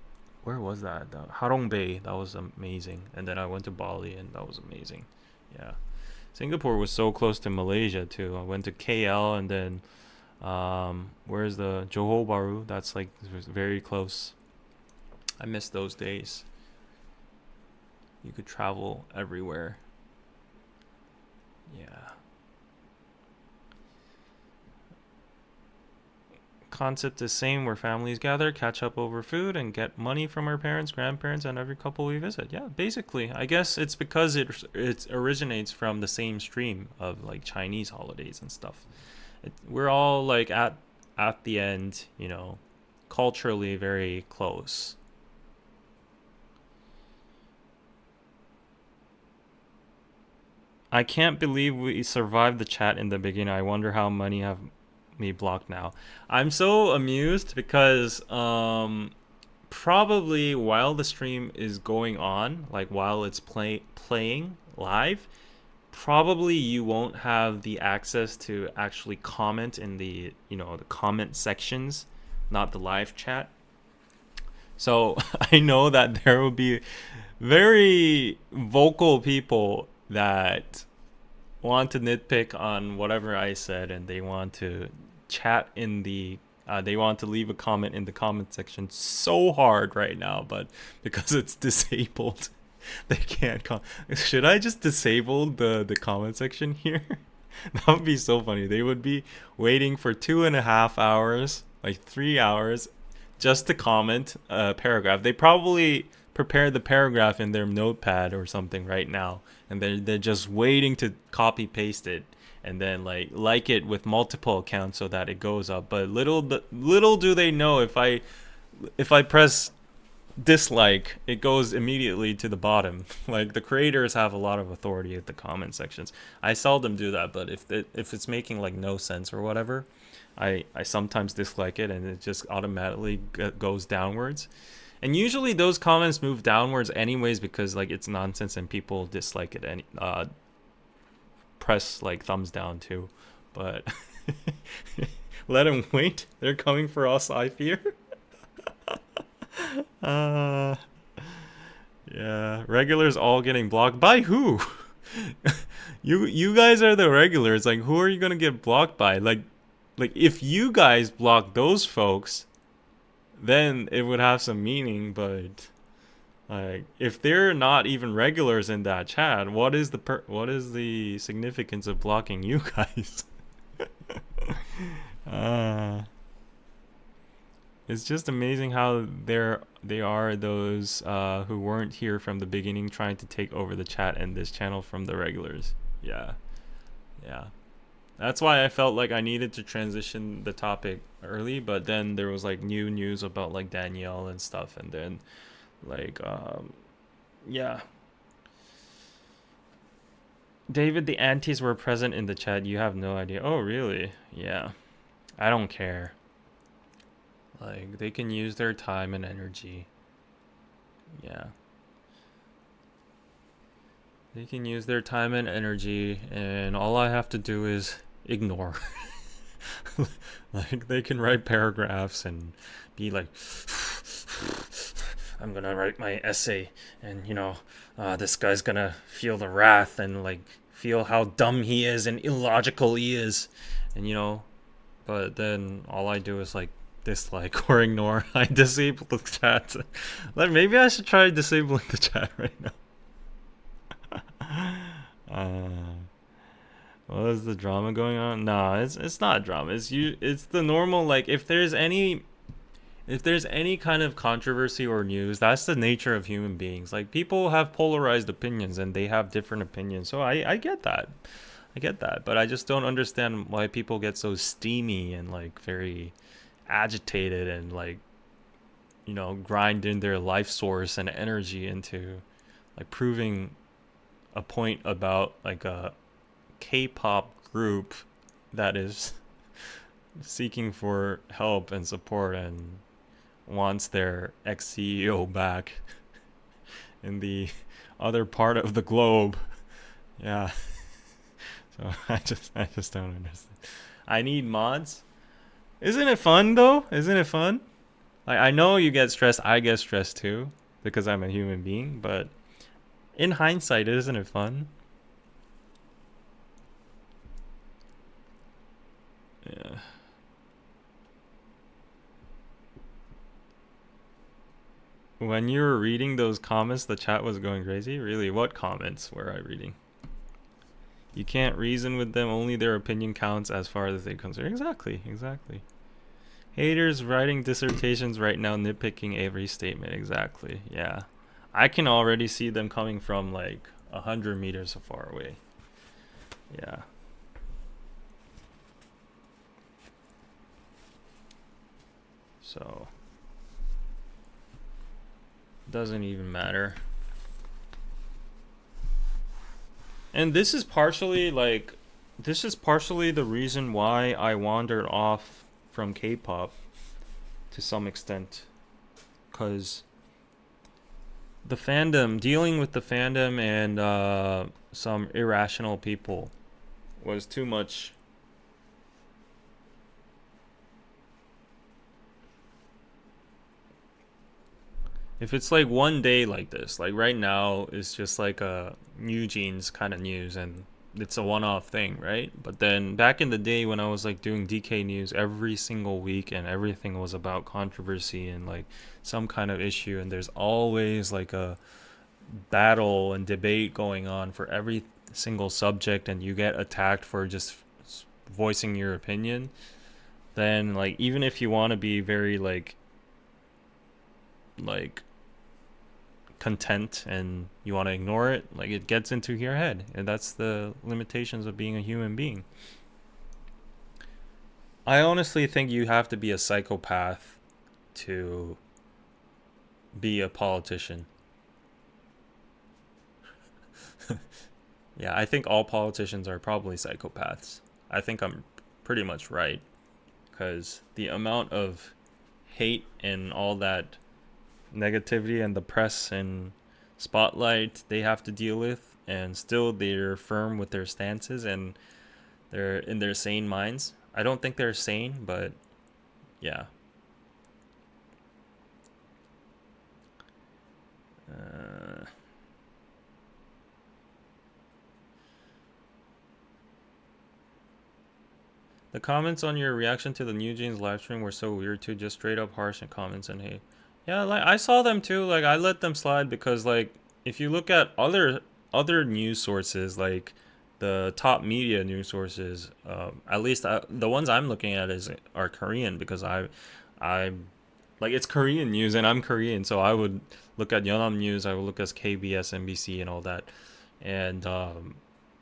where was that? Harong Bay, that was amazing. And then I went to Bali, and that was amazing. Yeah, Singapore was so close to Malaysia too. I went to KL and then where's the Johor Bahru? That's like very close. I miss those days. You could travel everywhere. Yeah. Concept is same where families gather, catch up over food, and get money from our parents, grandparents, and every couple we visit. Yeah, basically, I guess it's because it originates from the same stream of like Chinese holidays and stuff. We're all like at the end, you know, culturally very close. I can't believe we survived the chat in the beginning. I wonder how many have me blocked now. I'm so amused because probably while the stream is going on, like while it's playing live, probably you won't have the access to actually comment in the, you know, the comment sections, not the live chat. So I know that there will be very vocal people that want to nitpick on whatever I said, and they want to chat in the they want to leave a comment in the comment section so hard right now, but because it's disabled, they can't should I just disable the comment section here? That would be so funny. They would be waiting for 2.5 hours, like 3 hours, just to comment a paragraph. They probably prepared the paragraph in their notepad or something right now, and they're just waiting to copy paste it and then like it with multiple accounts so that it goes up. But little do they know, if I press dislike, it goes immediately to the bottom. Like, the creators have a lot of authority at the comment sections. I seldom do that, but if it's making like no sense or whatever, I sometimes dislike it, and it just automatically goes downwards. And usually those comments move downwards anyways because like it's nonsense and people dislike it and press like thumbs down too. But let them wait. They're coming for us, I fear. Yeah, regulars all getting blocked by who? You guys are the regulars. Like, who are you gonna get blocked by? Like if you guys block those folks, then it would have some meaning. But like, if they're not even regulars in that chat, what is the significance of blocking you guys? It's just amazing how they are those who weren't here from the beginning trying to take over the chat and this channel from the regulars. Yeah. That's why I felt like I needed to transition the topic early, but then there was like new news about like Danielle and stuff, and then like yeah. David, the aunties were present in the chat. You have no idea. Oh, really? Yeah. I don't care. Like, they can use their time and energy. Yeah. They can use their time and energy, and all I have to do is ignore. Like, they can write paragraphs and be like, I'm gonna write my essay, and this guy's gonna feel the wrath and like feel how dumb he is and illogical he is, and but then all I do is like dislike or ignore. I disable the chat. Like, maybe I should try disabling the chat right now. What is the drama going on? No, it's not drama. It's the normal, like, if there's any kind of controversy or news, that's the nature of human beings. Like, people have polarized opinions and they have different opinions. So I get that. But I just don't understand why people get so steamy and like very agitated and like grind in their life source and energy into like proving a point about like a K-pop group that is seeking for help and support and wants their ex-CEO back in the other part of the globe. Yeah. So I just don't understand. I need mods. Isn't it fun though? Isn't it fun? Like, I know you get stressed. I get stressed too because I'm a human being. But in hindsight, isn't it fun? Yeah. When you were reading those comments, the chat was going crazy? Really? What comments were I reading? You can't reason with them, only their opinion counts as far as they concern. Exactly, exactly. Haters writing dissertations right now, nitpicking every statement. Exactly, yeah. I can already see them coming from like 100 meters far away. Yeah. So, doesn't even matter. And this is partially the reason why I wandered off from K-pop to some extent, because dealing with the fandom and some irrational people was too much. If it's like one day like this, like right now, it's just like a NewJeans kind of news and it's a one-off thing, right? But then back in the day when I was like doing DK news every single week and everything was about controversy and like some kind of issue, and there's always like a battle and debate going on for every single subject, and you get attacked for just voicing your opinion, then like even if you want to be very like content and you want to ignore it, like it gets into your head, and that's the limitations of being a human being. I honestly think you have to be a psychopath to be a politician. Yeah, I think all politicians are probably psychopaths. I think I'm pretty much right, because the amount of hate and all that negativity and the press and spotlight they have to deal with, and still they're firm with their stances and they're in their sane minds. I don't think they're sane, but yeah. The comments on your reaction to the NewJeans livestream were so weird too, just straight up harsh in comments and hate. Yeah, like I saw them too. Like I let them slide because like if you look at other news sources, like the top media news sources, at least the ones I'm looking at are Korean, because I like it's Korean news and I'm Korean, so I would look at Yonhap News, I would look at KBS, NBC, and all that, and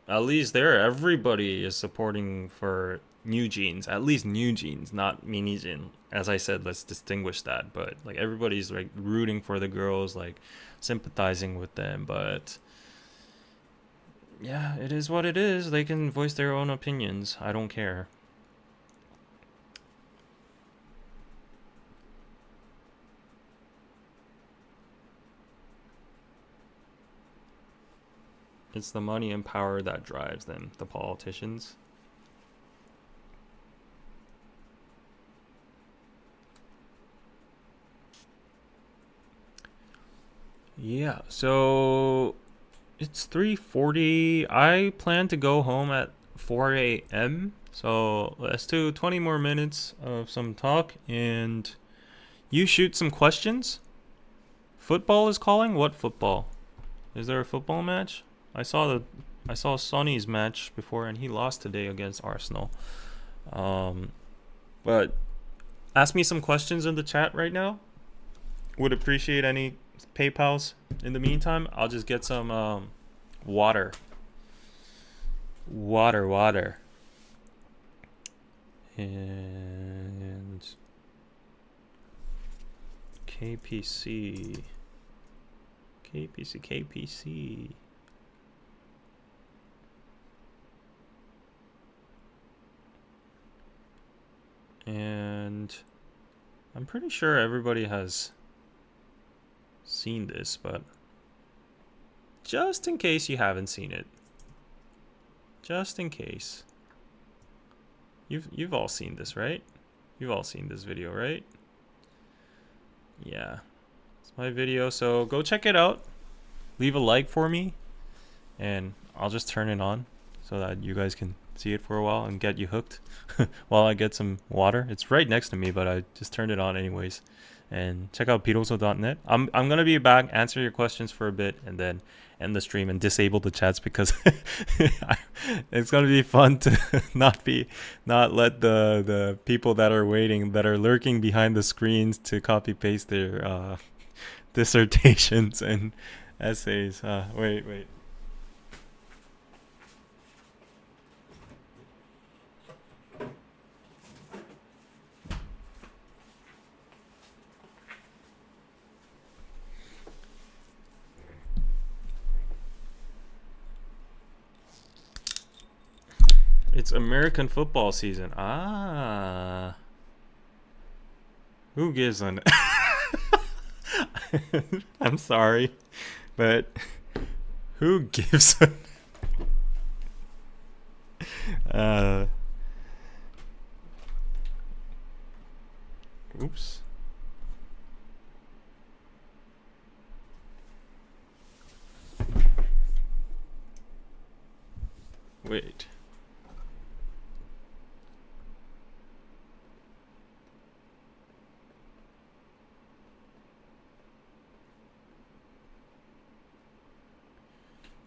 at least there everybody is supporting for NewJeans, at least NewJeans, not MiniJin. As I said, let's distinguish that. But like everybody's like rooting for the girls, like sympathizing with them. But yeah, it is what it is. They can voice their own opinions. I don't care. It's the money and power that drives them, the politicians. Yeah, so it's 3:40. I plan to go home at 4 a.m. So let's do 20 more minutes of some talk and you shoot some questions. Football is calling? What football? Is there a football match? I saw Sonny's match before and he lost today against Arsenal. But ask me some questions in the chat right now. Would appreciate any PayPals. In the meantime, I'll just get some water. And KPC. And I'm pretty sure everybody has seen this, but just in case you haven't seen it, just in case, you've all seen this, right? You've all seen this video, right? Yeah, it's my video, so go check it out. Leave a like for me, and I'll just turn it on so that you guys can see it for a while and get you hooked while I get some water. It's right next to me, but I just turned it on anyways. And check out piroso.net. I'm gonna be back, answer your questions for a bit, and then end the stream and disable the chats because it's gonna be fun to not let the people that are waiting, that are lurking behind the screens to copy paste their dissertations and essays. Wait. It's American football season. Who gives an... I'm sorry, but who gives a... Oops. Wait.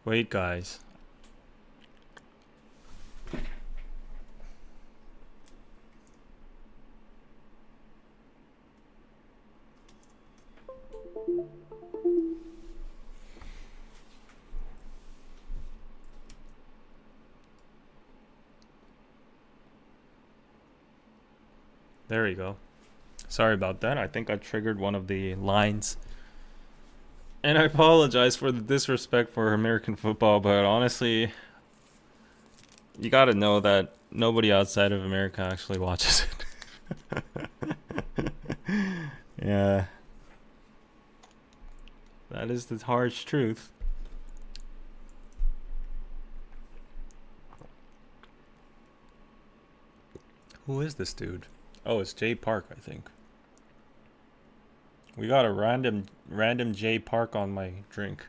Wait, guys. There we go. Sorry about that. I think I triggered one of the lines. And I apologize for the disrespect for American football, but honestly, you gotta know that nobody outside of America actually watches it. Yeah. That is the harsh truth. Who is this dude? Oh, it's Jay Park, I think. We got a random J Park on my drink.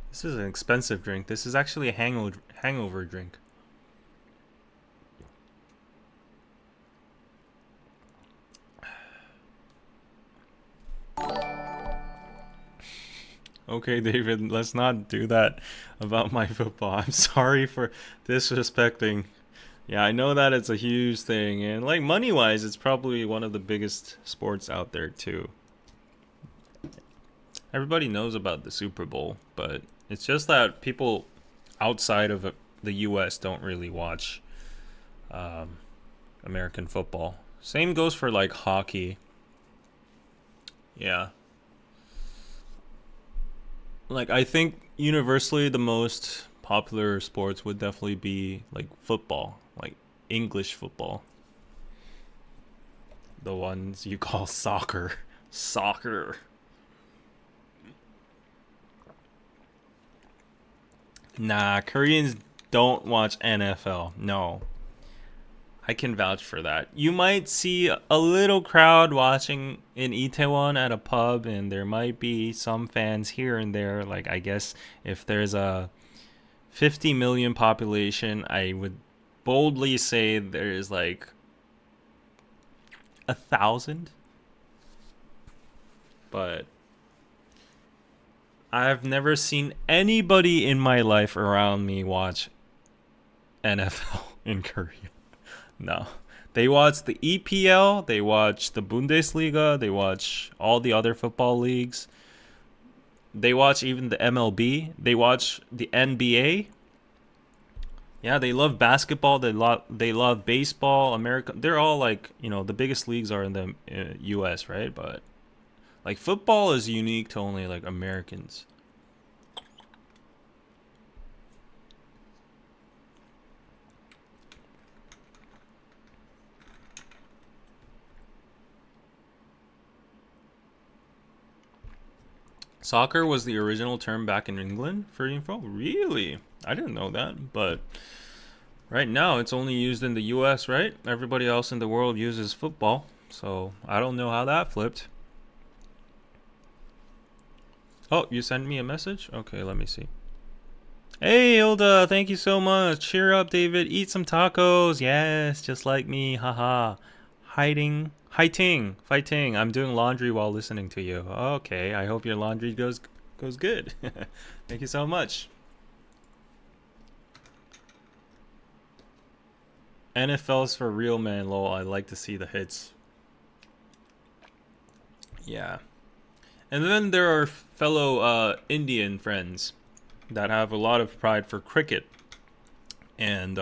This is an expensive drink. This is actually a hangover drink. Okay, David, let's not do that about my football. I'm sorry for disrespecting. Yeah, I know that it's a huge thing, and like money-wise, it's probably one of the biggest sports out there too. Everybody knows about the Super Bowl, but it's just that people outside of the US don't really watch American football. Same goes for like hockey. Yeah. Like, I think universally the most popular sports would definitely be like football, like English football. The ones you call soccer. Soccer. Nah, Koreans don't watch NFL. No. I can vouch for that. You might see a little crowd watching in Itaewon at a pub, and there might be some fans here and there. Like, I guess if there's a 50 million population, I would boldly say there's like 1,000. But I've never seen anybody in my life around me watch NFL in Korea. No. They watch the EPL, they watch the Bundesliga, they watch all the other football leagues. They watch even the MLB, they watch the NBA. Yeah, they love basketball, they love baseball, America. They're all like, you know, the biggest leagues are in the US, right? But like football is unique to only like Americans. Soccer was the original term back in England for info? Really? I didn't know that, but right now it's only used in the US, right? Everybody else in the world uses football, so I don't know how that flipped. Oh, you sent me a message? Okay, let me see. Hey, Hilda, thank you so much. Cheer up, David. Eat some tacos. Yes, just like me. Haha. Fighting. I'm doing laundry while listening to you. Okay, I hope your laundry goes good. Thank you so much. NFL's for real, man. Lol. I like to see the hits. Yeah. And then there are fellow Indian friends that have a lot of pride for cricket. And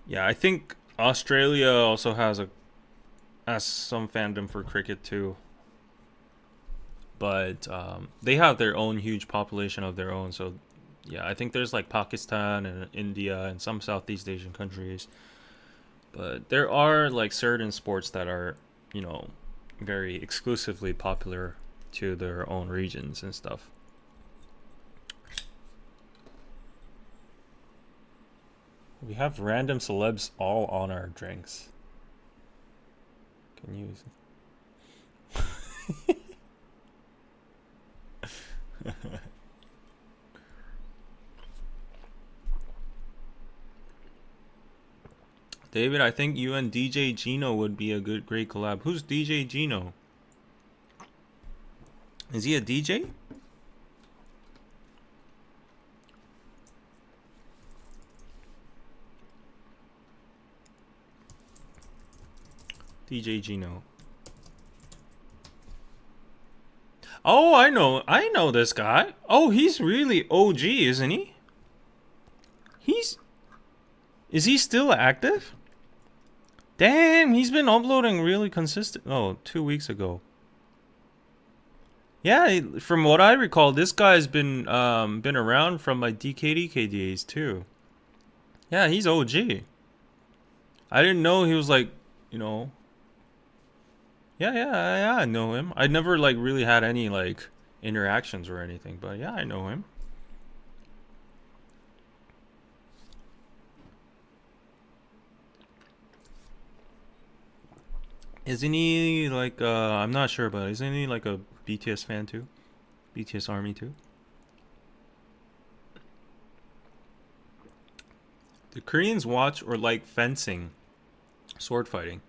yeah, I think Australia also has some fandom for cricket too. But they have their own huge population of their own. So yeah, I think there's like Pakistan and India and some Southeast Asian countries. But there are like certain sports that are, you know, very exclusively popular to their own regions and stuff. We have random celebs all on our drinks. Can you? David, I think you and DJ Gino would be a great collab. Who's DJ Gino? Is he a DJ? DJ Gino. Oh, I know this guy. Oh, he's really OG, isn't he? Is he still active? Damn, he's been uploading really consistent. Oh, 2 weeks ago. Yeah, from what I recall, this guy's been around from like DKDK days too. Yeah, he's OG. I didn't know he was like, you know. Yeah, I know him. I never like really had any like interactions or anything, but yeah, I know him. Isn't he like I'm not sure, but isn't he like a BTS fan too? BTS Army too? The Koreans watch or like fencing, sword fighting.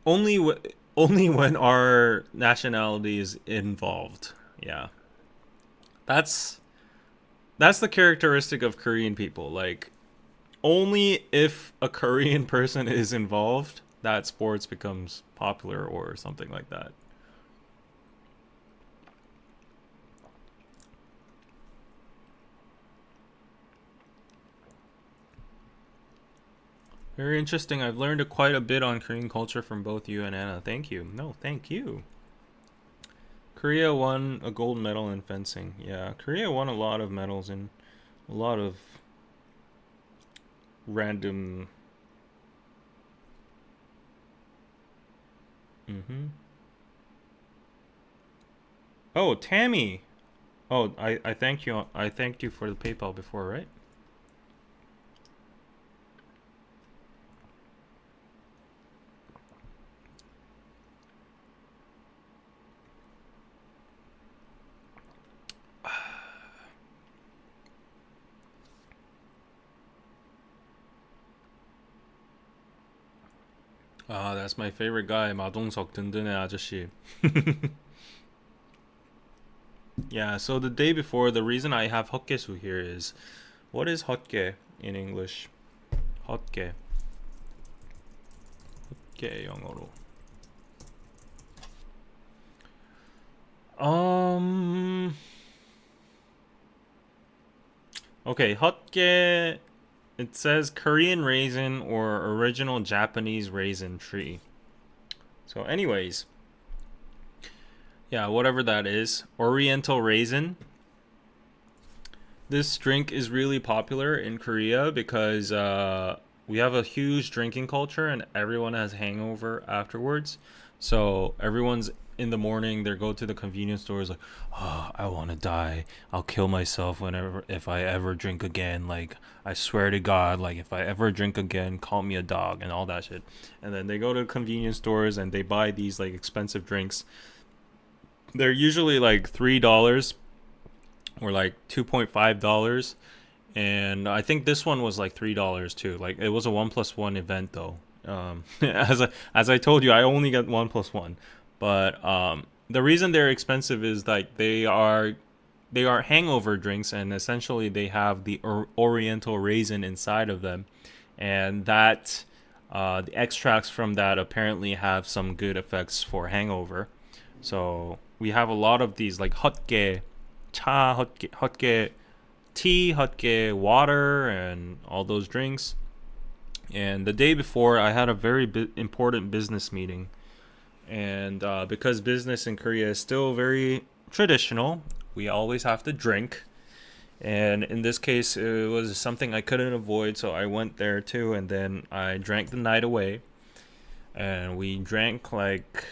Only only when our nationality is involved. Yeah. That's that's the characteristic of Korean people. Like only if a Korean person is involved that sports becomes popular or something like that. Very interesting. I've learned quite a bit on Korean culture from both you and Anna. Thank you. No, thank you. Korea won a gold medal in fencing. Yeah, Korea won a lot of medals in a lot of random. Mm-hmm. Oh, Tammy. Oh, I thank you. I thanked you for the PayPal before, right? Ah, that's my favorite guy, 마동석 든든해 아저씨. Yeah, so the day before, the reason I have 헛개수 here is, what is 헛개 in English? 헛개. 헛개 영어로. Um. Okay, 헛개. It says Korean raisin or original Japanese raisin tree. So, anyways, yeah, whatever that is, Oriental raisin. This drink is really popular in Korea because we have a huge drinking culture and everyone has hangover afterwards. So everyone's in the morning, they go to the convenience stores like, oh, I want to die. I'll kill myself whenever if I ever drink again. Like I swear to God, like if I ever drink again, call me a dog and all that shit. And then they go to convenience stores and they buy these like expensive drinks. They're usually like $3 were like $2.5, and I think this one was like $3 too. Like it was a 1+1 event though. As I told you, I only got 1+1, but the reason they're expensive is like they are hangover drinks, and essentially they have the Oriental raisin inside of them, and that the extracts from that apparently have some good effects for hangover. So we have a lot of these like hotge, cha, hotge tea, hotge water, and all those drinks. And the day before, I had a very important business meeting, and because business in Korea is still very traditional, we always have to drink. And in this case, it was something I couldn't avoid, so I went there too, and then I drank the night away. And we drank like,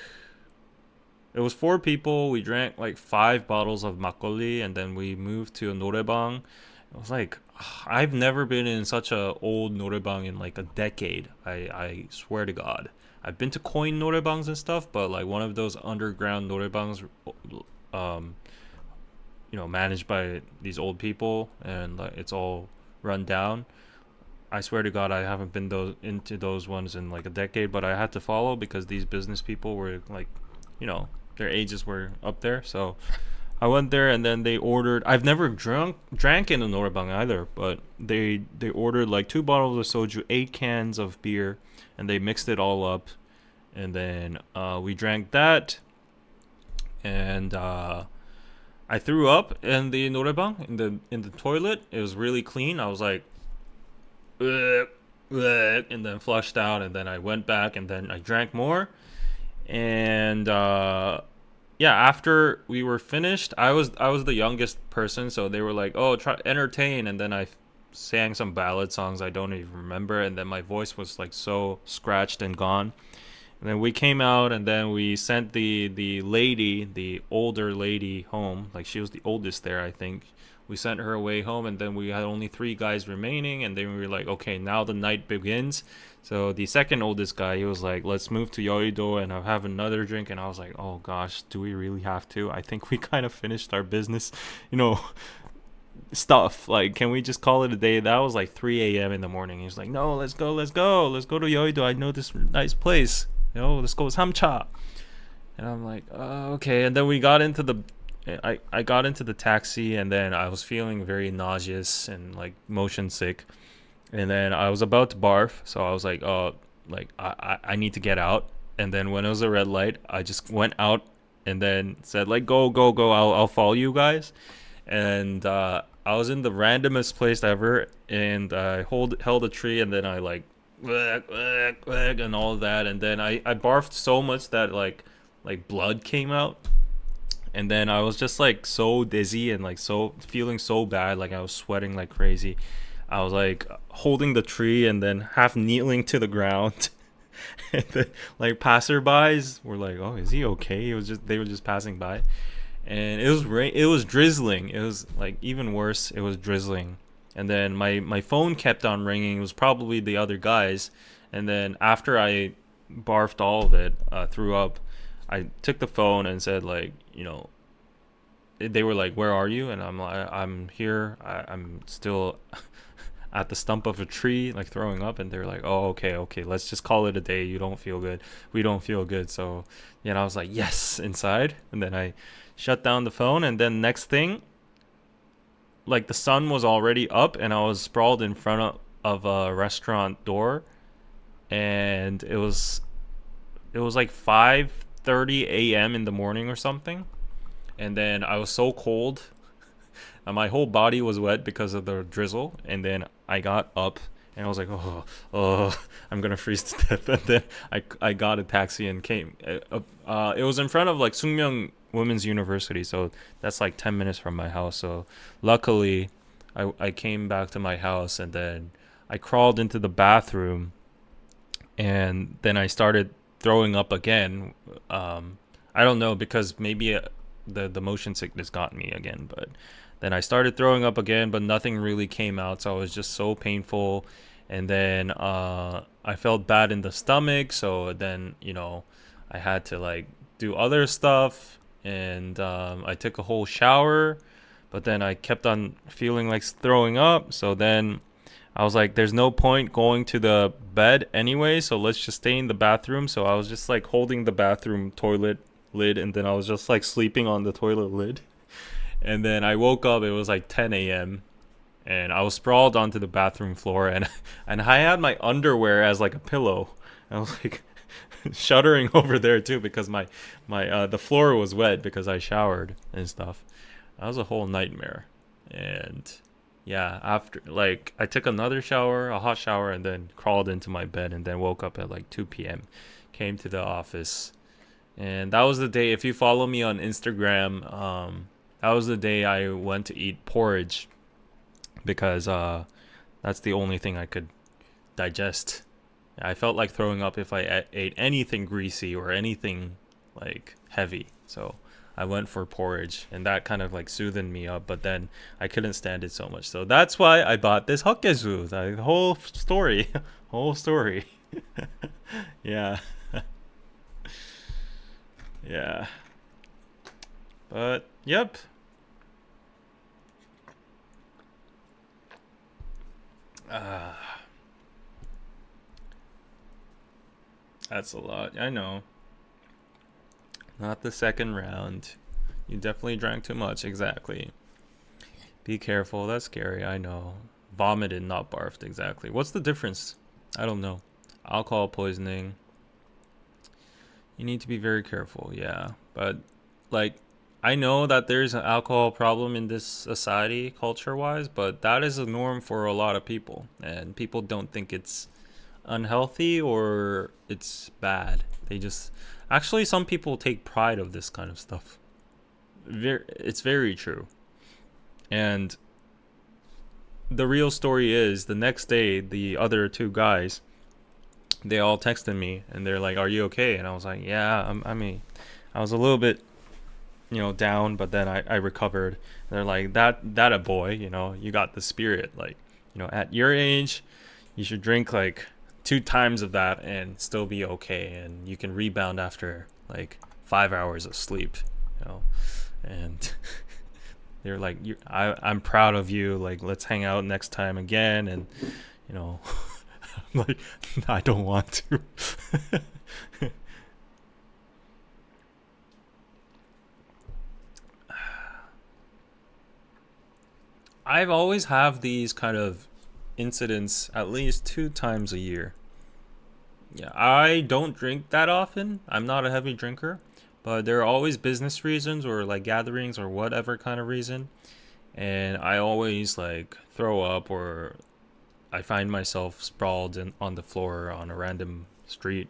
it was 4 people. We drank like 5 bottles of makgeolli, and then we moved to a noraebang. It was like, I've never been in such a old noraebang in like a decade. I swear to God. I've been to coin noraebangs and stuff, but like one of those underground noraebangs, um, managed by these old people, and like it's all run down. I swear to God, I haven't been into those ones in like a decade, but I had to follow because these business people were like, their ages were up there. So I went there, and then they ordered. I've never drank in a noraebang either, but they ordered like 2 bottles of soju, 8 cans of beer, and they mixed it all up, and then we drank that, and I threw up in the noraebang in the toilet. It was really clean. I was like, "Ugh, ugh," and then flushed out, and then I went back, and then I drank more, and yeah, after we were finished, I was the youngest person, so they were like, "Oh, try entertain," and then I sang some ballad songs I don't even remember, and then my voice was like so scratched and gone. And then we came out, and then we sent the older lady home. Like she was the oldest there, I think. We sent her away home, and then we had only 3 guys remaining, and then we were like, okay, now the night begins. So the second oldest guy, he was like, let's move to Yeouido and I'll have another drink. And I was like, oh gosh, do we really have to? I think we kind of finished our business, you know, stuff. Like, can we just call it a day? That was like 3 a.m. in the morning. He was like, no, let's go to Yeouido. I know this nice place. Let's go Samcha. And I'm like, okay. And then we got into I got into the taxi, and then I was feeling very nauseous and like motion sick. And then I was about to barf, so I was like, oh, like I need to get out. And then when it was a red light, I just went out and then said like, go, I'll follow you guys. And I was in the randomest place ever, and I held a tree, and then I like and all of that, and then I barfed so much that like blood came out. And then I was just like so dizzy and like so feeling so bad, like I was sweating like crazy. I was like holding the tree and then half kneeling to the ground. And then like passerbys were like, oh, is he okay? They were just passing by. And it was drizzling. It was like even worse, it was drizzling. And then my phone kept on ringing. It was probably the other guys. And then after I barfed all of it, threw up, I took the phone and said like, they were like, where are you? And I'm like, I'm here. I'm still at the stump of a tree, like throwing up. And they're like, oh, okay, let's just call it a day. You don't feel good. We don't feel good. So I was like, yes, inside. And then I shut down the phone. And then next thing, like the sun was already up, and I was sprawled in front of a restaurant door. And it was like 5:30 a.m. in the morning or something. And then I was so cold, and my whole body was wet because of the drizzle. And then I got up, and I was like, oh, I'm gonna freeze to death. And then I got a taxi and came. It was in front of like Sungmyeong Women's University, so that's like 10 minutes from my house. So luckily, I came back to my house, and then I crawled into the bathroom, and then I started throwing up again. I don't know, because maybe the motion sickness got me again, but then I started throwing up again, but nothing really came out, so it was just so painful. And then I felt bad in the stomach, so then I had to like do other stuff, and I took a whole shower, but then I kept on feeling like throwing up. So then I was like, there's no point going to the bed anyway, so let's just stay in the bathroom. So I was just like holding the bathroom toilet lid, and then I was just like sleeping on the toilet lid. And then I woke up, it was like 10 a.m. and I was sprawled onto the bathroom floor, and and I had my underwear as like a pillow. I was like shuddering over there too, because my the floor was wet because I showered and stuff. That was a whole nightmare. And yeah, after like I took another shower, a hot shower, and then crawled into my bed, and then woke up at like 2 p.m. Came to the office, and that was the day. If you follow me on Instagram, that was the day I went to eat porridge, because that's the only thing I could digest. I felt like throwing up if I ate anything greasy or anything like heavy. So I went for porridge, and that kind of like soothed me up, but then I couldn't stand it so much. So that's why I bought this hokkaesu. The whole story. Whole story. Yeah. Yeah. But, yep. That's a lot. I know. Not the second round. You definitely drank too much. Exactly. Be careful. That's scary. I know. Vomited, not barfed. Exactly. What's the difference? I don't know. Alcohol poisoning. You need to be very careful. Yeah. But, like, I know that there's an alcohol problem in this society, culture-wise, but that is a norm for a lot of people. And people don't think it's unhealthy or it's bad. They just... Actually, some people take pride of this kind of stuff. It's very true. And the real story is, the next day, the other two guys, they all texted me, and they're like, "Are you okay?" And I was like, "Yeah, I was a little bit, down, but then I recovered." And they're like, that a boy, you got the spirit. Like, at your age, you should drink like 2 times of that and still be okay, and you can rebound after like 5 hours of sleep, and they're like, I'm proud of you, like, let's hang out next time again. And I'm like, I don't want to. I've always have these kind of incidents at least 2 times a year. Yeah, I don't drink that often. I'm not a heavy drinker, but there are always business reasons or like gatherings or whatever kind of reason, and I always like throw up, or I find myself sprawled on the floor on a random street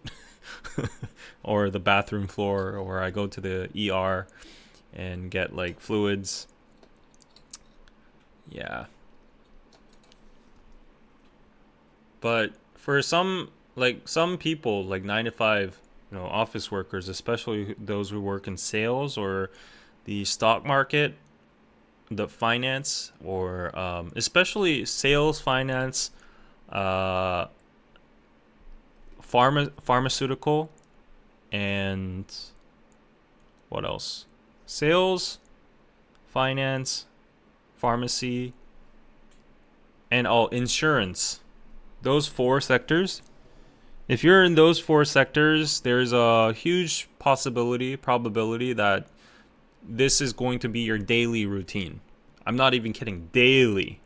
or the bathroom floor, or I go to the ER and get like fluids. Yeah. But for some people, like 9 to 5, office workers, especially those who work in sales or the stock market, the finance, or especially sales, finance, pharmaceutical, and what else? Sales, finance, pharmacy, and insurance. Those 4 sectors. If you're in those 4 sectors, there's a huge probability that this is going to be your daily routine. I'm not even kidding. Daily.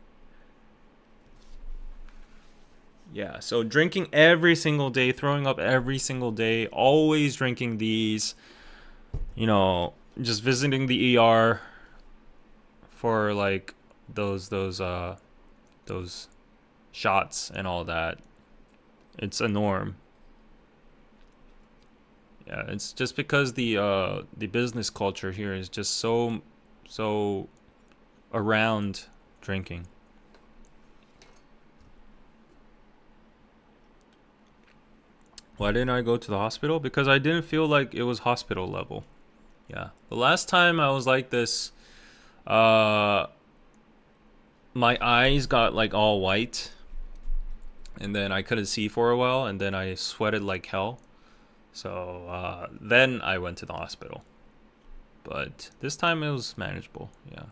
Yeah, so drinking every single day, throwing up every single day, always drinking these, just visiting the ER for like those shots and all that. It's a norm. Yeah, it's just because the business culture here is just so around drinking. Why didn't I go to the hospital? Because I didn't feel like it was hospital level. Yeah. The last time I was like this, my eyes got like all white, and then I couldn't see for a while, and then I sweated like hell. So then I went to the hospital. But this time it was manageable. Yeah.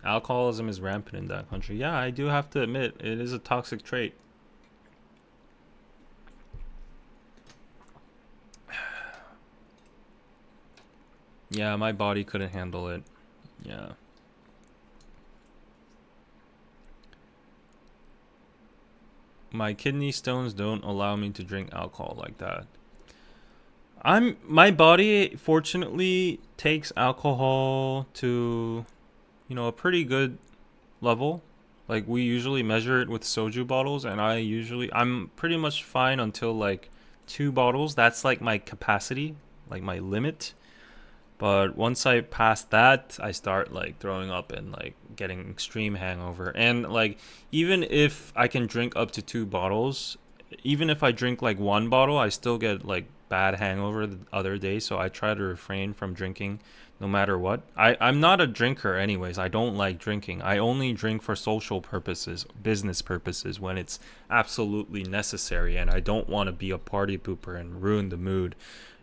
Alcoholism is rampant in that country. Yeah, I do have to admit, it is a toxic trait. Yeah, my body couldn't handle it. Yeah. My kidney stones don't allow me to drink alcohol like that. My body fortunately takes alcohol to, a pretty good level. Like we usually measure it with soju bottles, and I'm pretty much fine until like 2 bottles. That's like my capacity, like my limit. But once I pass that, I start like throwing up and like getting extreme hangover. And like even if I can drink up to 2 bottles, even if I drink like 1 bottle, I still get like bad hangover the other day. So I try to refrain from drinking no matter what. I'm not a drinker anyways. I don't like drinking. I only drink for social purposes, business purposes, when it's absolutely necessary, and I don't want to be a party pooper and ruin the mood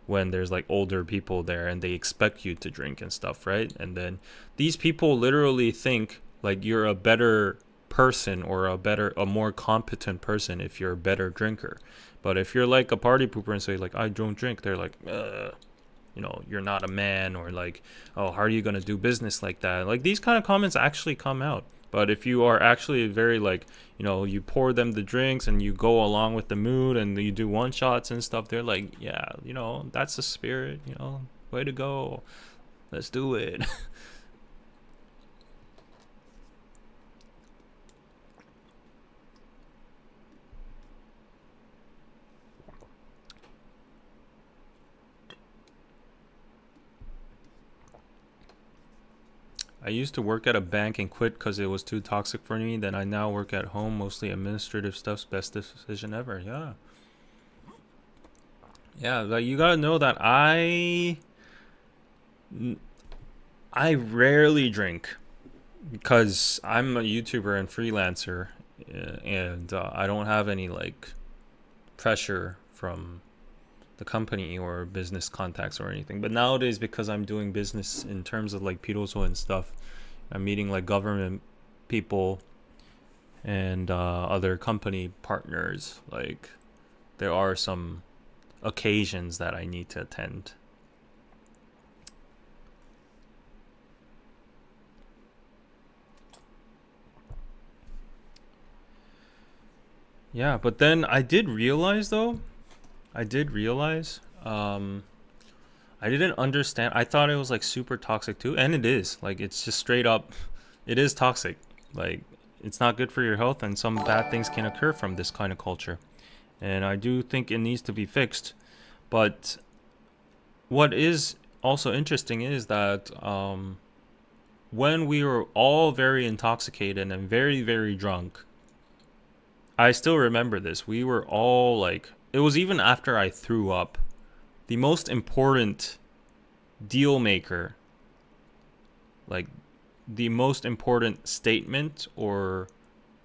when there's like older people there and they expect you to drink and stuff, right? And then these people literally think like you're a better person or a more competent person if you're a better drinker. But if you're like a party pooper and say like I don't drink, they're like, you're not a man, or like, oh, how are you gonna do business like that? Like these kind of comments actually come out. But if you are actually very like, you pour them the drinks and you go along with the mood and you do one shots and stuff, they're like, yeah, that's the spirit, way to go. Let's do it. I used to work at a bank and quit because it was too toxic for me. Then I now work at home, mostly administrative stuff's best decision ever. Yeah. Yeah, like you gotta know that I rarely drink because I'm a YouTuber and freelancer, and I don't have any like pressure from the company or business contacts or anything. But nowadays, because I'm doing business in terms of like piroso and stuff, I'm meeting like government people and other company partners. Like there are some occasions that I need to attend. Yeah, but then I did realize though, I did realize I didn't understand. I thought it was like super toxic too, and it is. Like it's just straight up it is toxic. Like it's not good for your health, and some bad things can occur from this kind of culture. And I do think it needs to be fixed. But what is also interesting is that when we were all very intoxicated and very, very drunk, I still remember this. We were all like, it was even after I threw up. The most important deal maker, like the most important statement or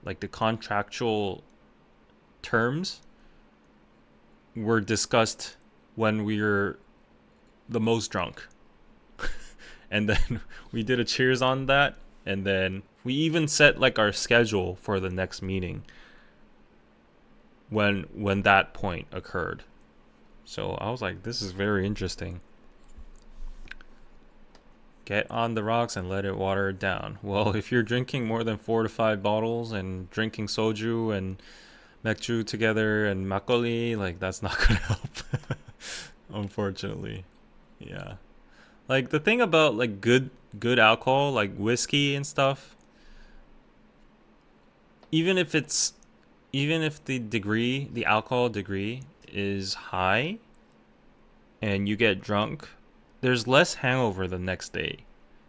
like the contractual terms were discussed when we were the most drunk. And then we did a cheers on that, and then we even set like our schedule for the next meeting when that point occurred. So I was like, this is very interesting. Get on the rocks and let it water it down. Well, if you're drinking more than 4 to 5 bottles and drinking soju and mekju together and makgeolli, like that's not gonna help. Unfortunately. Yeah. Like the thing about like good alcohol, like whiskey and stuff, even if the alcohol degree is high and you get drunk, there's less hangover the next day,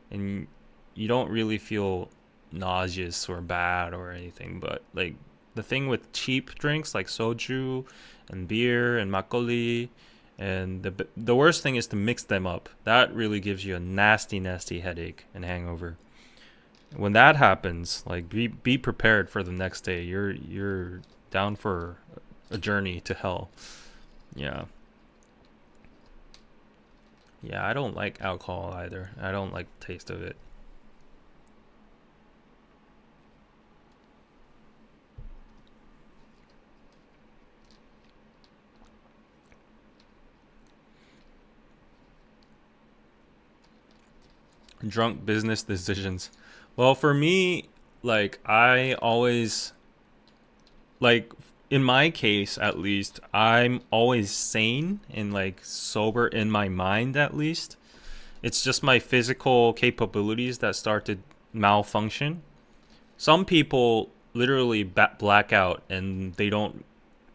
and you don't really feel nauseous or bad or anything. But like the thing with cheap drinks like soju and beer and makgeolli, and the worst thing is to mix them up. That really gives you a nasty headache and hangover. When that happens, like be prepared for the next day. You're down for a journey to hell. Yeah. Yeah, I don't like alcohol either. I don't like the taste of it. Drunk business decisions. Well, for me, like I always like in my case at least, I'm always sane and like sober in my mind at least. It's just my physical capabilities that start to malfunction. Some people literally black out and they don't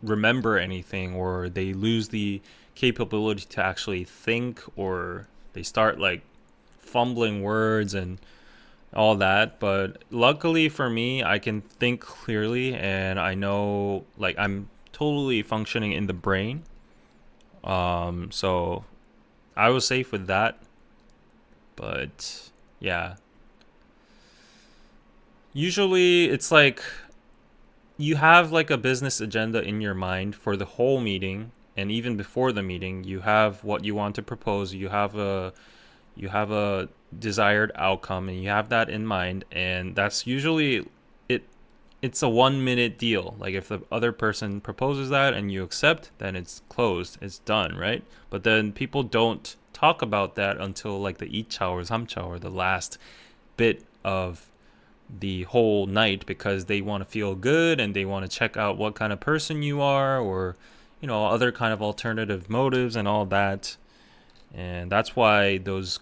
remember anything, or they lose the capability to actually think, or they start like fumbling words and all that. But luckily for me, I can think clearly and I know like I'm totally functioning in the brain. So I was safe with that. But yeah, usually it's like you have like a business agenda in your mind for the whole meeting, and even before the meeting you have what you want to propose. You have a desired outcome and you have that in mind, and that's usually it. It's a 1 minute deal. Like if the other person proposes that and you accept, then it's closed, it's done, right? But then people don't talk about that until like the 2차 or 3차, or the last bit of the whole night, because they want to feel good and they want to check out what kind of person you are, or other kind of alternative motives and all that. And that's why those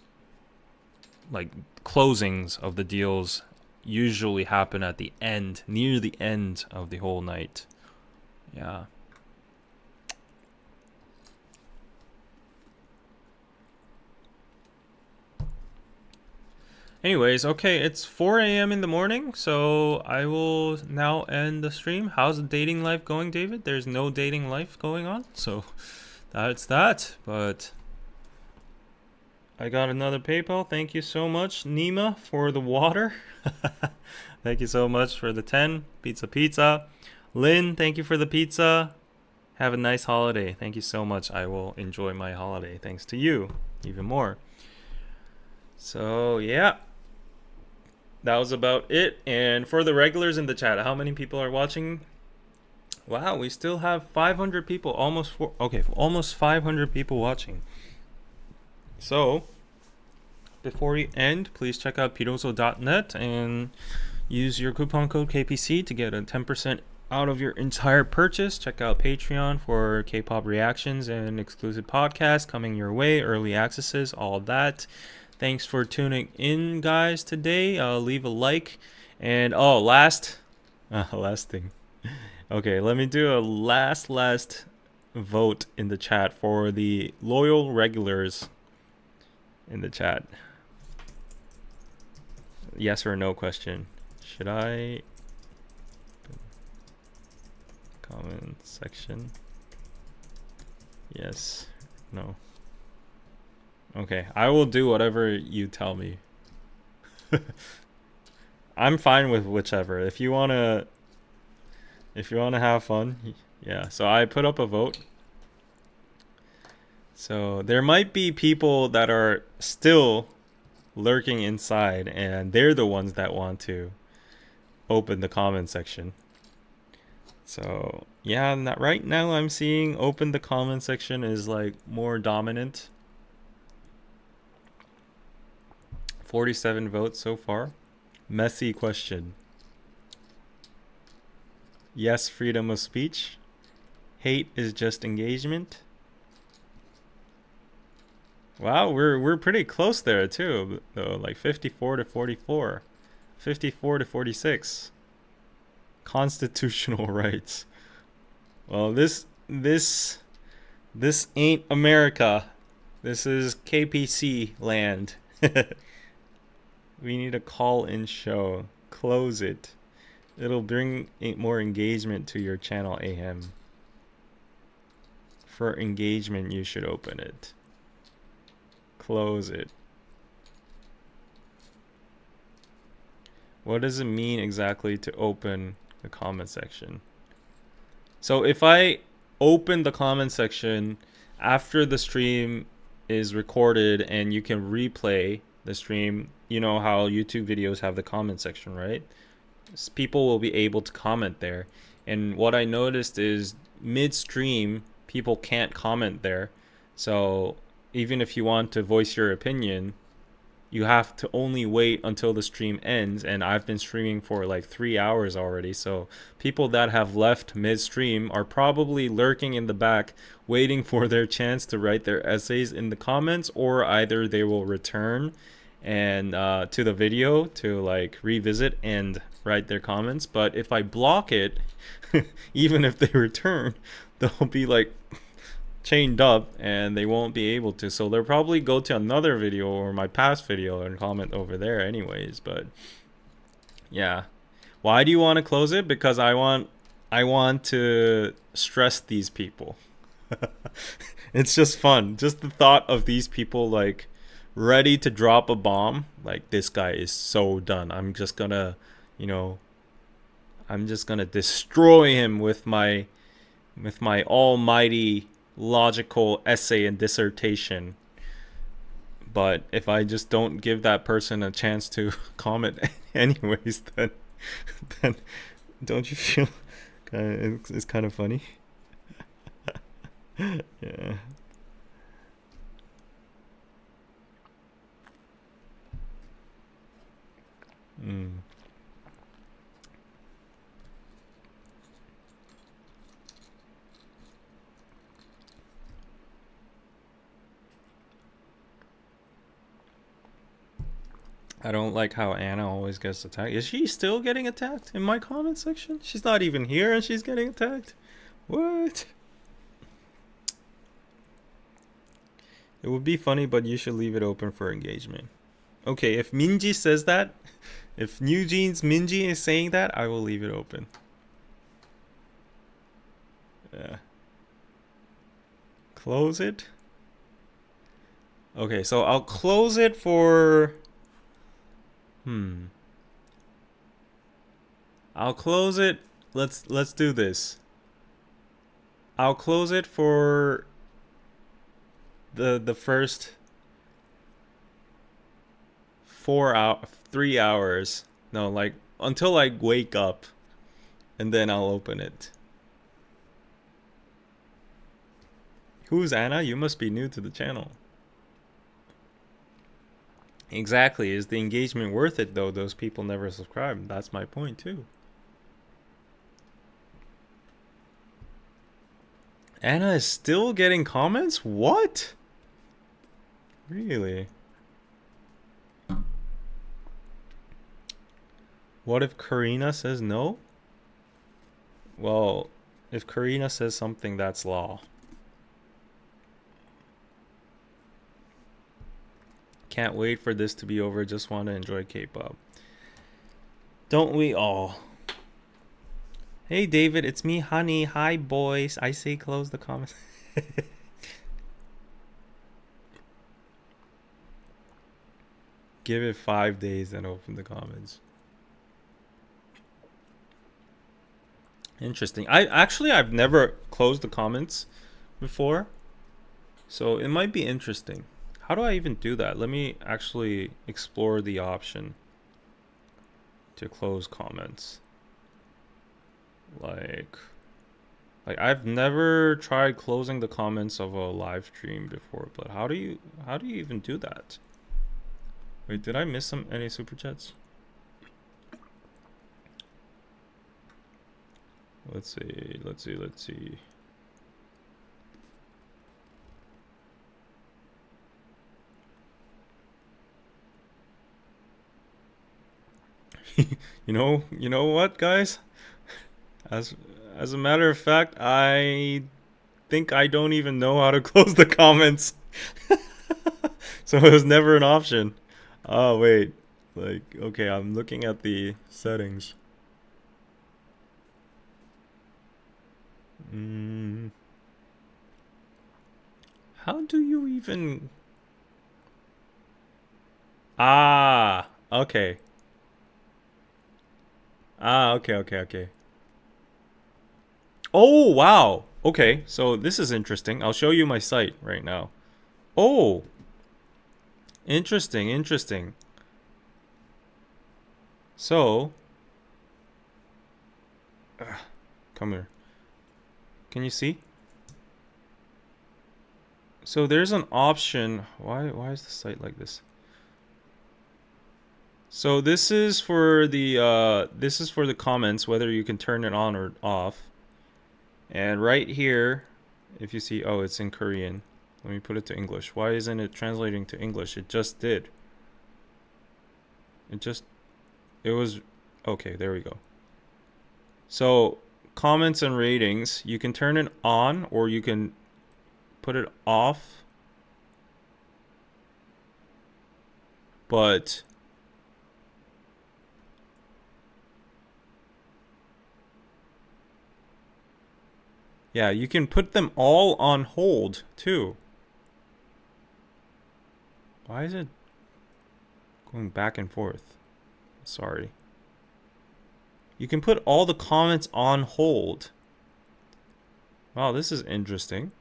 like closings of the deals usually happen at the end, near the end of the whole night. Yeah. Anyways, okay, it's 4 a.m. in the morning, so I will now end the stream. How's the dating life going, David? There's no dating life going on, so that's that. But I got another PayPal. Thank you so much, Nima, for the water. Thank you so much for the 10. Pizza. Lynn, thank you for the pizza. Have a nice holiday. Thank you so much. I will enjoy my holiday thanks to you even more. So, yeah. That was about it. And for the regulars in the chat, how many people are watching? Wow, we still have 500 people. Almost 500 people watching. So, before we end, please check out piroso.net and use your coupon code KPC to get a 10% out of your entire purchase. Check out Patreon for K-pop reactions and exclusive podcasts coming your way, early accesses, all that. Thanks for tuning in, guys, today. Leave a like. And, last thing. Okay, let me do a last vote in the chat for the loyal regulars in the chat. Yes or no question. Should I? Comment section. Yes. No. Okay, I will do whatever you tell me. I'm fine with whichever. If you wanna have fun, yeah. So I put up a vote. So there might be people that are still lurking inside, and they're the ones that want to open the comment section. So yeah, right now I'm seeing open the comment section is like more dominant. 47 votes so far. Messy question. Yes, freedom of speech. Hate is just engagement. Wow, we're pretty close there too, though. Like 54 to 44, 54 to 46. Constitutional rights. Well, this ain't America. This is KPC land. We need a call-in show. Close it. It'll bring more engagement to your channel, Ahem. For engagement, you should open it. Close it. What does it mean exactly to open the comment section? So if I open the comment section after the stream is recorded and you can replay the stream, you know how YouTube videos have the comment section, right? People will be able to comment there. And what I noticed is midstream, people can't comment there. So even if you want to voice your opinion, you have to only wait until the stream ends, and I've been streaming for like 3 hours already, so people that have left mid-stream are probably lurking in the back waiting for their chance to write their essays in the comments, or either they will return and to the video to like revisit and write their comments. But if I block it, even if they return, they'll be like chained up and they won't be able to, so they'll probably go to another video or my past video and comment over there anyways. But yeah, why do you want to close it? Because I want to stress these people. It's just fun, just the thought of these people like ready to drop a bomb, like this guy is so done, I'm just gonna destroy him with my almighty logical essay and dissertation. But if I just don't give that person a chance to comment anyways, then don't you feel it's kind of funny? Yeah. I don't like how Anna always gets attacked. Is she still getting attacked in my comment section? She's not even here and she's getting attacked? What? It would be funny, but you should leave it open for engagement. Okay, if Minji says that, if NewJeans Minji is saying that, I will leave it open. Yeah. Close it. Okay, so I'll close it for... I'll close it. Let's do this. I'll close it for the first 3 hours. No, like until I wake up, and then I'll open it. Who's Anna? You must be new to the channel. Exactly. Is the engagement worth it though? Those people never subscribe. That's my point too. Anna is still getting comments? What? Really? What if Karina says no? Well, if Karina says something, that's law. Can't wait for this to be over. Just want to enjoy K-pop. Don't we all? Hey David, it's me, honey. Hi boys. I say close the comments. Give it 5 days and open the comments. Interesting. I've never closed the comments before, so it might be interesting. How do I even do that? Let me actually explore the option to close comments. Like I've never tried closing the comments of a live stream before, but how do you even do that? Wait, did I miss any super chats? Let's see. You know what, guys? As a matter of fact, I think I don't even know how to close the comments. So it was never an option. Oh, wait. Like, okay, I'm looking at the settings. How do you even... Ah, okay. Okay. Oh, wow. Okay, so this is interesting. I'll show you my site right now. Oh, interesting. So, come here. Can you see? So there's an option. Why is the site like this? So this is for the comments, whether you can turn it on or off. And right here, if you see, oh, it's in Korean. Let me put it to English. Why isn't it translating to English? It just did. It was okay, there we go. So comments and ratings, you can turn it on or you can put it off. But yeah, you can put them all on hold too. Why is it going back and forth? Sorry. You can put all the comments on hold. Wow, this is interesting.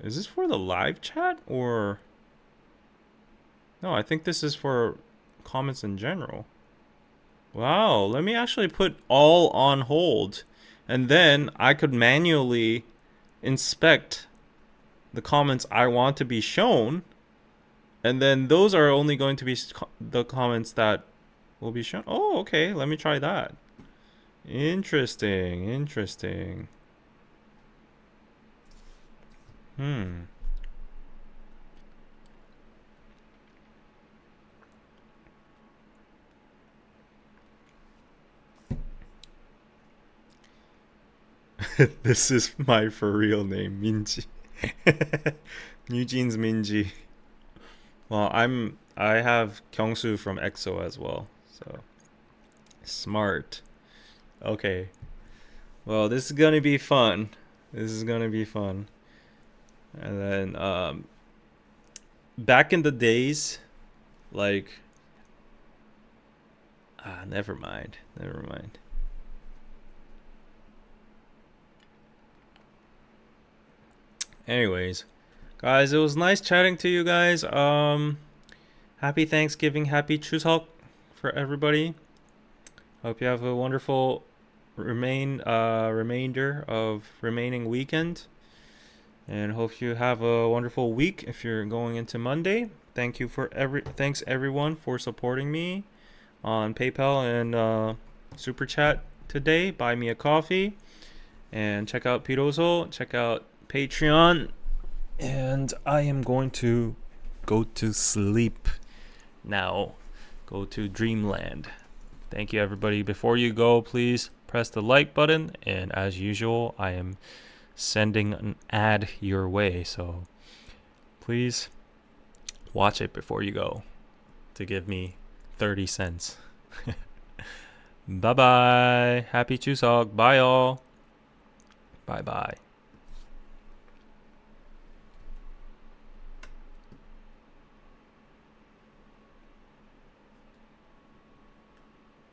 Is this for the live chat or... No, I think this is for comments in general. Wow, let me actually put all on hold. And then I could manually inspect the comments I want to be shown. And then those are only going to be the comments that will be shown. Oh, okay, let me try that. Interesting, interesting. This is my for real name, Minji. NewJeans Minji. Well, I have Kyungsu from EXO as well, so smart. Okay. Well, this is gonna be fun. This is gonna be fun. And then back in the days, like never mind. Never mind. Anyways, guys, it was nice chatting to you guys. Happy Thanksgiving, happy Chuseok for everybody. Hope you have a wonderful remainder of remaining weekend, and hope you have a wonderful week if you're going into Monday. Thanks everyone for supporting me on PayPal and Super Chat today. Buy me a coffee and check out Piroso, check out Patreon, and I am going to go to sleep now. Go to dreamland. Thank you, everybody. Before you go, please press the like button, and as usual, I am sending an ad your way, so please watch it before you go to give me 30 cents. Bye bye. Happy Chuseok. Bye all. Bye bye.